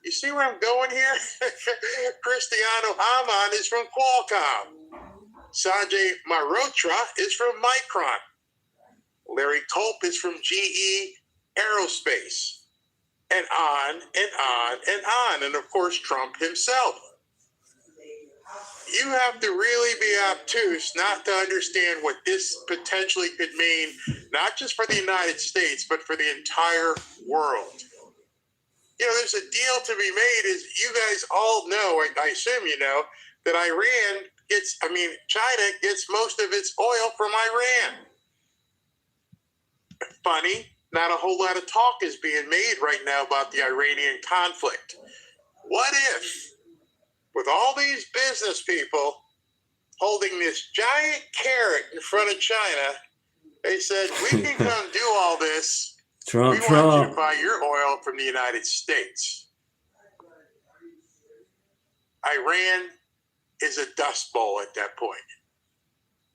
You see where I'm going here? Cristiano Hamann is from Qualcomm. Sanjay Mehrotra is from Micron. Larry Culp is from GE Aerospace. And on and on and on. And of course, Trump himself. You have to really be obtuse not to understand what this potentially could mean, not just for the United States, but for the entire world. You know, there's a deal to be made, as you guys all know, I assume you know, that China gets most of its oil from Iran. Funny, not a whole lot of talk is being made right now about the Iranian conflict. What if, with all these business people holding this giant carrot in front of China, they said, we can come do all this. We want you to buy your oil from the United States. Iran is a dust bowl at that point.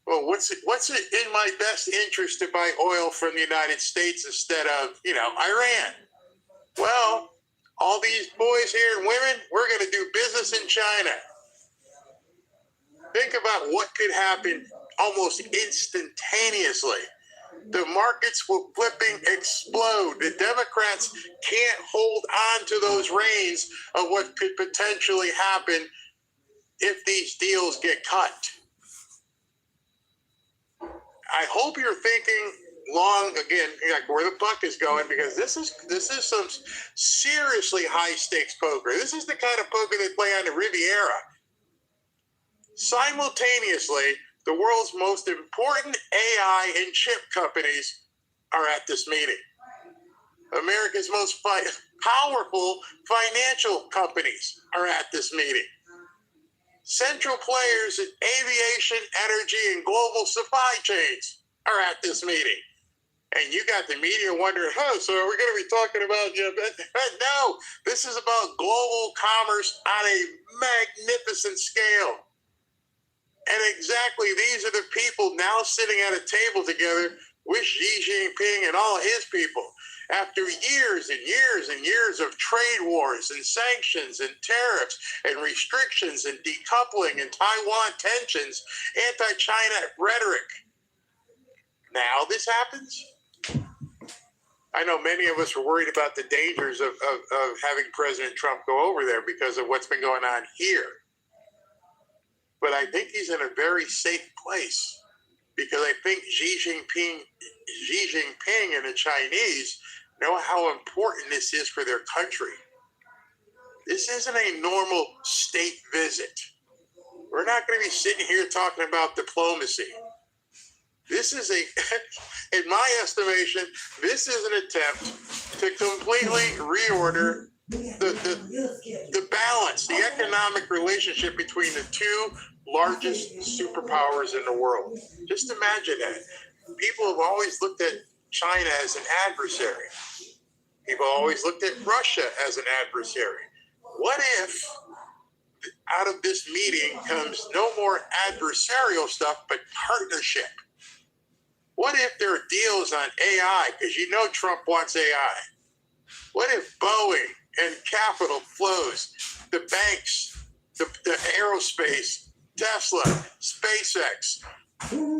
Well, what's it in my best interest to buy oil from the United States instead of, Iran? Well, all these boys here and women, we're going to do business in China. Think about what could happen almost instantaneously. The markets will flipping explode. The Democrats can't hold on to those reins of what could potentially happen if these deals get cut. I hope you're thinking long again, like where the buck is going, because this is some seriously high stakes poker. This is the kind of poker they play on the Riviera. Simultaneously, the world's most important AI and chip companies are at this meeting. America's most powerful financial companies are at this meeting. Central players in aviation, energy, and global supply chains are at this meeting. And you got the media wondering, so are we going to be talking about, no, this is about global commerce on a magnificent scale. And exactly these are the people now sitting at a table together with Xi Jinping and all his people. After years and years and years of trade wars and sanctions and tariffs and restrictions and decoupling and Taiwan tensions, anti-China rhetoric. Now this happens? I know many of us were worried about the dangers of having President Trump go over there because of what's been going on here. But I think he's in a very safe place because I think Xi Jinping and the Chinese know how important this is for their country. This isn't a normal state visit. We're not going to be sitting here talking about diplomacy. This is in my estimation, this is an attempt to completely reorder the balance, the economic relationship between the two largest superpowers in the world. Just imagine that. People have always looked at China as an adversary. People always looked at Russia as an adversary. What if out of this meeting comes no more adversarial stuff, but partnership? What if there are deals on AI? Because you know Trump wants AI. What if Boeing and capital flows, the banks, the aerospace, Tesla, SpaceX,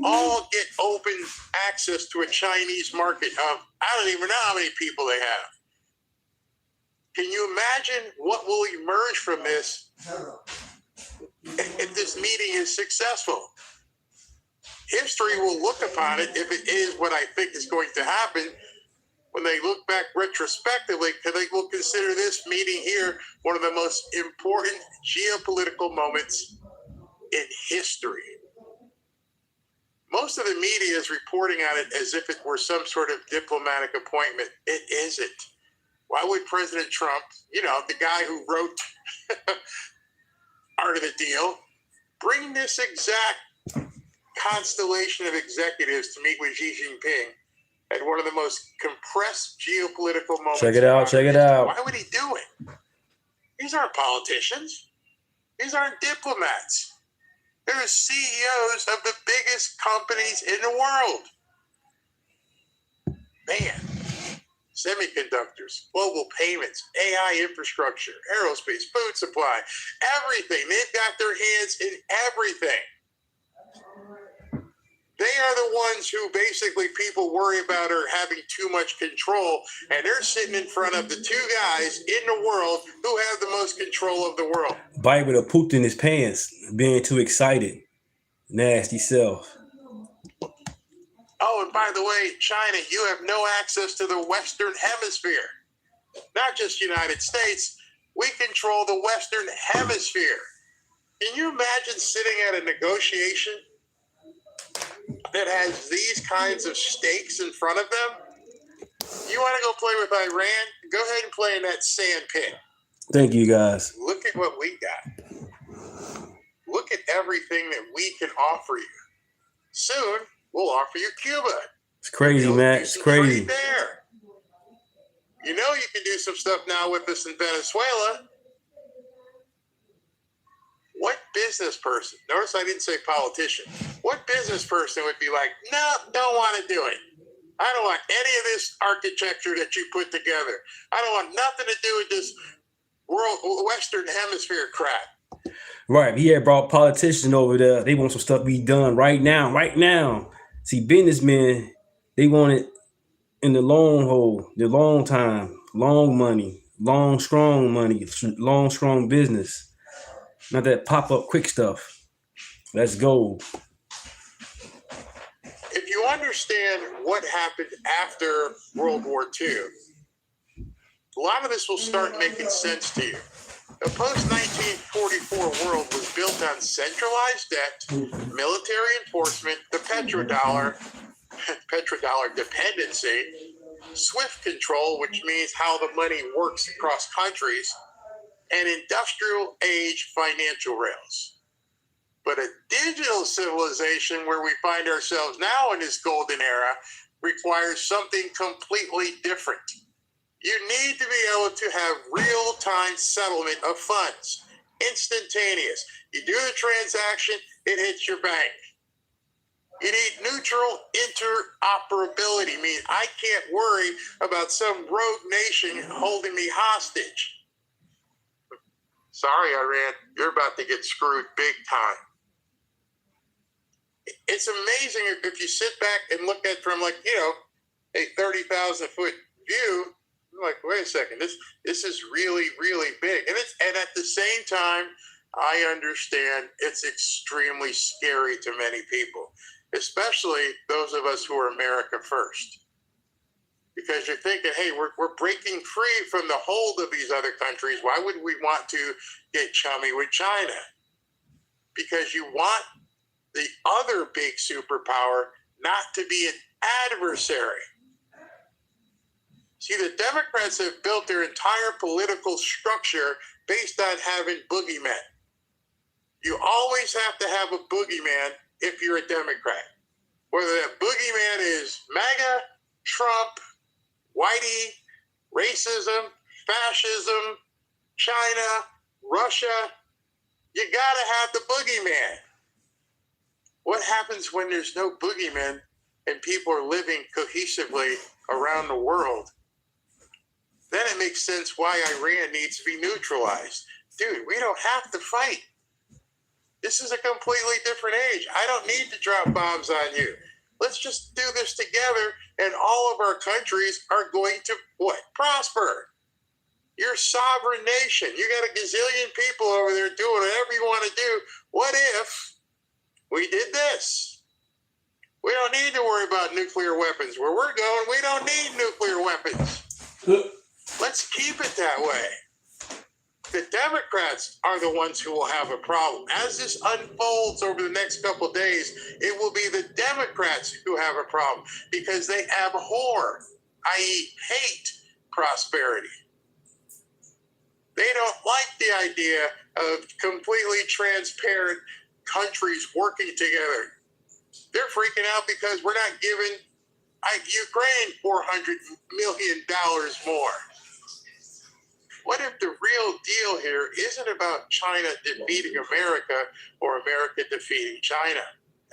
all get open access to a Chinese market of, I don't even know how many people they have. Can you imagine what will emerge from this if this meeting is successful? History will look upon it, if it is what I think is going to happen, when they look back retrospectively, they will consider this meeting here one of the most important geopolitical moments in history. Most of the media is reporting on it as if it were some sort of diplomatic appointment. It isn't. Why would President Trump, the guy who wrote Art of the Deal, bring this exact constellation of executives to meet with Xi Jinping at one of the most compressed geopolitical moments? Check it out. Why would he do it? These aren't politicians. These aren't diplomats. They're CEOs of the biggest companies in the world. Man, semiconductors, global payments, AI infrastructure, aerospace, food supply, everything. They've got their hands in everything. They are the ones who basically people worry about are having too much control, and they're sitting in front of the two guys in the world who have the most control of the world. Bite would have pooped in his pants, being too excited. Nasty self. Oh, and by the way, China, you have no access to the Western Hemisphere. Not just United States. We control the Western Hemisphere. Can you imagine sitting at a negotiation that has these kinds of stakes in front of them? You want to go play with Iran? Go ahead and play in that sand pit. Thank you, guys. Look at what we got. Look at everything that we can offer you. Soon, we'll offer you Cuba. It's crazy, man. It's crazy. There. You know you can do some stuff now with us in Venezuela. What business person, notice I didn't say politician, what business person would be like, no, don't want to do it. I don't want any of this architecture that you put together. I don't want nothing to do with this Western Hemisphere crap. Right. He had brought politicians over there. They want some stuff to be done right now. Right now. See, businessmen, they want it in the long haul, the long time, long money, long, strong money, long, strong business. Not that pop-up quick stuff. Let's go. If you understand what happened after World War II, a lot of this will start making sense to you. The post-1944 world was built on centralized debt, military enforcement, the petrodollar dependency, SWIFT control, which means how the money works across countries, and industrial age financial rails. But a digital civilization where we find ourselves now in this golden era requires something completely different. You need to be able to have real-time settlement of funds, instantaneous. You do the transaction, it hits your bank. You need neutral interoperability, meaning I can't worry about some rogue nation holding me hostage. Sorry, Iran, you're about to get screwed big time. It's amazing if you sit back and look at from a 30,000 foot view, I'm like, wait a second, this is really, really big. And at the same time, I understand it's extremely scary to many people, especially those of us who are America first. Because you're thinking, hey, we're breaking free from the hold of these other countries. Why would we want to get chummy with China? Because you want the other big superpower not to be an adversary. See, the Democrats have built their entire political structure based on having boogeymen. You always have to have a boogeyman if you're a Democrat. Whether that boogeyman is MAGA, Trump, Whitey, racism, fascism, China, Russia, you gotta have the boogeyman. What happens when there's no boogeyman and people are living cohesively around the world? Then it makes sense why Iran needs to be neutralized. Dude, we don't have to fight. This is a completely different age. I don't need to drop bombs on you. Let's just do this together, and all of our countries are going to, what? Prosper. You're a sovereign nation. You got a gazillion people over there doing whatever you want to do. What if we did this? We don't need to worry about nuclear weapons. Where we're going, we don't need nuclear weapons. Let's keep it that way. The Democrats are the ones who will have a problem. As this unfolds over the next couple of days, it will be the Democrats who have a problem because they abhor, i.e. hate, prosperity. They don't like the idea of completely transparent countries working together. They're freaking out because we're not giving Ukraine $400 million more. What if the real deal here isn't about China defeating America or America defeating China,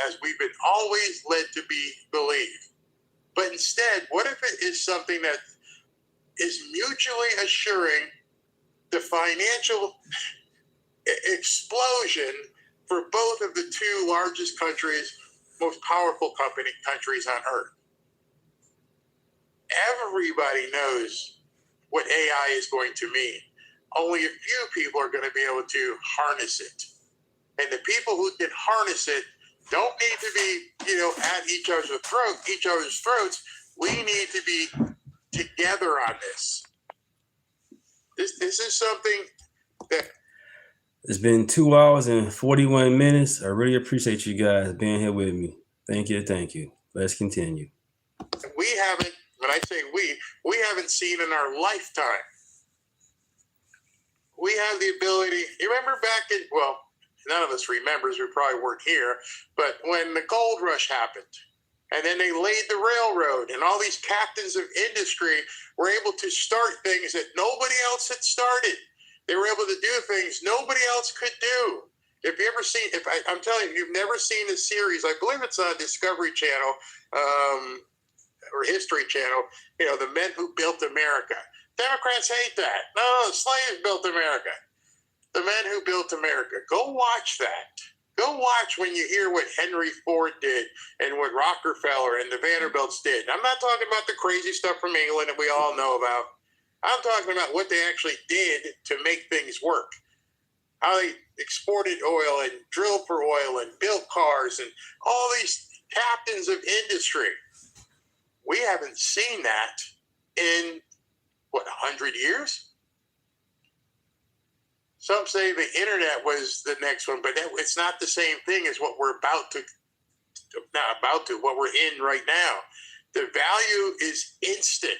as we've been always led to believe? But instead, what if it is something that is mutually assuring the financial explosion for both of the two largest countries, most powerful countries on earth? Everybody knows what AI is going to mean. Only a few people are going to be able to harness it. And the people who can harness it don't need to be, at each other's throats. We need to be together on this. This is something that... It's been 2 hours and 41 minutes. I really appreciate you guys being here with me. Thank you. Let's continue. We haven't, when I say we haven't seen in our lifetime. We have the ability, you remember back in, well, none of us remembers, we probably weren't here, but when the gold rush happened, and then they laid the railroad, and all these captains of industry were able to start things that nobody else had started. They were able to do things nobody else could do. If you ever seen, I'm telling you, you've never seen a series, I believe it's on Discovery Channel, or History Channel, the men who built America. Democrats hate that. No, the slaves built America. The men who built America. Go watch that. Go watch when you hear what Henry Ford did and what Rockefeller and the Vanderbilts did. I'm not talking about the crazy stuff from England that we all know about. I'm talking about what they actually did to make things work. How they exported oil and drilled for oil and built cars and all these captains of industry. We haven't seen that in, 100 years? Some say the internet was the next one, but it's not the same thing as what we're what we're in right now. The value is instant.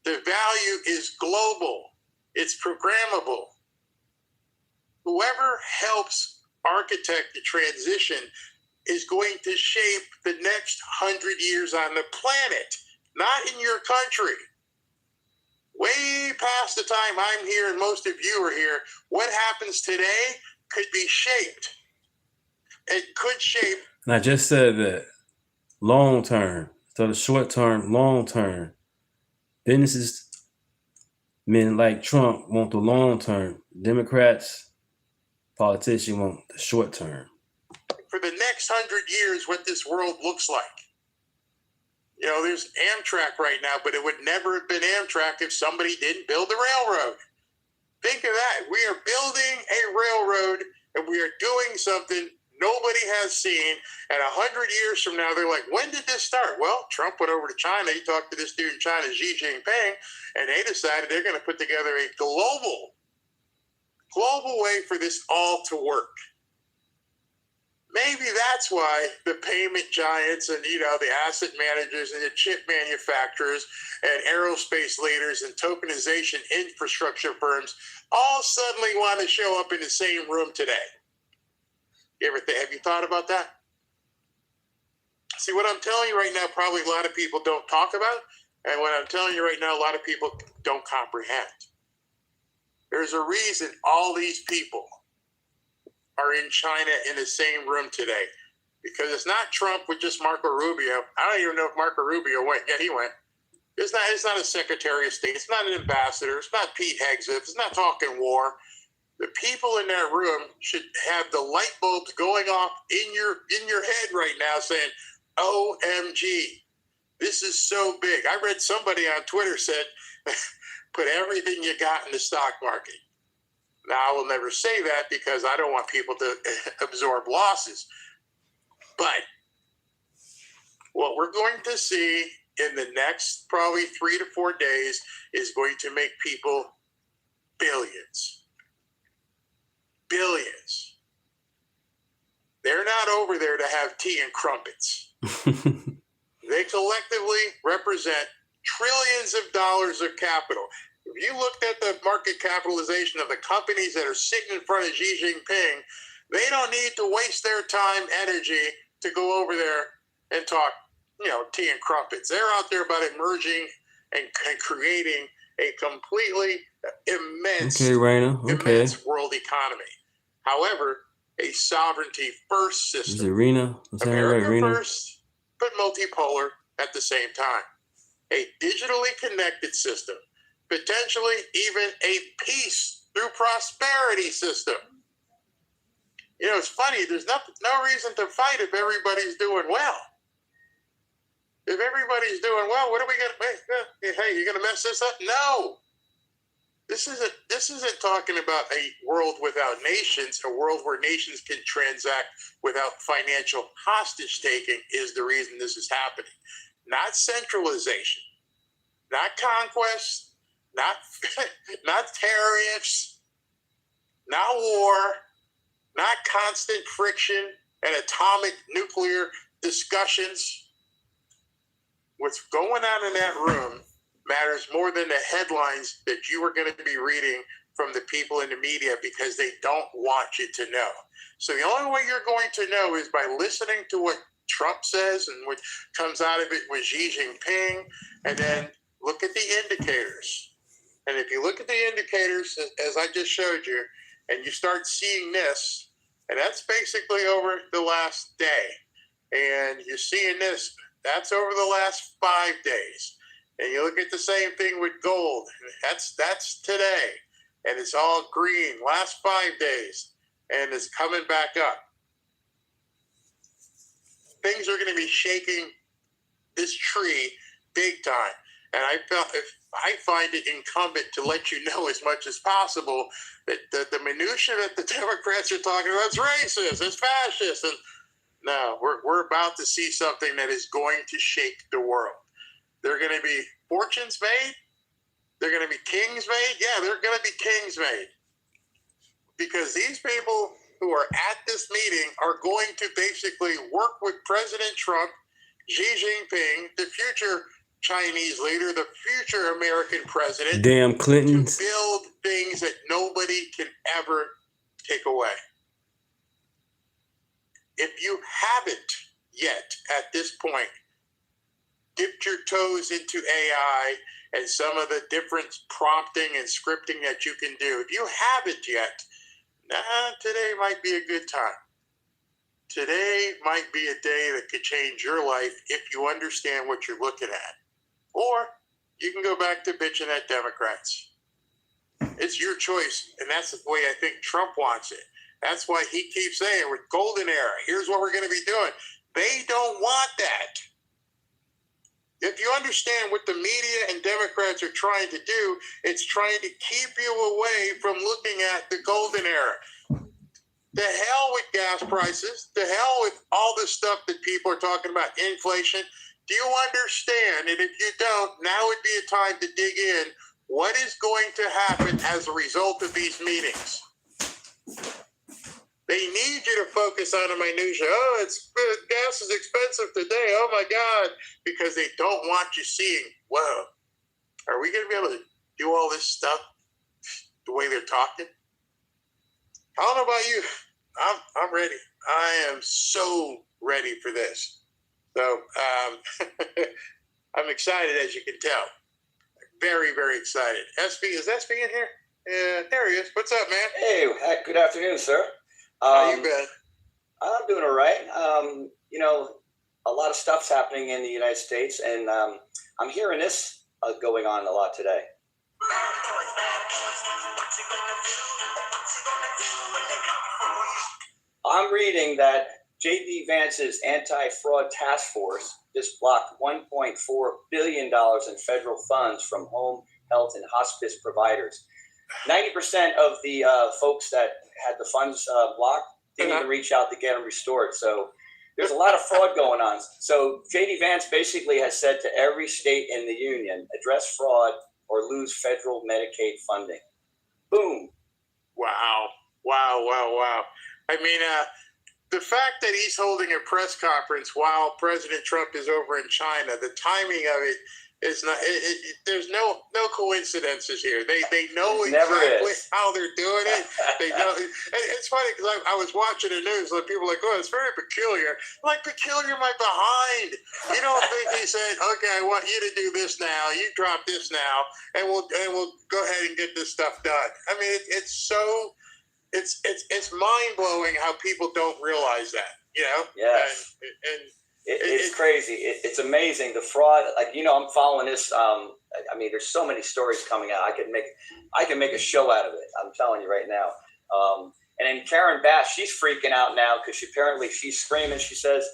The value is global. It's programmable. Whoever helps architect the transition is going to shape the next 100 years on the planet, not in your country. Way past the time I'm here and most of you are here, what happens today could be shaped. It could shape. And I just said that long term, so the short term, long term. Businesses, men like Trump want the long term. Democrats, politicians want the short term. For the next 100 years, what this world looks like. You know, there's Amtrak right now, but it would never have been Amtrak if somebody didn't build the railroad. Think of that. We are building a railroad, and we are doing something nobody has seen. And 100 years from now, they're like, when did this start? Well, Trump went over to China. He talked to this dude in China, Xi Jinping, and they decided they're going to put together a global way for this all to work. Maybe that's why the payment giants and, you know, the asset managers and the chip manufacturers and aerospace leaders and tokenization infrastructure firms all suddenly want to show up in the same room today. Have you thought about that? See, what I'm telling you right now, probably a lot of people don't talk about, and what I'm telling you right now, a lot of people don't comprehend. There's a reason all these people are in China in the same room today, because it's not Trump with just Marco Rubio. I don't even know if Marco Rubio went. Yeah, he went. It's not a Secretary of State. It's not an ambassador. It's not Pete Hegseth. It's not talking war. The people in that room should have the light bulbs going off in your head right now saying, OMG, this is so big. I read somebody on Twitter said, put everything you got in the stock market. Now, I will never say that because I don't want people to absorb losses. But what we're going to see in the next probably 3 to 4 days is going to make people billions. Billions. They're not over there to have tea and crumpets. They collectively represent trillions of dollars of capital. If you looked at the market capitalization of the companies that are sitting in front of Xi Jinping, they don't need to waste their time, energy to go over there and talk, you know, tea and crumpets. They're out there about emerging and creating a completely immense world economy. However, a sovereignty first system. Is it Rena? America Rena? first, but multipolar at the same time. A digitally connected system, potentially even a peace through prosperity system. You know, it's funny, there's no reason to fight if everybody's doing well. If everybody's doing well, what are we going to, hey, you're going to mess this up? No. This isn't talking about a world without nations, a world where nations can transact without financial hostage taking is the reason this is happening. Not centralization, not conquest, not tariffs, not war, not constant friction and atomic nuclear discussions. What's going on in that room matters more than the headlines that you are going to be reading from the people in the media because they don't want you to know. So the only way you're going to know is by listening to what Trump says and what comes out of it with Xi Jinping, and then look at the indicators. And if you look at the indicators, as I just showed you, and you start seeing this, and that's basically over the last day, and you're seeing this, that's over the last 5 days. And you look at the same thing with gold. That's today. And it's all green, last 5 days. And it's coming back up. Things are going to be shaking this tree big time. And I find it incumbent to let you know as much as possible that the minutia that the Democrats are talking about is racist, it's fascist. And no, we're about to see something that is going to shake the world. They're going to be fortunes made. They're going to be kings made. Yeah, they're going to be kings made. Because these people who are at this meeting are going to basically work with President Trump, Xi Jinping, the future Chinese leader, the future American president. Damn Clintons. To build things that nobody can ever take away. If you haven't yet at this point dipped your toes into AI and some of the different prompting and scripting that you can do. If you haven't yet, today might be a good time. Today might be a day that could change your life if you understand what you're looking at. Or you can go back to bitching at Democrats. It's your choice, and that's the way I think Trump wants it. That's why he keeps saying, with golden era, here's what we're going to be doing. They don't want that. If you understand what the media and Democrats are trying to do, it's trying to keep you away from looking at the golden era. The hell with gas prices. The hell with all this stuff that people are talking about, inflation. Do you understand? And if you don't, now would be a time to dig in. What is going to happen as a result of these meetings? They need you to focus on the minutia. Oh, gas is expensive today. Oh my God. Because they don't want you seeing, whoa, are we going to be able to do all this stuff the way they're talking? I don't know about you. I'm ready. I am so ready for this. So I'm excited, as you can tell. Very, very excited. SB, is SB in here? Yeah, there he is. What's up, man? Hey, good afternoon, sir. How you been? I'm doing all right. You know, a lot of stuff's happening in the United States, and I'm hearing this going on a lot today. I'm reading that J.D. Vance's anti-fraud task force just blocked $1.4 billion in federal funds from home health and hospice providers. 90% of the folks that had the funds blocked didn't even reach out to get them restored. So there's a lot of fraud going on. So J.D. Vance basically has said to every state in the union, address fraud or lose federal Medicaid funding. Boom. Wow. I mean, the fact that he's holding a press conference while President Trump is over in China, the timing of it is not. There's no coincidences here. They know exactly how they're doing it. They know. It's funny because I was watching the news and people are like, "Oh, it's very peculiar." I'm like, peculiar my behind. You don't think he said, "Okay, I want you to do this now. You drop this now, and we'll go ahead and get this stuff done." I mean, it's so. It's mind blowing how people don't realize that, you know. Yes. And it's crazy. It's amazing the fraud. Like, you know, I'm following this. I mean, there's so many stories coming out. I can make a show out of it. I'm telling you right now. And then Karen Bass, she's freaking out now because she's screaming. She says,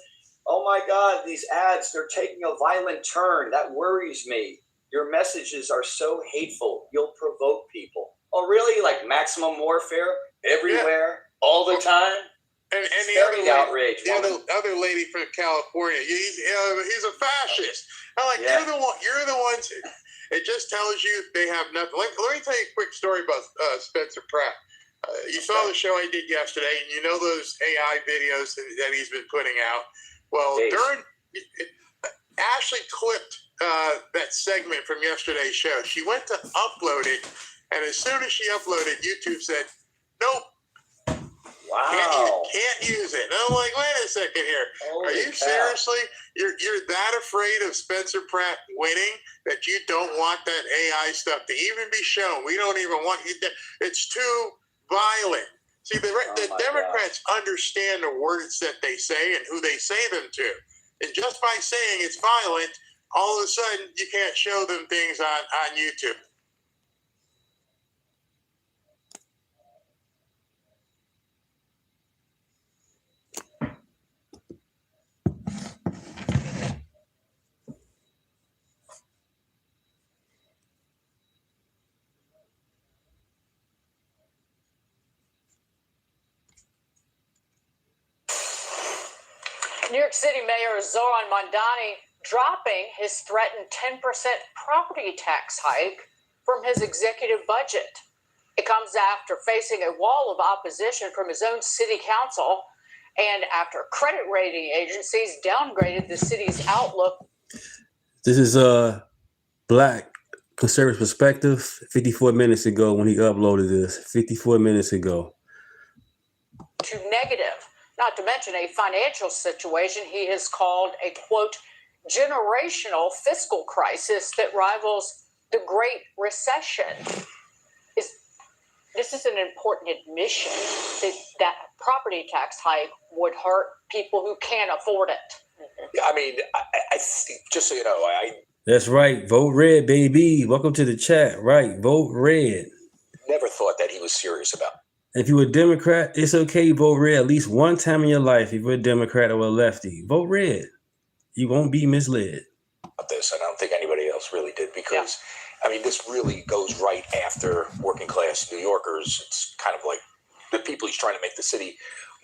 "Oh my God, these ads, they're taking a violent turn. That worries me. Your messages are so hateful. You'll provoke people." Oh, really? Like maximum warfare everywhere, all the time? And the other lady from California, he's a fascist. I'm like, you're the ones. It just tells you they have nothing. Let me tell you a quick story about Spencer Pratt. You saw the show I did yesterday, and you know those AI videos that he's been putting out. Well, Ashley clipped that segment from yesterday's show. She went to upload it. And as soon as she uploaded, YouTube said, "Nope, can't use it." And I'm like, "Wait a second here. Are you seriously? You're that afraid of Spencer Pratt winning that you don't want that AI stuff to even be shown? We don't even want you. It's too violent." See, the Democrats understand the words that they say and who they say them to, and just by saying it's violent, all of a sudden you can't show them things on YouTube. New York City Mayor Zoran Mondani dropping his threatened 10% property tax hike from his executive budget. It comes after facing a wall of opposition from his own city council and after credit rating agencies downgraded the city's outlook. This is Black Conservative Perspective 54 minutes ago when he uploaded this. 54 minutes ago. To negative. Not to mention a financial situation he has called a, quote, generational fiscal crisis that rivals the Great Recession. This is an important admission that property tax hike would hurt people who can't afford it. I mean, I just so you know, That's right. Vote red, baby. Welcome to the chat. Right. Vote red. Never thought that he was serious about it. If you're a Democrat, it's okay. Vote red at least one time in your life. If you're a Democrat or a lefty, vote red. You won't be misled. about this, and I don't think anybody else really did, because, I mean, this really goes right after working class New Yorkers. It's kind of like the people he's trying to make the city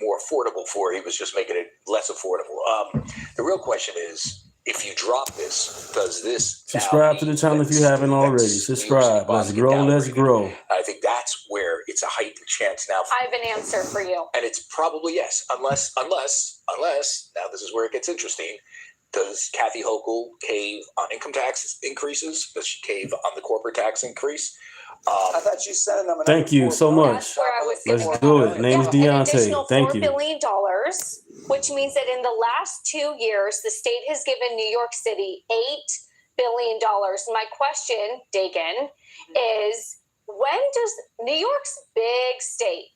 more affordable for. He was just making it less affordable. The real question is, if you drop this, does this Subscribe to the channel if you haven't already. Subscribe. Let's grow. Let's grow. I think that's where it's a heightened chance now. I have an answer for you. And it's probably yes, unless now this is where it gets interesting. Does Kathy Hochul cave on income tax increases? Does she cave on the corporate tax increase? I thought you sent them. Thank you so much. Let's do it. Name's Deunta. Thank you. $4 billion, which means that in the last 2 years, the state has given New York City $8 billion. My question, Dagan, is when does New York's big state,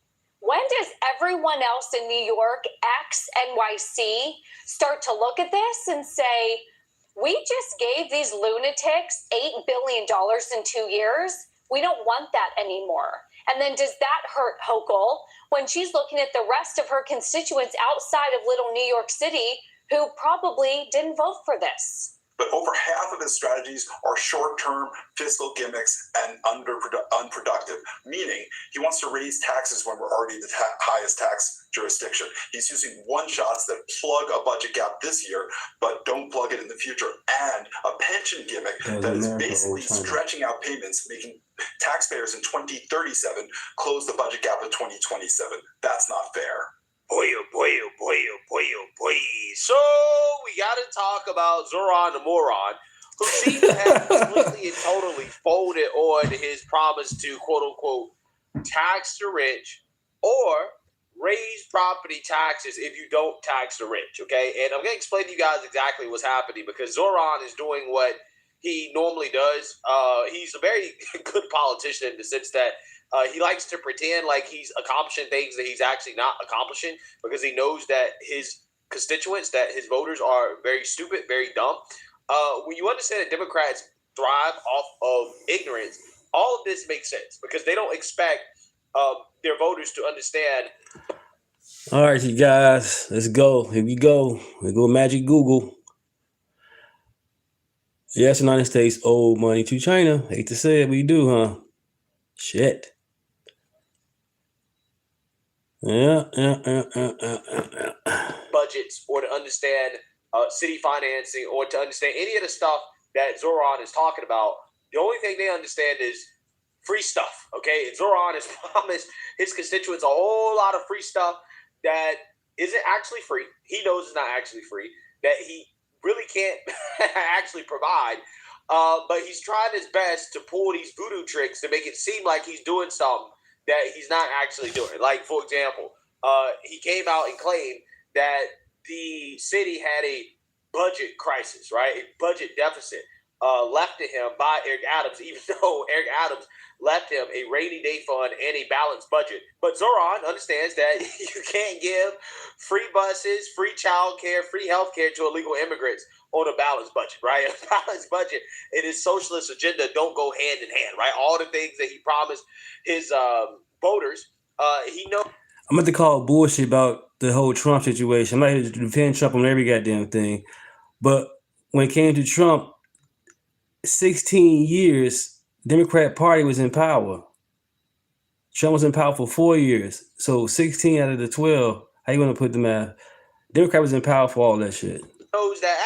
when does everyone else in New York, ex-NYC, start to look at this and say, we just gave these lunatics $8 billion in 2 years? We don't want that anymore. And then does that hurt Hochul when she's looking at the rest of her constituents outside of little New York City who probably didn't vote for this? But over half of his strategies are short-term fiscal gimmicks and unproductive, meaning he wants to raise taxes when we're already the highest tax jurisdiction. He's using one-shots that plug a budget gap this year, but don't plug it in the future, and a pension gimmick that is basically stretching out payments, making taxpayers in 2037 close the budget gap in 2027. That's not fair. Boy. So we got to talk about Zoran the moron, who seems to have completely and totally folded on his promise to quote unquote tax the rich or raise property taxes if you don't tax the rich. Okay, and I'm going to explain to you guys exactly what's happening, because Zoran is doing what he normally does. He's a very good politician in the sense that he likes to pretend like he's accomplishing things that he's actually not accomplishing, because he knows that his constituents, that his voters are very stupid, very dumb. When you understand that Democrats thrive off of ignorance, all of this makes sense because they don't expect their voters to understand. All right, you guys, let's go. Here we go. We go Magic Google. Yes, United States owe money to China. Hate to say it, we do, huh? Shit. Yeah. Budgets, or to understand city financing, or to understand any of the stuff that Zoran is talking about. The only thing they understand is free stuff, okay? And Zoran has promised his constituents a whole lot of free stuff that isn't actually free. He knows it's not actually free, that he really can't actually provide. But he's trying his best to pull these voodoo tricks to make it seem like he's doing something that he's not actually doing. Like, for example, he came out and claimed that the city had a budget crisis, right? A budget deficit left to him by Eric Adams, even though Eric Adams left him a rainy day fund and a balanced budget. But Zoran understands that you can't give free buses, free childcare, free healthcare to illegal immigrants on a balanced budget, right? A balanced budget and his socialist agenda don't go hand in hand, right? All the things that he promised his voters, he knows. I'm about to call bullshit about the whole Trump situation. I'm not here to defend Trump on every goddamn thing. But when it came to Trump, 16 years, Democrat Party was in power. Trump was in power for 4 years. So 16 out of the 12, how you want to put the math? Democrat was in power for all that shit. Knows that,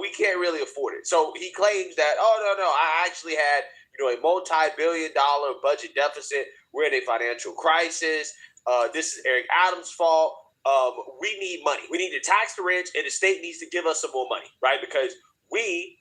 we can't really afford it. So he claims that, I actually had, a multi-billion-dollar budget deficit. We're in a financial crisis. This is Eric Adams' fault. We need money. We need to tax the rich, and the state needs to give us some more money, right? Because we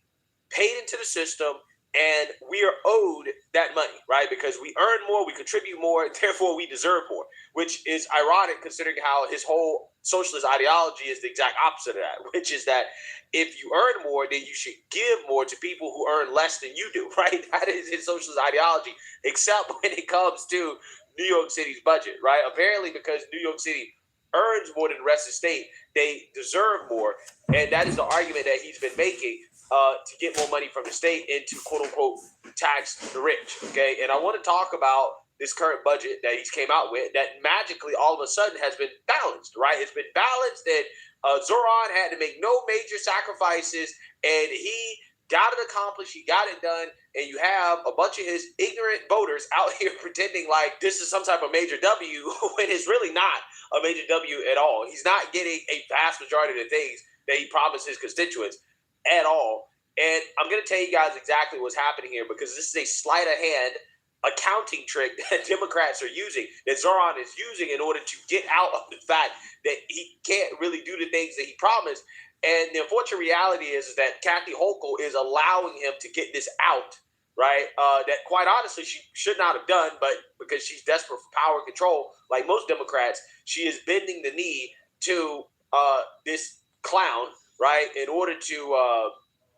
paid into the system, and we are owed that money, right? Because we earn more, we contribute more, therefore we deserve more, which is ironic considering how his whole socialist ideology is the exact opposite of that, which is that if you earn more, then you should give more to people who earn less than you do, right? That is his socialist ideology, except when it comes to New York City's budget, right? Apparently because New York City earns more than the rest of the state, they deserve more, and that is the argument that he's been making to get more money from the state and to quote unquote tax the rich. Okay. And I want to talk about this current budget that he's came out with that magically all of a sudden has been balanced, right? It's been balanced that Zoran had to make no major sacrifices, and he got it accomplished, he got it done, and you have a bunch of his ignorant voters out here pretending like this is some type of major W when it's really not a major W at all. He's not getting a vast majority of the things that he promised his constituents at all. And I'm going to tell you guys exactly what's happening here, because this is a sleight of hand accounting trick that Democrats are using, that Zoran is using in order to get out of the fact that he can't really do the things that he promised. And the unfortunate reality is that Kathy Hochul is allowing him to get this out, right? That quite honestly she should not have done, but because she's desperate for power and control, like most Democrats, she is bending the knee to this clown, right, in order to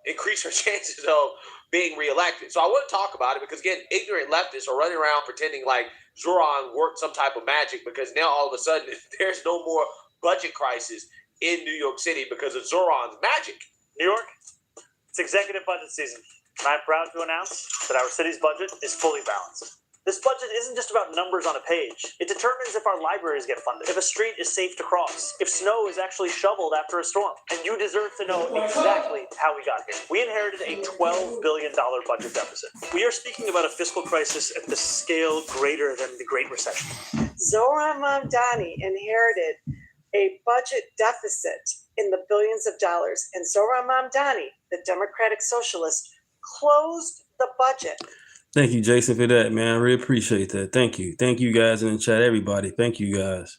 increase her chances of being reelected. So I want to talk about it because, again, ignorant leftists are running around pretending like Zoran worked some type of magic, because now all of a sudden there's no more budget crisis in New York City because of Zoran's magic. New York, it's executive budget season, and I'm proud to announce that our city's budget is fully balanced. This budget isn't just about numbers on a page. It determines if our libraries get funded, if a street is safe to cross, if snow is actually shoveled after a storm. And you deserve to know exactly how we got here. We inherited a $12 billion budget deficit. We are speaking about a fiscal crisis at the scale greater than the Great Recession. Zoran Mamdani inherited a budget deficit in the billions of dollars, and Zoran Mamdani, the Democratic Socialist, closed the budget. Thank you, Jason, for that, man. I really appreciate that. Thank you. Thank you guys in the chat, everybody. Thank you guys.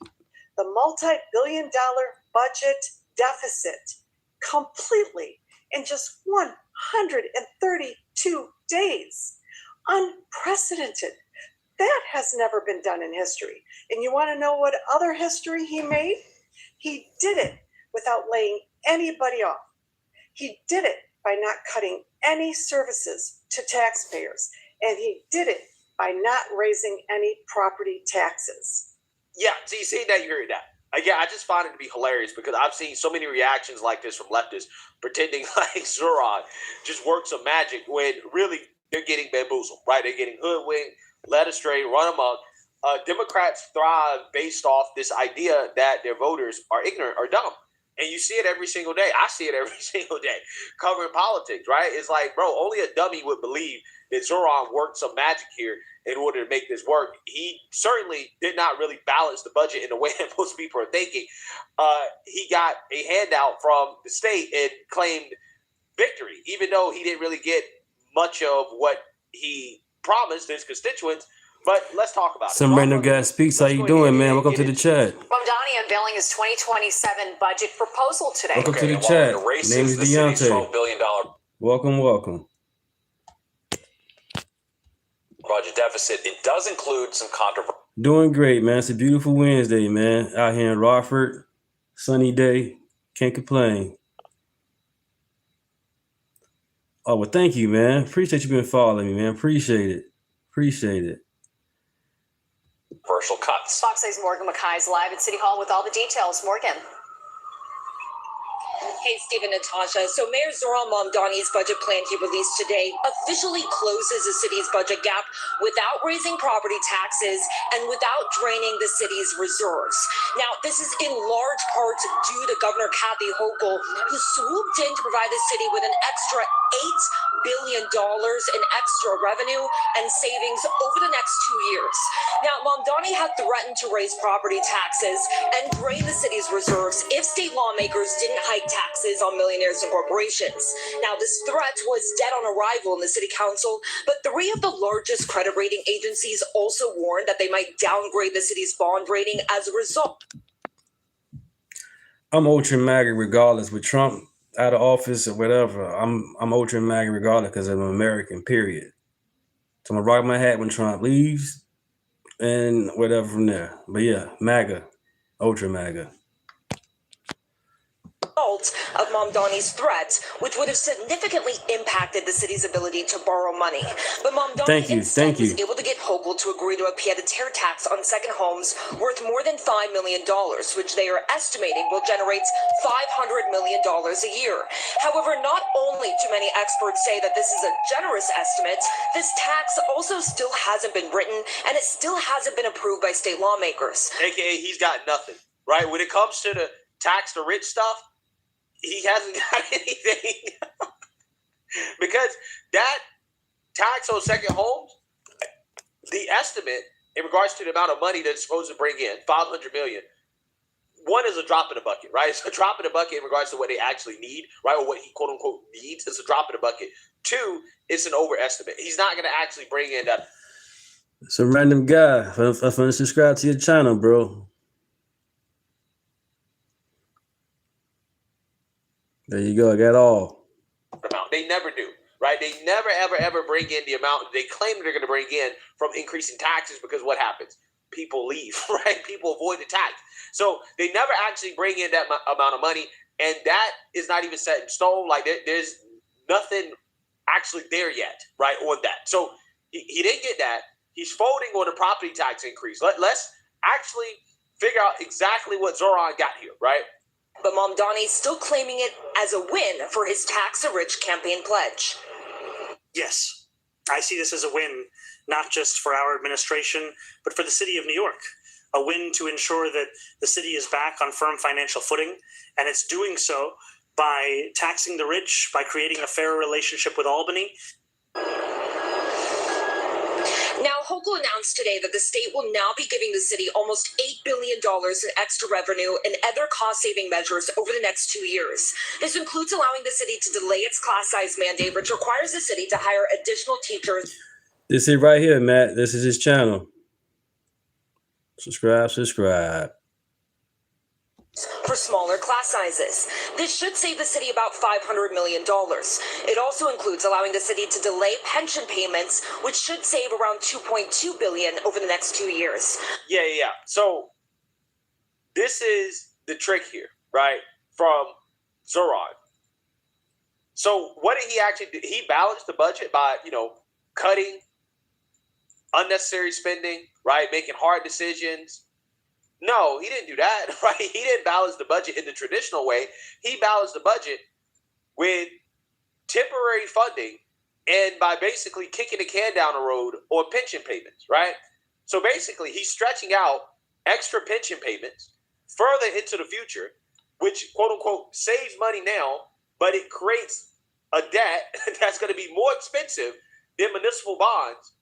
The multi-billion-dollar budget deficit completely in just 132 days. Unprecedented. That has never been done in history. And you want to know what other history he made? He did it without laying anybody off. He did it by not cutting any services to taxpayers. And he did it by not raising any property taxes. Yeah, so you see that, you heard that. Again, I just find it to be hilarious because I've seen so many reactions like this from leftists pretending like Zoran just works some magic when really they're getting bamboozled, right? They're getting hoodwinked, led astray, run amok. Democrats thrive based off this idea that their voters are ignorant or dumb. And you see it every single day. I see it every single day covering politics, right? It's like, bro, only a dummy would believe that Zoran worked some magic here in order to make this work. He certainly did not really balance the budget in the way that most people are thinking. He got a handout from the state and claimed victory, even though he didn't really get much of what he promised his constituents. But let's talk about it. Some random guy speaks. How you doing, man? Welcome to the chat. Mamdani unveiling his 2027 budget proposal today. Welcome to the chat. Name is Deunta. Welcome. Budget deficit. It does include some controversy. Doing great, man. It's a beautiful Wednesday, man. Out here in Rockford. Sunny day. Can't complain. Oh, well, thank you, man. Appreciate you been following me, man. Appreciate it. Controversial cuts. Fox 6's Morgan Mackay is live at City Hall with all the details. Morgan. Hey, Stephen, Natasha. So Mayor Zoran Mamdani's budget plan he released today officially closes the city's budget gap without raising property taxes and without draining the city's reserves. Now, this is in large part due to Governor Kathy Hochul, who swooped in to provide the city with an extra $8 billion in extra revenue and savings over the next 2 years. Now, Mamdani had threatened to raise property taxes and drain the city's reserves if state lawmakers didn't hike taxes on millionaires and corporations. Now, this threat was dead on arrival in the city council, but 3 of the largest credit rating agencies also warned that they might downgrade the city's bond rating as a result. I'm ultra MAGA regardless. With Trump out of office or whatever, I'm ultra MAGA regardless because I'm an American, period. So I'm gonna rock my hat when Trump leaves and whatever from there. But yeah, MAGA, ultra MAGA. Oh, result of Mamdani's threat, which would have significantly impacted the city's ability to borrow money. But Mamdani instead was able to get Hochul to agree to a pied-à-terre tax on second homes worth more than $5 million, which they are estimating will generate $500 million a year. However, not only do many experts say that this is a generous estimate, this tax also still hasn't been written, and it still hasn't been approved by state lawmakers. AKA, he's got nothing, right? When it comes to the tax the rich stuff, he hasn't got anything. Because that tax on second homes, the estimate in regards to the amount of money that's supposed to bring in, $500 million, one is a drop in the bucket, right? It's a drop in the bucket in regards to what they actually need, right? Or what he quote unquote needs. It's a drop in the bucket. Two, it's an overestimate. He's not going to actually bring in that. Some random guy. I'm gonna subscribe to your channel, bro. There you go. I got all. They never do, right? They never, ever bring in the amount they claim they're going to bring in from increasing taxes, because what happens? People leave, right? People avoid the tax. So they never actually bring in that amount of money, and that is not even set in stone. Like there's nothing actually there yet, right, on that. So he didn't get that. He's folding on the property tax increase. Let's actually figure out exactly what Zoran got here, right? But Mamdani's still claiming it as a win for his tax-the-rich campaign pledge. Yes, I see this as a win, not just for our administration, but for the city of New York. A win to ensure that the city is back on firm financial footing, and it's doing so by taxing the rich, by creating a fairer relationship with Albany. Now, Hochul announced today that the state will now be giving the city almost $8 billion in extra revenue and other cost-saving measures over the next 2 years. This includes allowing the city to delay its class size mandate, which requires the city to hire additional teachers. This is right here, Matt. This is his channel. Subscribe. For smaller class sizes. This should save the city about $500 million. It also includes allowing the city to delay pension payments, which should save around $2.2 billion over the next 2 years. Yeah. So this is the trick here, right, from Zoran. So what did he actually do? He balanced the budget by, cutting unnecessary spending, right, making hard decisions. No, he didn't do that, right? He didn't balance the budget in the traditional way. He balanced the budget with temporary funding and by basically kicking the can down the road on pension payments, right? So basically, he's stretching out extra pension payments further into the future, which, quote unquote, saves money now, but it creates a debt that's going to be more expensive than municipal bonds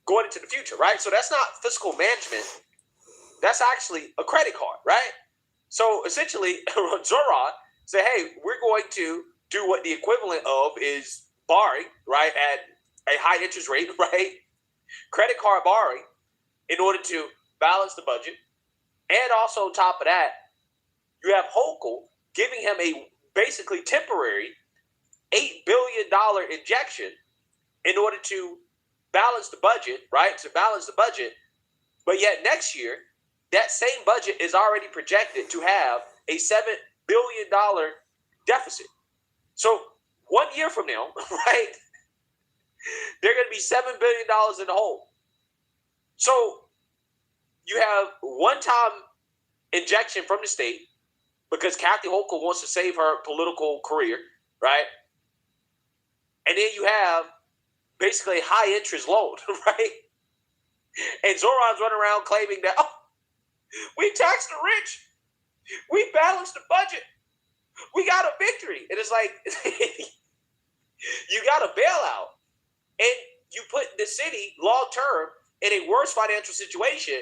going into the future, right? So that's not fiscal management. That's actually a credit card, right? So essentially, Zoran said, hey, we're going to do what the equivalent of is borrowing, right, at a high interest rate, right? Credit card borrowing in order to balance the budget. And also on top of that, you have Hochul giving him a basically temporary $8 billion injection in order to balance the budget, right? To balance the budget. But yet next year, that same budget is already projected to have a $7 billion deficit. So 1 year from now, right, they're going to be $7 billion in the hole. So you have one-time injection from the state because Kathy Hochul wants to save her political career, right? And then you have basically a high-interest loan, right? And Zoran's running around claiming that, we taxed the rich. We balanced the budget. We got a victory. And it's like, you got a bailout. And you put the city long-term in a worse financial situation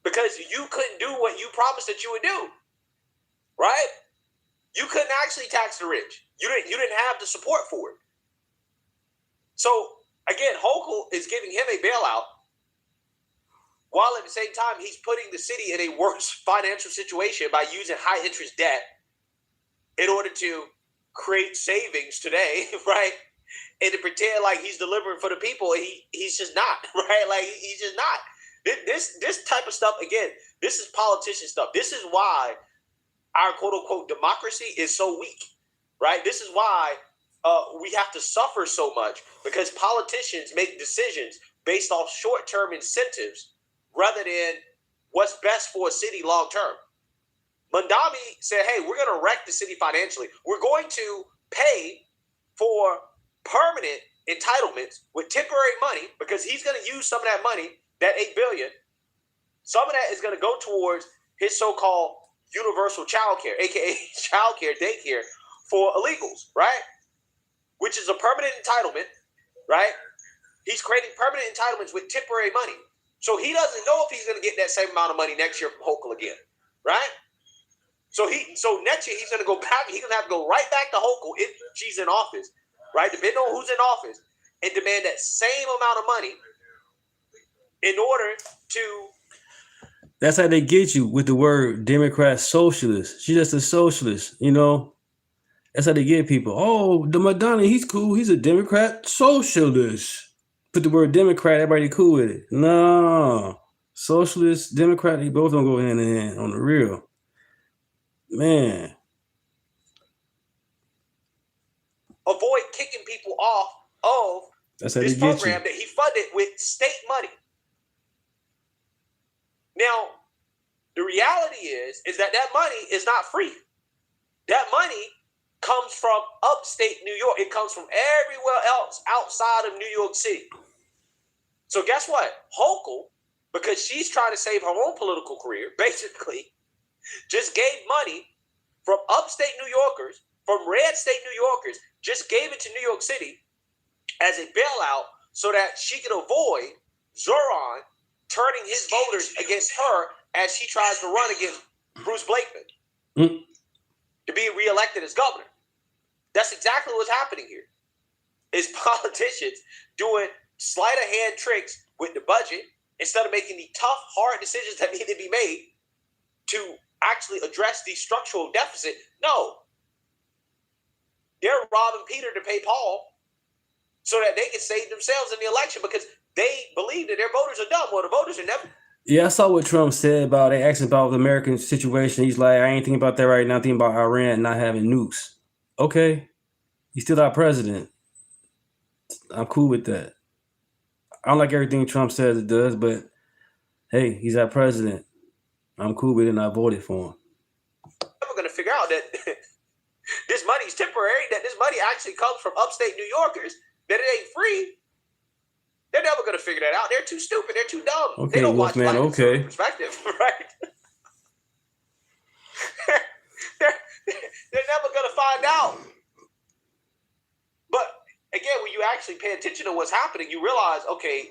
because you couldn't do what you promised that you would do. Right? You couldn't actually tax the rich. You didn't have the support for it. So, again, Hochul is giving him a bailout, while at the same time, he's putting the city in a worse financial situation by using high interest debt in order to create savings today, right? And to pretend like he's delivering for the people, and he's just not, right? Like he's just not. This type of stuff, again, this is politician stuff. This is why our quote unquote democracy is so weak, right? This is why we have to suffer so much, because politicians make decisions based off short-term incentives rather than what's best for a city long-term. Mandami said, hey, we're going to wreck the city financially. We're going to pay for permanent entitlements with temporary money, because he's going to use some of that money, that $8 billion. Some of that is going to go towards his so-called universal child care, aka child care, daycare for illegals, right? Which is a permanent entitlement, right? He's creating permanent entitlements with temporary money. So he doesn't know if he's going to get that same amount of money next year from Hochul again, right? So next year he's going to go back. He's going to have to go right back to Hochul if she's in office, right? Depending on who's in office, and demand that same amount of money in order to. That's how they get you with the word Democrat socialist. She's just a socialist, you know. That's how they get people. Oh, the Madonna, he's cool. He's a Democrat socialist. Put the word Democrat, everybody cool with it. No. Socialist, Democrat, they both don't go hand in hand on the real. Man. Avoid kicking people off of this program that he funded with state money. Now, the reality is that money is not free. That money comes from upstate New York. It comes from everywhere else outside of New York City. So guess what? Hochul, because she's trying to save her own political career, basically just gave money from upstate New Yorkers, from red state New Yorkers, just gave it to New York City as a bailout so that she could avoid Zoran turning his voters against her as she tries to run against Bruce Blakeman to be reelected as governor. That's exactly what's happening here. Is politicians doing sleight of hand tricks with the budget instead of making the tough, hard decisions that need to be made to actually address the structural deficit. No. They're robbing Peter to pay Paul so that they can save themselves in the election because they believe that their voters are dumb. Well, the voters are never. Yeah, I saw what Trump said about, they asked about the American situation. He's like, I ain't thinking about that right now. I'm thinking about Iran not having nukes. Okay. He's still our president. I'm cool with that. I don't like everything Trump says it does, but hey, he's our president. I'm cool with it and I voted for him. We're going to figure out that this money is temporary, that this money actually comes from upstate New Yorkers, that it ain't free. They're never going to figure that out. They're too stupid. They're too dumb. Okay, they don't watch Wolfman, okay. Perspective, right? they're never going to find out. But again, when you actually pay attention to what's happening, you realize, okay,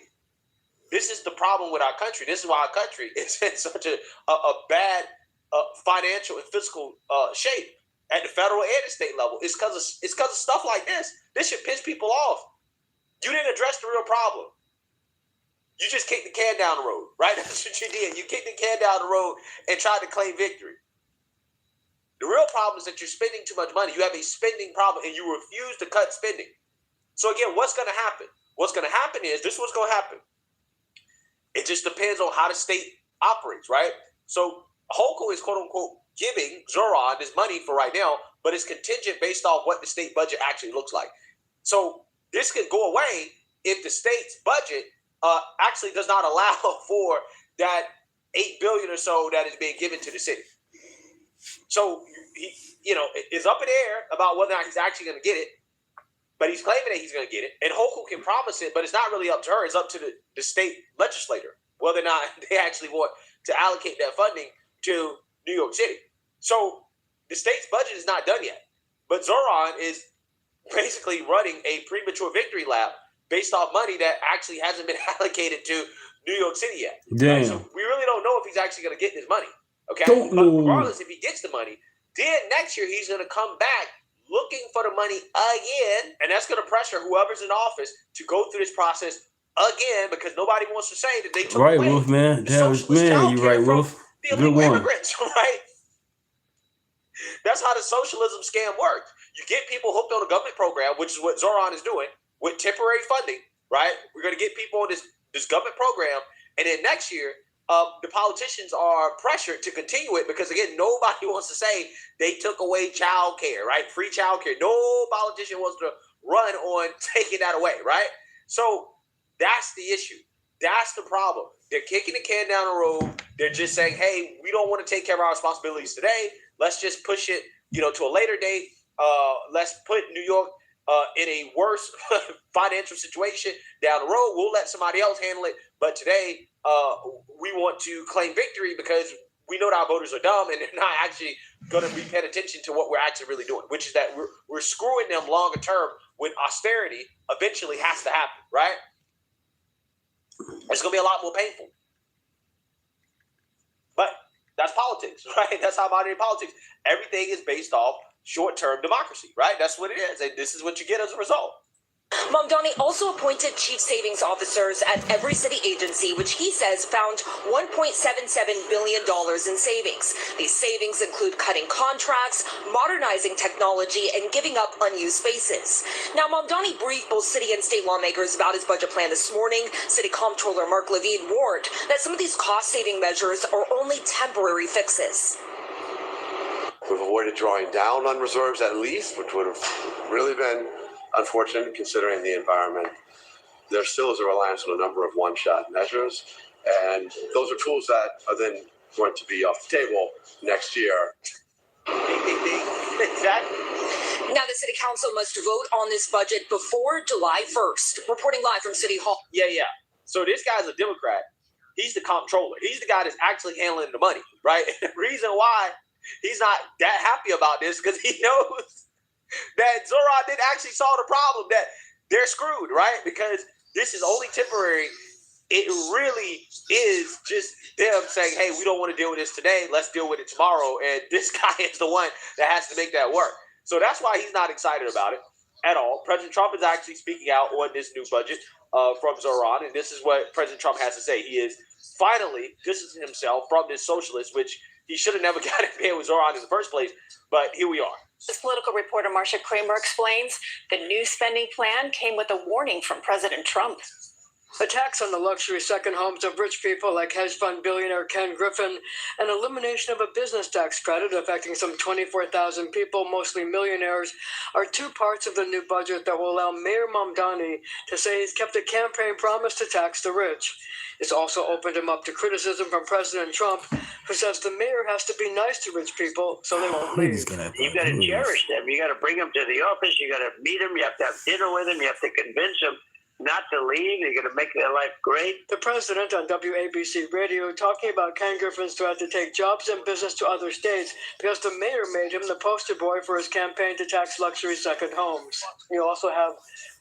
this is the problem with our country. This is why our country is in such a bad financial and fiscal shape at the federal and the state level. It's because of stuff like this. This should piss people off. You didn't address the real problem. You just kicked the can down the road, right? That's what you did. You kicked the can down the road and tried to claim victory. The real problem is that you're spending too much money. You have a spending problem and you refuse to cut spending. So again, what's going to happen? What's going to happen is, this is what's going to happen. It just depends on how the state operates, right? So Hochul is quote unquote giving Zoran this money for right now, but it's contingent based off what the state budget actually looks like. So this could go away if the state's budget actually does not allow for that $8 billion or so that is being given to the city. So he, it's up in the air about whether or not he's actually going to get it, but he's claiming that he's going to get it. And Hochul can promise it, but it's not really up to her. It's up to the state legislator whether or not they actually want to allocate that funding to New York City. So the state's budget is not done yet, but Zoran is basically running a premature victory lap based off money that actually hasn't been allocated to New York City yet. Damn. Right? So we really don't know if he's actually going to get this money. Okay. Don't but know. regardless, if he gets the money, then next year he's going to come back looking for the money again, and that's going to pressure whoever's in office to go through this process again because nobody wants to say that they took Right, away Wolf, man. the Damn, socialist man, childcare you right, from Wolf. the Good illegal one. immigrants, right? That's how the socialism scam works. You get people hooked on a government program, which is what Zoran is doing, with temporary funding, right? We're going to get people on this government program, and then next year, the politicians are pressured to continue it because, again, nobody wants to say they took away child care, right? Free child care. No politician wants to run on taking that away, right? So that's the issue. That's the problem. They're kicking the can down the road. They're just saying, hey, we don't want to take care of our responsibilities today. Let's just push it, to a later date. Let's put New York in a worse financial situation down the road. We'll let somebody else handle it. But today, we want to claim victory because we know that our voters are dumb and they're not actually going to be paying attention to what we're actually really doing, which is that we're screwing them longer term when austerity eventually has to happen, right? It's going to be a lot more painful. But that's politics, right? That's how modern politics. Everything is based off short-term democracy, right? That's what it is. And this is what you get as a result. Mamdani also appointed chief savings officers at every city agency, which he says found $1.77 billion in savings. These savings include cutting contracts, modernizing technology, and giving up unused spaces. Now, Mamdani briefed both city and state lawmakers about his budget plan this morning. City Comptroller Mark Levine warned that some of these cost-saving measures are only temporary fixes. We've avoided drawing down on reserves at least, which would have really been unfortunate considering the environment. There still is a reliance on a number of one-shot measures, and those are tools that are then going to be off the table next year. Exactly. Now the city council must vote on this budget before July 1st. Reporting live from City Hall. Yeah. So this guy's a Democrat. He's the comptroller. He's the guy that's actually handling the money, right? And the reason why he's not that happy about this because he knows that Zoran didn't actually solve the problem, that they're screwed, right? Because this is only temporary. It really is just them saying, hey, we don't want to deal with this today. Let's deal with it tomorrow. And this guy is the one that has to make that work. So that's why he's not excited about it at all. President Trump is actually speaking out on this new budget from Zoran. And this is what President Trump has to say. He is finally distancing himself from this socialist, which he should have never got in bed with Zoran in the first place. But here we are. As political reporter Marcia Kramer explains, the new spending plan came with a warning from President Trump. A tax on the luxury second homes of rich people like hedge fund billionaire Ken Griffin, and elimination of a business tax credit affecting some 24,000 people, mostly millionaires, are two parts of the new budget that will allow Mayor Mamdani to say he's kept a campaign promise to tax the rich. It's also opened him up to criticism from President Trump, who says the mayor has to be nice to rich people so they won't leave. You got to cherish them. You got to bring them to the office. You got to meet them. You have to have dinner with them. You have to convince them not to leave. You're going to make their life great. The president on WABC radio talking about Ken Griffin's threat to take jobs and business to other states because the mayor made him the poster boy for his campaign to tax luxury second homes. You also have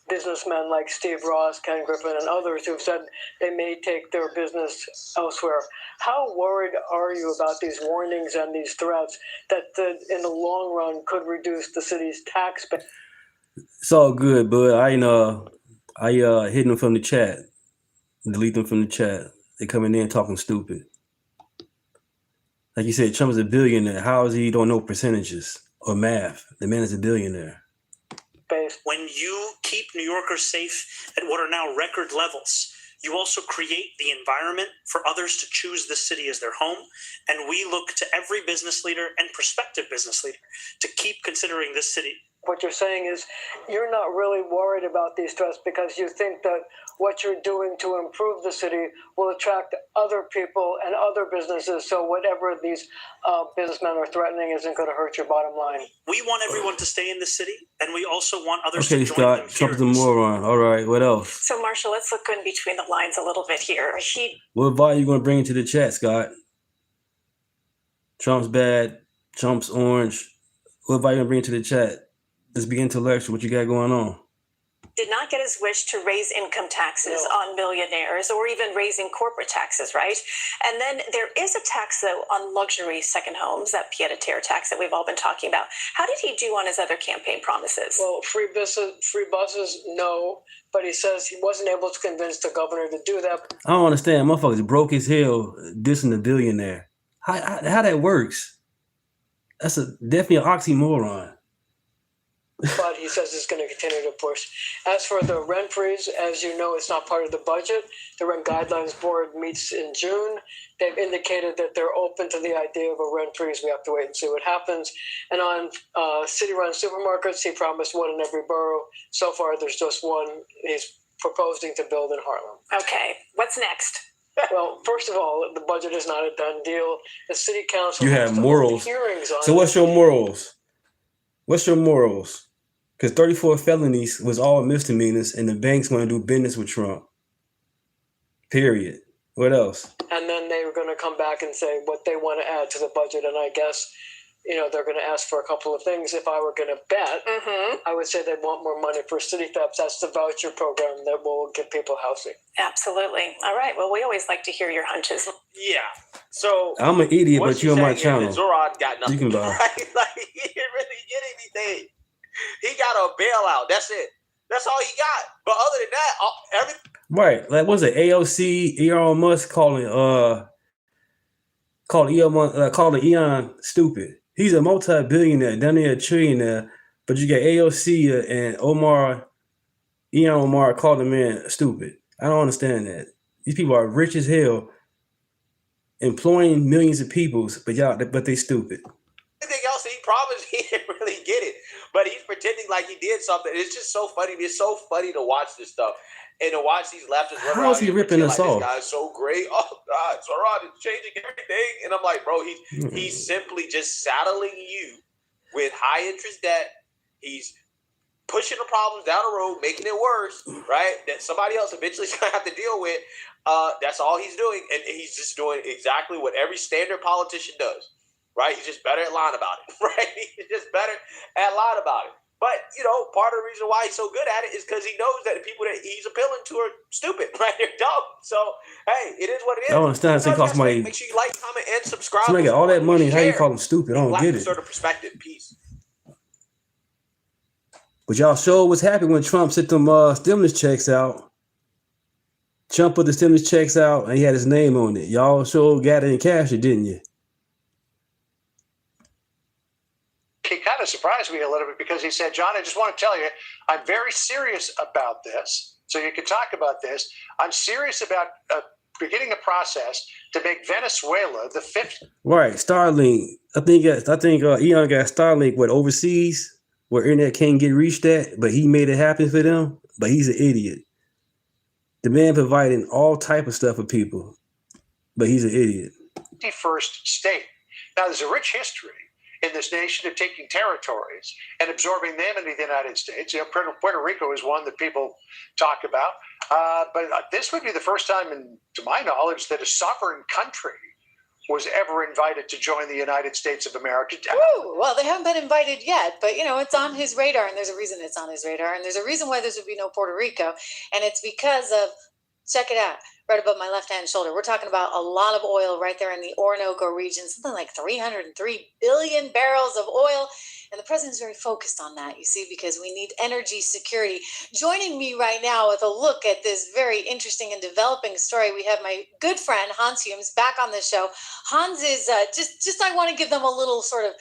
businessmen like Steve Ross, Ken Griffin, and others who've said they may take their business elsewhere. How worried are you about these warnings and these threats that in the long run could reduce the city's tax base? It's all good, bud. I hid them from the chat, delete them from the chat. They coming in talking stupid. Like you said, Trump is a billionaire. How is he don't know percentages or math? The man is a billionaire. When you keep New Yorkers safe at what are now record levels, you also create the environment for others to choose this city as their home. And we look to every business leader and prospective business leader to keep considering this city. What you're saying is you're not really worried about these threats because you think that what you're doing to improve the city will attract other people and other businesses. So whatever these businessmen are threatening isn't going to hurt your bottom line. We want everyone to stay in the city, and we also want others to Okay, join Scott, them here. Trump's a moron. All right, what else? So, Marshall, let's look in between the lines a little bit here. What value you going to bring into the chat, Scott? Trump's bad. Trump's orange. What value you going to bring to the chat? Let's begin to lecture what you got going on. Did not get his wish to raise income taxes on millionaires or even raising corporate taxes, right? And then there is a tax, though, on luxury second homes, that pied-à-terre tax that we've all been talking about. How did he do on his other campaign promises? Well, free buses, no. But he says he wasn't able to convince the governor to do that. I don't understand. Motherfuckers broke his hell dissing the billionaire. How that works? That's definitely an oxymoron. but he says he's going to continue to push. As for the rent freeze, as you know, it's not part of the budget. The Rent Guidelines Board meets in June. They've indicated that they're open to the idea of a rent freeze. We have to wait and see what happens. And on city-run supermarkets, he promised one in every borough. So far, there's just one he's proposing to build in Harlem. Okay, what's next? Well, first of all, the budget is not a done deal. The city council You has have to morals. hold hearings on So what's your morals? What's your morals? Because 34 felonies was all misdemeanors, and the banks want to do business with Trump. Period. What else? And then they were going to come back and say what they want to add to the budget. And I guess, they're going to ask for a couple of things. If I were going to bet, I would say they want more money for city thefts. That's the voucher program that will give people housing. Absolutely. All right. Well, we always like to hear your hunches. Yeah. So I'm an idiot, what but you're on my saying is channel. that Zoran got nothing. You can buy. Right? Like, he didn't really get anything. He got a bailout. That's it. That's all he got. But other than that, everything. Right. Like, what's it? AOC, Elon Musk calling Elon stupid. He's a multi-billionaire, down there a trillionaire, but you got AOC and Elon Omar called the man stupid. I don't understand that. These people are rich as hell, employing millions of people, but they stupid. Everything else he promised, he didn't really get it. But he's pretending like he did something. It's just so funny. It's so funny to watch this stuff and to watch these leftists run How around is he here ripping pretend us like off? This guy's so great. Oh God, Zoran is changing everything. And I'm like, bro, he's simply just saddling you with high interest debt. He's pushing the problems down the road, making it worse, right? That somebody else eventually is gonna have to deal with. That's all he's doing, and he's just doing exactly what every standard politician does. Right? He's just better at lying about it, right? He's just better at lying about it. But, part of the reason why he's so good at it is because he knows that the people that he's appealing to are stupid, right? They're dumb. So, hey, it is what it is. I don't understand. It costs money. Make sure you like, comment, and subscribe. Somebody got all that money. How you call them stupid? I don't get it. Sort of perspective. Peace. But y'all sure was happy when Trump sent them stimulus checks out. Trump put the stimulus checks out and he had his name on it. Y'all sure got it and cashed it, didn't you? He kind of surprised me a little bit because he said, John, I just want to tell you, I'm very serious about this. So you can talk about this. I'm serious about beginning a process to make Venezuela the fifth. Right. Starlink. I think Elon got Starlink overseas where internet can't get reached at, but he made it happen for them. But he's an idiot. The man providing all type of stuff for people, but he's an idiot. 51st state. Now, there's a rich history in this nation of taking territories and absorbing them into the United States. Puerto Rico is one that people talk about. But this would be the first time, to my knowledge, that a sovereign country was ever invited to join the United States of America. Ooh, well, they haven't been invited yet, but, it's on his radar, and there's a reason it's on his radar, and there's a reason why there would be no Puerto Rico, and it's because of, check it out, right above my left-hand shoulder. We're talking about a lot of oil right there in the Orinoco region, something like 303 billion barrels of oil. And the president's very focused on that, you see, because we need energy security. Joining me right now with a look at this very interesting and developing story, we have my good friend, Hans Humes, back on the show. Hans is just I want to give them a little sort of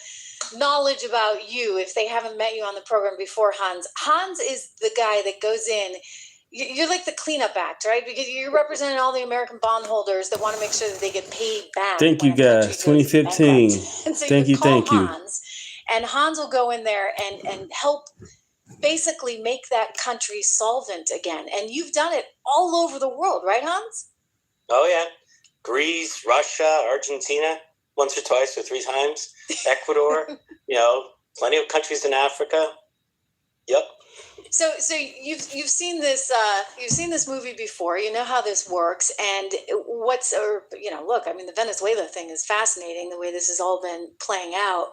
knowledge about you if they haven't met you on the program before, Hans. Hans is the guy that goes in. You're like the cleanup act, right? Because you're representing all the American bondholders that want to make sure that they get paid back. Thank you, guys. 2015. And so Thank you. Hans, and Hans will go in there and help basically make that country solvent again. And you've done it all over the world, right, Hans? Oh, yeah. Greece, Russia, Argentina, once or twice or three times. Ecuador, plenty of countries in Africa. Yep. So you've seen this movie before. You know how this works, and look. I mean, the Venezuela thing is fascinating. The way this has all been playing out.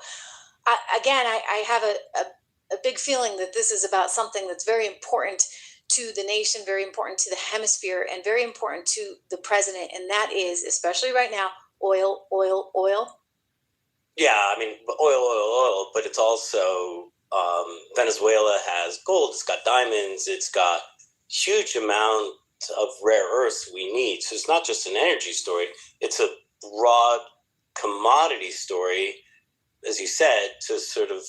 I have a big feeling that this is about something that's very important to the nation, very important to the hemisphere, and very important to the president. And that is, especially right now, oil, oil, oil. Yeah, I mean, oil, but it's also. Venezuela has gold, it's got diamonds, it's got huge amount of rare earths we need. So it's not just an energy story, it's a broad commodity story, as you said, to sort of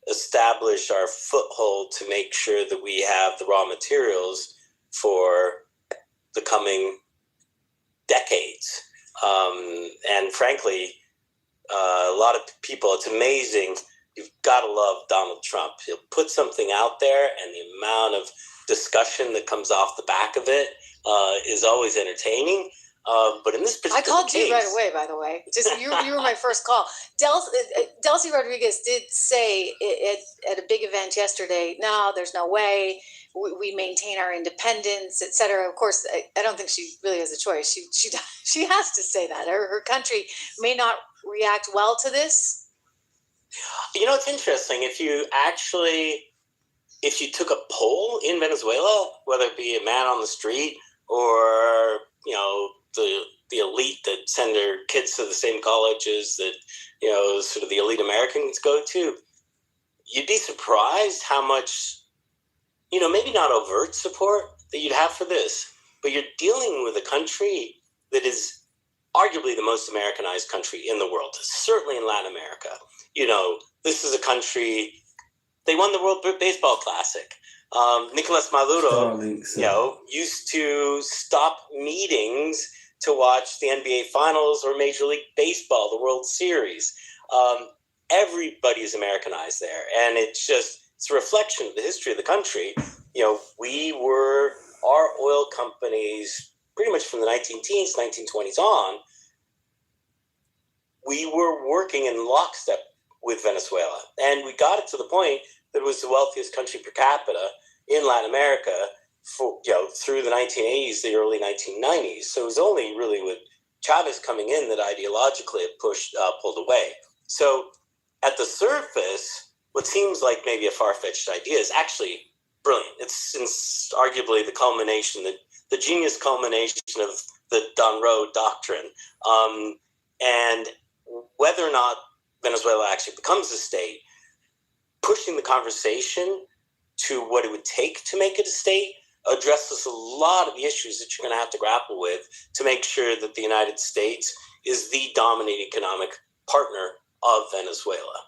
establish our foothold to make sure that we have the raw materials for the coming decades. And frankly, a lot of people, it's amazing. You've got to love Donald Trump. He'll put something out there, and the amount of discussion that comes off the back of it is always entertaining. But in this particular I called case, you right away, by the way. Just you were my first call. Delcy Rodriguez did say at a big event yesterday, no, there's no way. We maintain our independence, et cetera. Of course, I don't think she really has a choice. She has to say that. Her country may not react well to this. You know, it's interesting. If you took a poll in Venezuela, whether it be a man on the street or, you know, the elite that send their kids to the same colleges that, you know, sort of the elite Americans go to, you'd be surprised how much, you know, maybe not overt support that you'd have for this, but you're dealing with a country that is arguably the most Americanized country in the world, certainly in Latin America. You know, this is a country, they won the World Baseball Classic. Nicolas Maduro, you know, used to stop meetings to watch the NBA Finals or Major League Baseball, the World Series. Everybody is Americanized there, and it's a reflection of the history of the country. You know, our oil companies, pretty much from the 19-teens, 1920s on, we were working in lockstep with Venezuela, and we got it to the point that it was the wealthiest country per capita in Latin America for, you know, through the 1980s, the early 1990s. So it was only really with Chavez coming in that ideologically it pulled away. So at the surface, what seems like maybe a far-fetched idea is actually brilliant. It's arguably the culmination, the genius culmination of the Donroe Doctrine. And whether or not Venezuela actually becomes a state, pushing the conversation to what it would take to make it a state addresses a lot of the issues that you're going to have to grapple with to make sure that the United States is the dominant economic partner of Venezuela.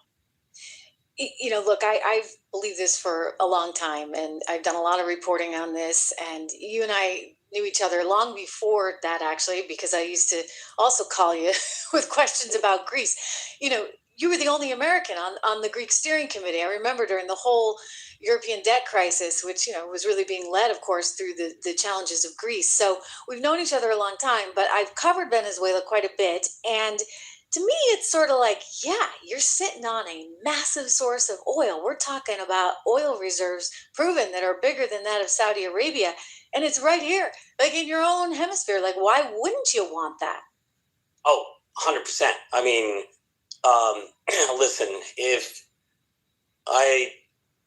You know, look, I've believed this for a long time, and I've done a lot of reporting on this, and you and I knew each other long before that, actually, because I used to also call you with questions about Greece. You know, you were the only American on the Greek steering committee. I remember during the whole European debt crisis, which, you know, was really being led, of course, through the challenges of Greece. So we've known each other a long time, but I've covered Venezuela quite a bit. And to me, it's sort of like, yeah, you're sitting on a massive source of oil. We're talking about oil reserves proven that are bigger than that of Saudi Arabia. And it's right here, like in your own hemisphere. Like, why wouldn't you want that? Oh, 100%. I mean, listen, if I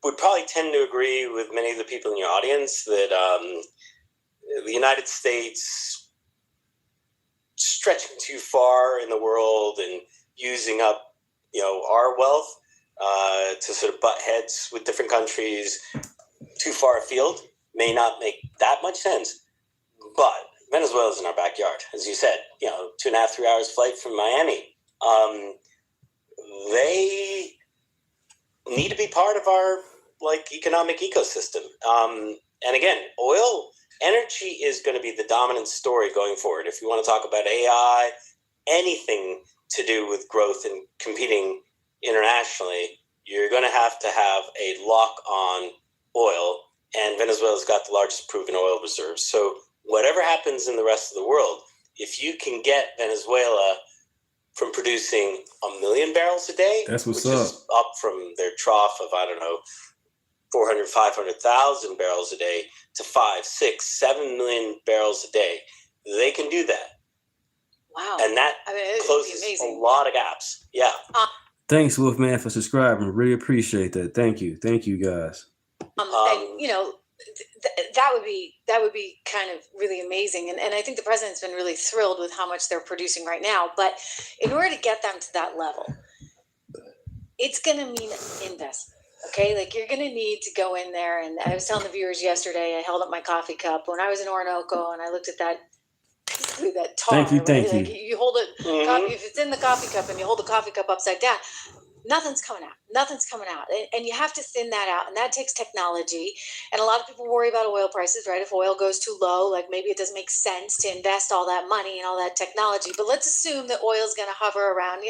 would probably tend to agree with many of the people in your audience that the United States stretching too far in the world and using up, you know, our wealth to sort of butt heads with different countries too far afield may not make that much sense. But Venezuela's in our backyard, as you said, you know, 2.5, 3 hours flight from Miami. They need to be part of our economic ecosystem. And again, energy is going to be the dominant story going forward. If you want to talk about AI, anything to do with growth and competing internationally, you're going to have a lock on oil, and Venezuela's got the largest proven oil reserves. So whatever happens in the rest of the world, if you can get Venezuela from producing 1 million barrels a day, that's what's which up. is up from their trough of, 400, 500,000 barrels a day to 5, 6, 7 million barrels a day, they can do that. Wow. And that closes a lot of gaps. Yeah. Thanks, Wolfman, for subscribing. Really appreciate that. Thank you. Thank you, guys. And, you know, that would be kind of really amazing. And I think the president's been really thrilled with how much they're producing right now. But in order to get them to that level, it's going to mean investment. Okay, like you're going to need to go in there. And I was telling the viewers yesterday, I held up my coffee cup when I was in Orinoco, and I looked at that tar. Thank you. You hold it, coffee, if it's in the coffee cup and you hold the coffee cup upside down, Nothing's coming out. Nothing's coming out. And you have to thin that out. And that takes technology. And a lot of people worry about oil prices, right? If oil goes too low, like maybe it doesn't make sense to invest all that money and all that technology. But let's assume that oil is going to hover around,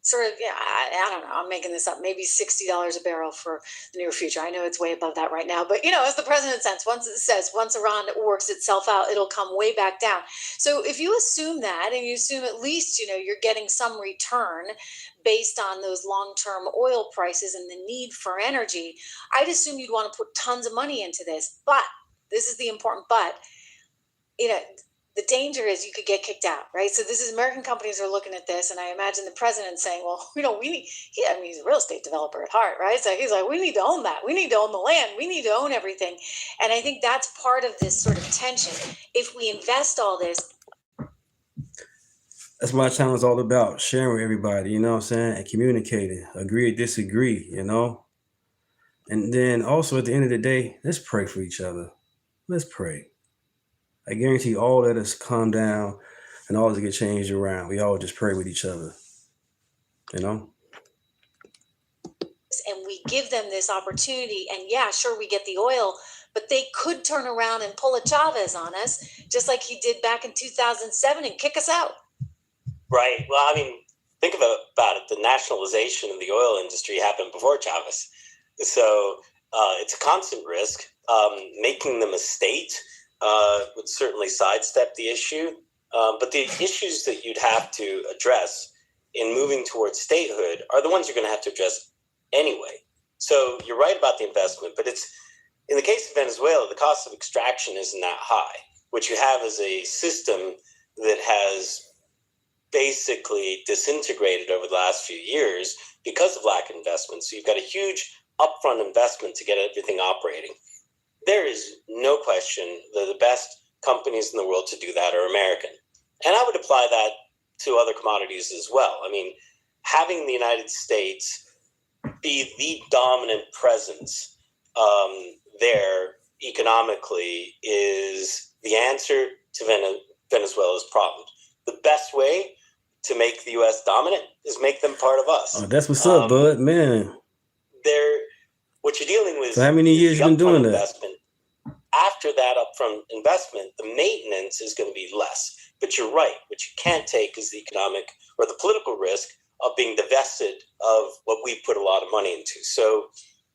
sort of, I don't know, I'm making this up, maybe $60 a barrel for the near future. I know it's way above that right now. But, as the president says, once Iran works itself out, it'll come way back down. So if you assume that, and you assume at least, you're getting some return based on those long-term oil prices and the need for energy, I'd assume you'd want to put tons of money into this. But this is the important but, the danger is you could get kicked out, right? So this is American companies are looking at this, and I imagine the president saying, well, we need, he's a real estate developer at heart, right? So he's like, we need to own that. We need to own the land. We need to own everything. And I think that's part of this sort of tension. If we invest all this. That's what my channel is all about, sharing with everybody, you know what I'm saying? And communicating, agree or disagree, And then also at the end of the day, let's pray for each other. Let's pray. I guarantee all that has calmed down and all this get changed around. We all just pray with each other, And we give them this opportunity. And yeah, sure, we get the oil, but they could turn around and pull a Chavez on us, just like he did back in 2007 and kick us out. Right. Well, think about it. The nationalization of the oil industry happened before Chavez. So it's a constant risk. Making them a state would certainly sidestep the issue. But the issues that you'd have to address in moving towards statehood are the ones you're going to have to address anyway. So you're right about the investment, but it's in the case of Venezuela, the cost of extraction isn't that high. What you have is a system that has basically disintegrated over the last few years because of lack of investment. So you've got a huge upfront investment to get everything operating. There is no question that the best companies in the world to do that are American. And I would apply that to other commodities as well. Having the United States be the dominant presence there economically is the answer to Venezuela's problems. The best way to make the U.S. dominant is make them part of us. Oh, that's what's up, bud, man. What you're dealing with. So how many years you been doing that? After that upfront investment, the maintenance is going to be less. But you're right. What you can't take is the economic or the political risk of being divested of what we put a lot of money into. So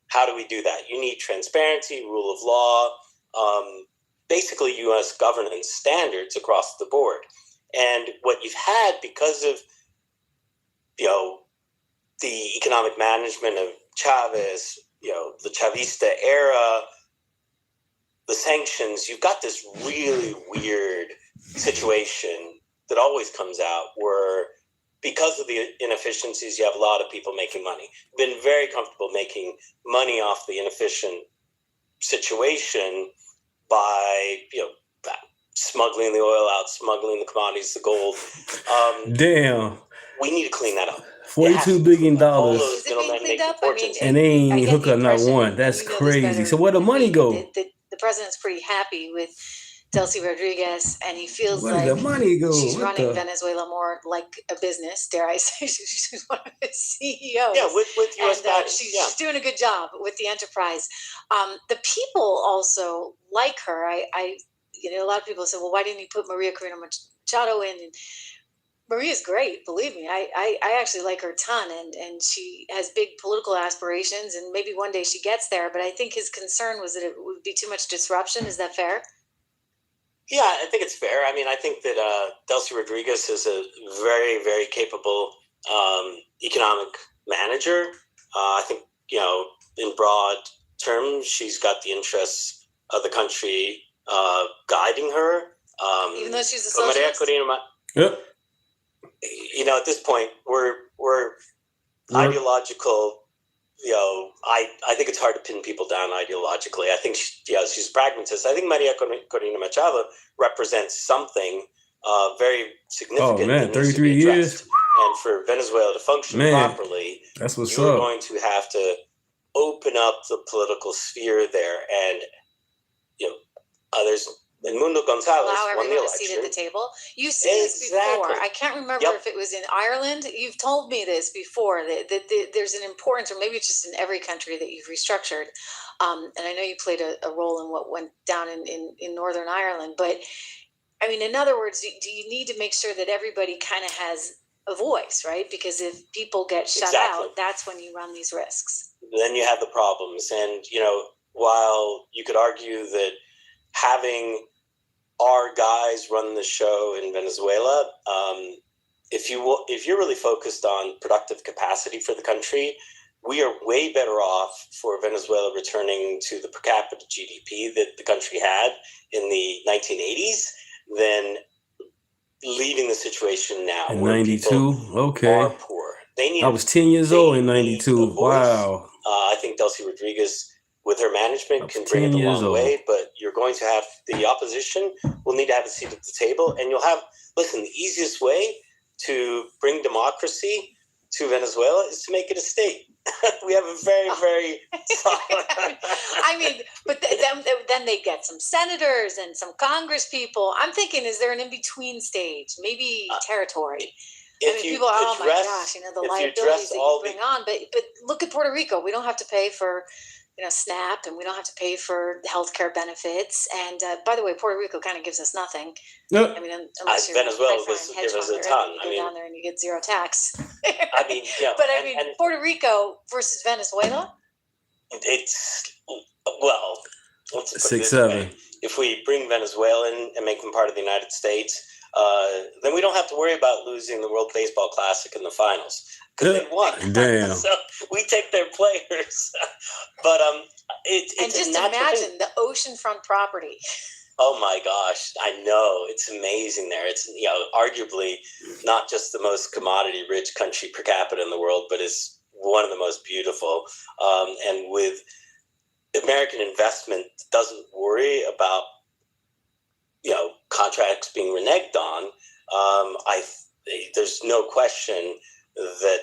how do we do that? You need transparency, rule of law, basically U.S. governance standards across the board. And what you've had because of, the economic management of Chavez, the Chavista era, the sanctions, you've got this really weird situation that always comes out where because of the inefficiencies, you have a lot of people making money. Been very comfortable making money off the inefficient situation by, smuggling the oil out, smuggling the commodities, the gold. Damn. We need to clean that up. $42 billion. Is it being cleaned up? And they ain't hook up not one. That's crazy. So where the money go? The president's pretty happy with Delcy Rodriguez, and he feels Where like did the money go? she's running Venezuela more like a business, dare I say. She's one of its CEOs. Yeah, with U.S. guidance. She's doing a good job with the enterprise. The people also like her. A lot of people say, well, why didn't you put Maria Corina Machado in? And Maria's great, believe me. I actually like her a ton, and she has big political aspirations, and maybe one day she gets there. But I think his concern was that it would be too much disruption. Is that fair? Yeah, I think it's fair. I think that Delcy Rodriguez is a very, very capable economic manager. I think, in broad terms, she's got the interests of the country guiding her. Even though she's a socialist? Yep. At this point, we're ideological. I think it's hard to pin people down ideologically. I think she's a pragmatist. I think Maria Corina Machado represents something very significant. Oh man, 33 years. And for Venezuela to function properly, that's what's you're up. going to have to open up the political sphere there, and there's Mundo Gonzalez allow won the everyone a seat at election. the table. You've seen this before. I can't remember if it was in Ireland. You've told me this before, that there's an importance, or maybe it's just in every country that you've restructured. And I know you played a role in what went down in Northern Ireland. But, I mean, in other words, do you need to make sure that everybody kind of has a voice, right? Because if people get shut out, that's when you run these risks. Then you have the problems. And, while you could argue that having our guys run the show in Venezuela, if you're really focused on productive capacity for the country, we are way better off for Venezuela returning to the per capita GDP that the country had in the 1980s than leaving the situation now. In where 92? Okay. are poor. I was 10 years old in 92. Wow. I think Delcy Rodriguez, with her management, can bring it 10 a years long old. way, but you're going to have the opposition will need to have a seat at the table, and you'll have, listen, the easiest way to bring democracy to Venezuela is to make it a state. We have a very, very solid... I mean, but then they get some senators and some Congress people. I'm thinking, is there an in-between stage? Maybe territory. I mean, people are, oh my gosh, the liabilities that you bring on. But look at Puerto Rico. We don't have to pay for, SNAP, and we don't have to pay for healthcare benefits. And by the way, Puerto Rico kind of gives us nothing. Nope. I mean, unless you're Venezuela gives us a ton. You go down there and you get zero tax. I mean, But I mean, Puerto Rico versus Venezuela. It's well, let's put it this 6-7. way. If we bring Venezuela in and make them part of the United States, then we don't have to worry about losing the World Baseball Classic in the finals because they won. Damn. So we take their players. But it's and just a natural imagine thing. the oceanfront property. Oh my gosh, I know. It's amazing there. It's arguably not just the most commodity rich country per capita in the world, but it's one of the most beautiful. And with American investment doesn't worry about contracts being reneged on. There's no question that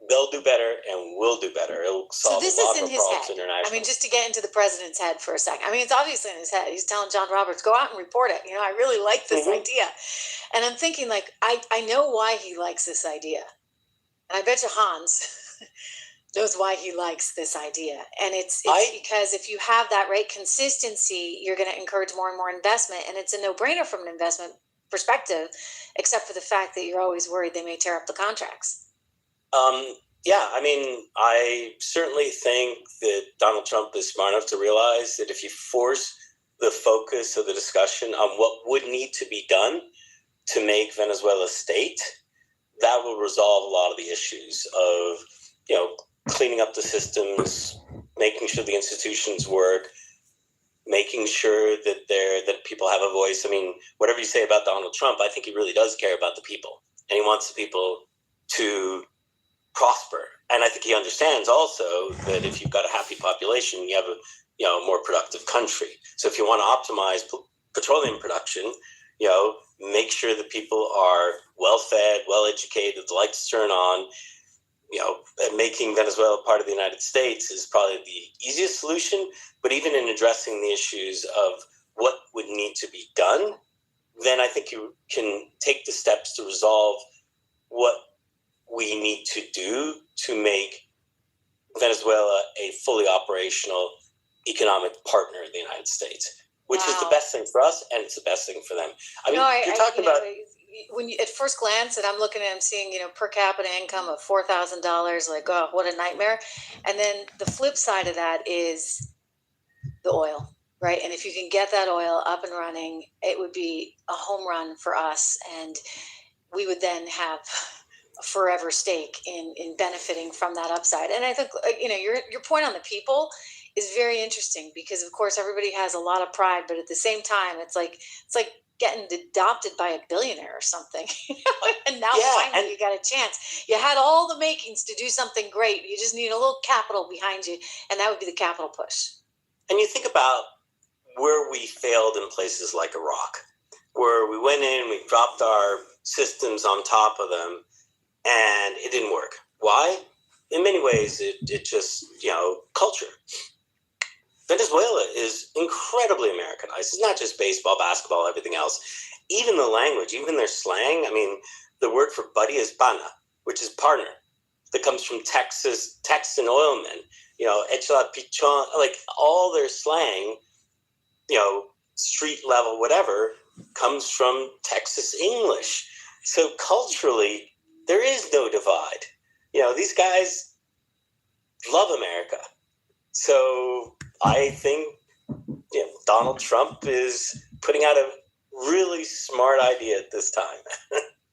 they'll do better and we'll do better. It'll solve So this a lot is of in our his problems head. internationally. I mean, just to get into the president's head for a second. I mean, it's obviously in his head. He's telling John Roberts, go out and report it. I really like this idea. And I'm thinking, I know why he likes this idea. And I bet you Hans knows why he likes this idea. And it's because if you have that right consistency, you're going to encourage more and more investment. And it's a no-brainer from an investment perspective, except for the fact that you're always worried they may tear up the contracts. Yeah, I mean, I certainly think that Donald Trump is smart enough to realize that if you force the focus of the discussion on what would need to be done to make Venezuela a state, that will resolve a lot of the issues of, cleaning up the systems, making sure the institutions work, making sure that people have a voice. I mean, whatever you say about Donald Trump, I think he really does care about the people, and he wants the people to prosper. And I think he understands also that if you've got a happy population, you have a more productive country. So if you want to optimize petroleum production, make sure that people are well-fed, well-educated, the lights turn on. Making Venezuela part of the United States is probably the easiest solution. But even in addressing the issues of what would need to be done, then I think you can take the steps to resolve what we need to do to make Venezuela a fully operational economic partner in the United States, which is the best thing for us, and it's the best thing for them. I mean, you're talking about... When you, at first glance, and I'm looking at, I'm seeing, per capita income of $4,000, like, oh, what a nightmare. And then the flip side of that is the oil, right? And if you can get that oil up and running, it would be a home run for us. And we would then have a forever stake in benefiting from that upside. And I think, your point on the people is very interesting because, of course, everybody has a lot of pride, but at the same time, it's like getting adopted by a billionaire or something. And now finally you got a chance. You had all the makings to do something great. You just need a little capital behind you, and that would be the capital push. And you think about where we failed in places like Iraq, where we went in, we dropped our systems on top of them, and it didn't work. Why? In many ways, it just, culture. Venezuela is incredibly Americanized. It's not just baseball, basketball, everything else. Even the language, even their slang. I mean, the word for buddy is pana, which is partner. That comes from Texas, Texan oilmen. Echla pichon, like all their slang, street level, whatever, comes from Texas English. So culturally, there is no divide. These guys love America. So I think Donald Trump is putting out a really smart idea at this time.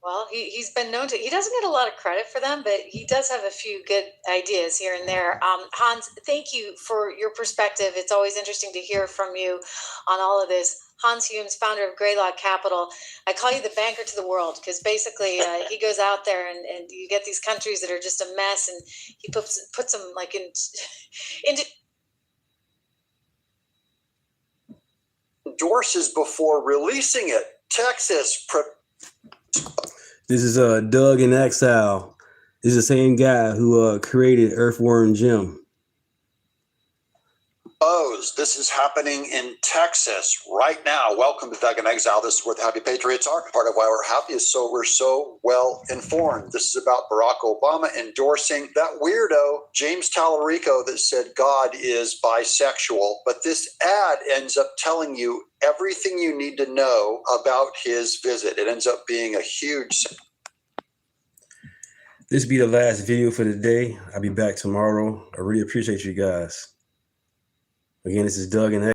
Well, he's been known to. He doesn't get a lot of credit for them, but he does have a few good ideas here and there. Hans, thank you for your perspective. It's always interesting to hear from you on all of this. Hans Humes, founder of Greylock Capital. I call you the banker to the world because basically he goes out there and you get these countries that are just a mess, and he puts them like into endorses before releasing it. Texas. This is Doug in Exile. This is the same guy who created Earthworm Jim. This is happening in Texas right now. Welcome to Doug in Exile. This is where the Happy Patriots are. Part of why we're happy is so we're so well informed. This is about Barack Obama endorsing that weirdo James Tallarico that said God is bisexual. But this ad ends up telling you everything you need to know about his visit. It ends up being a huge... This be the last video for the day. I'll be back tomorrow. I really appreciate you guys. Again, this is Doug and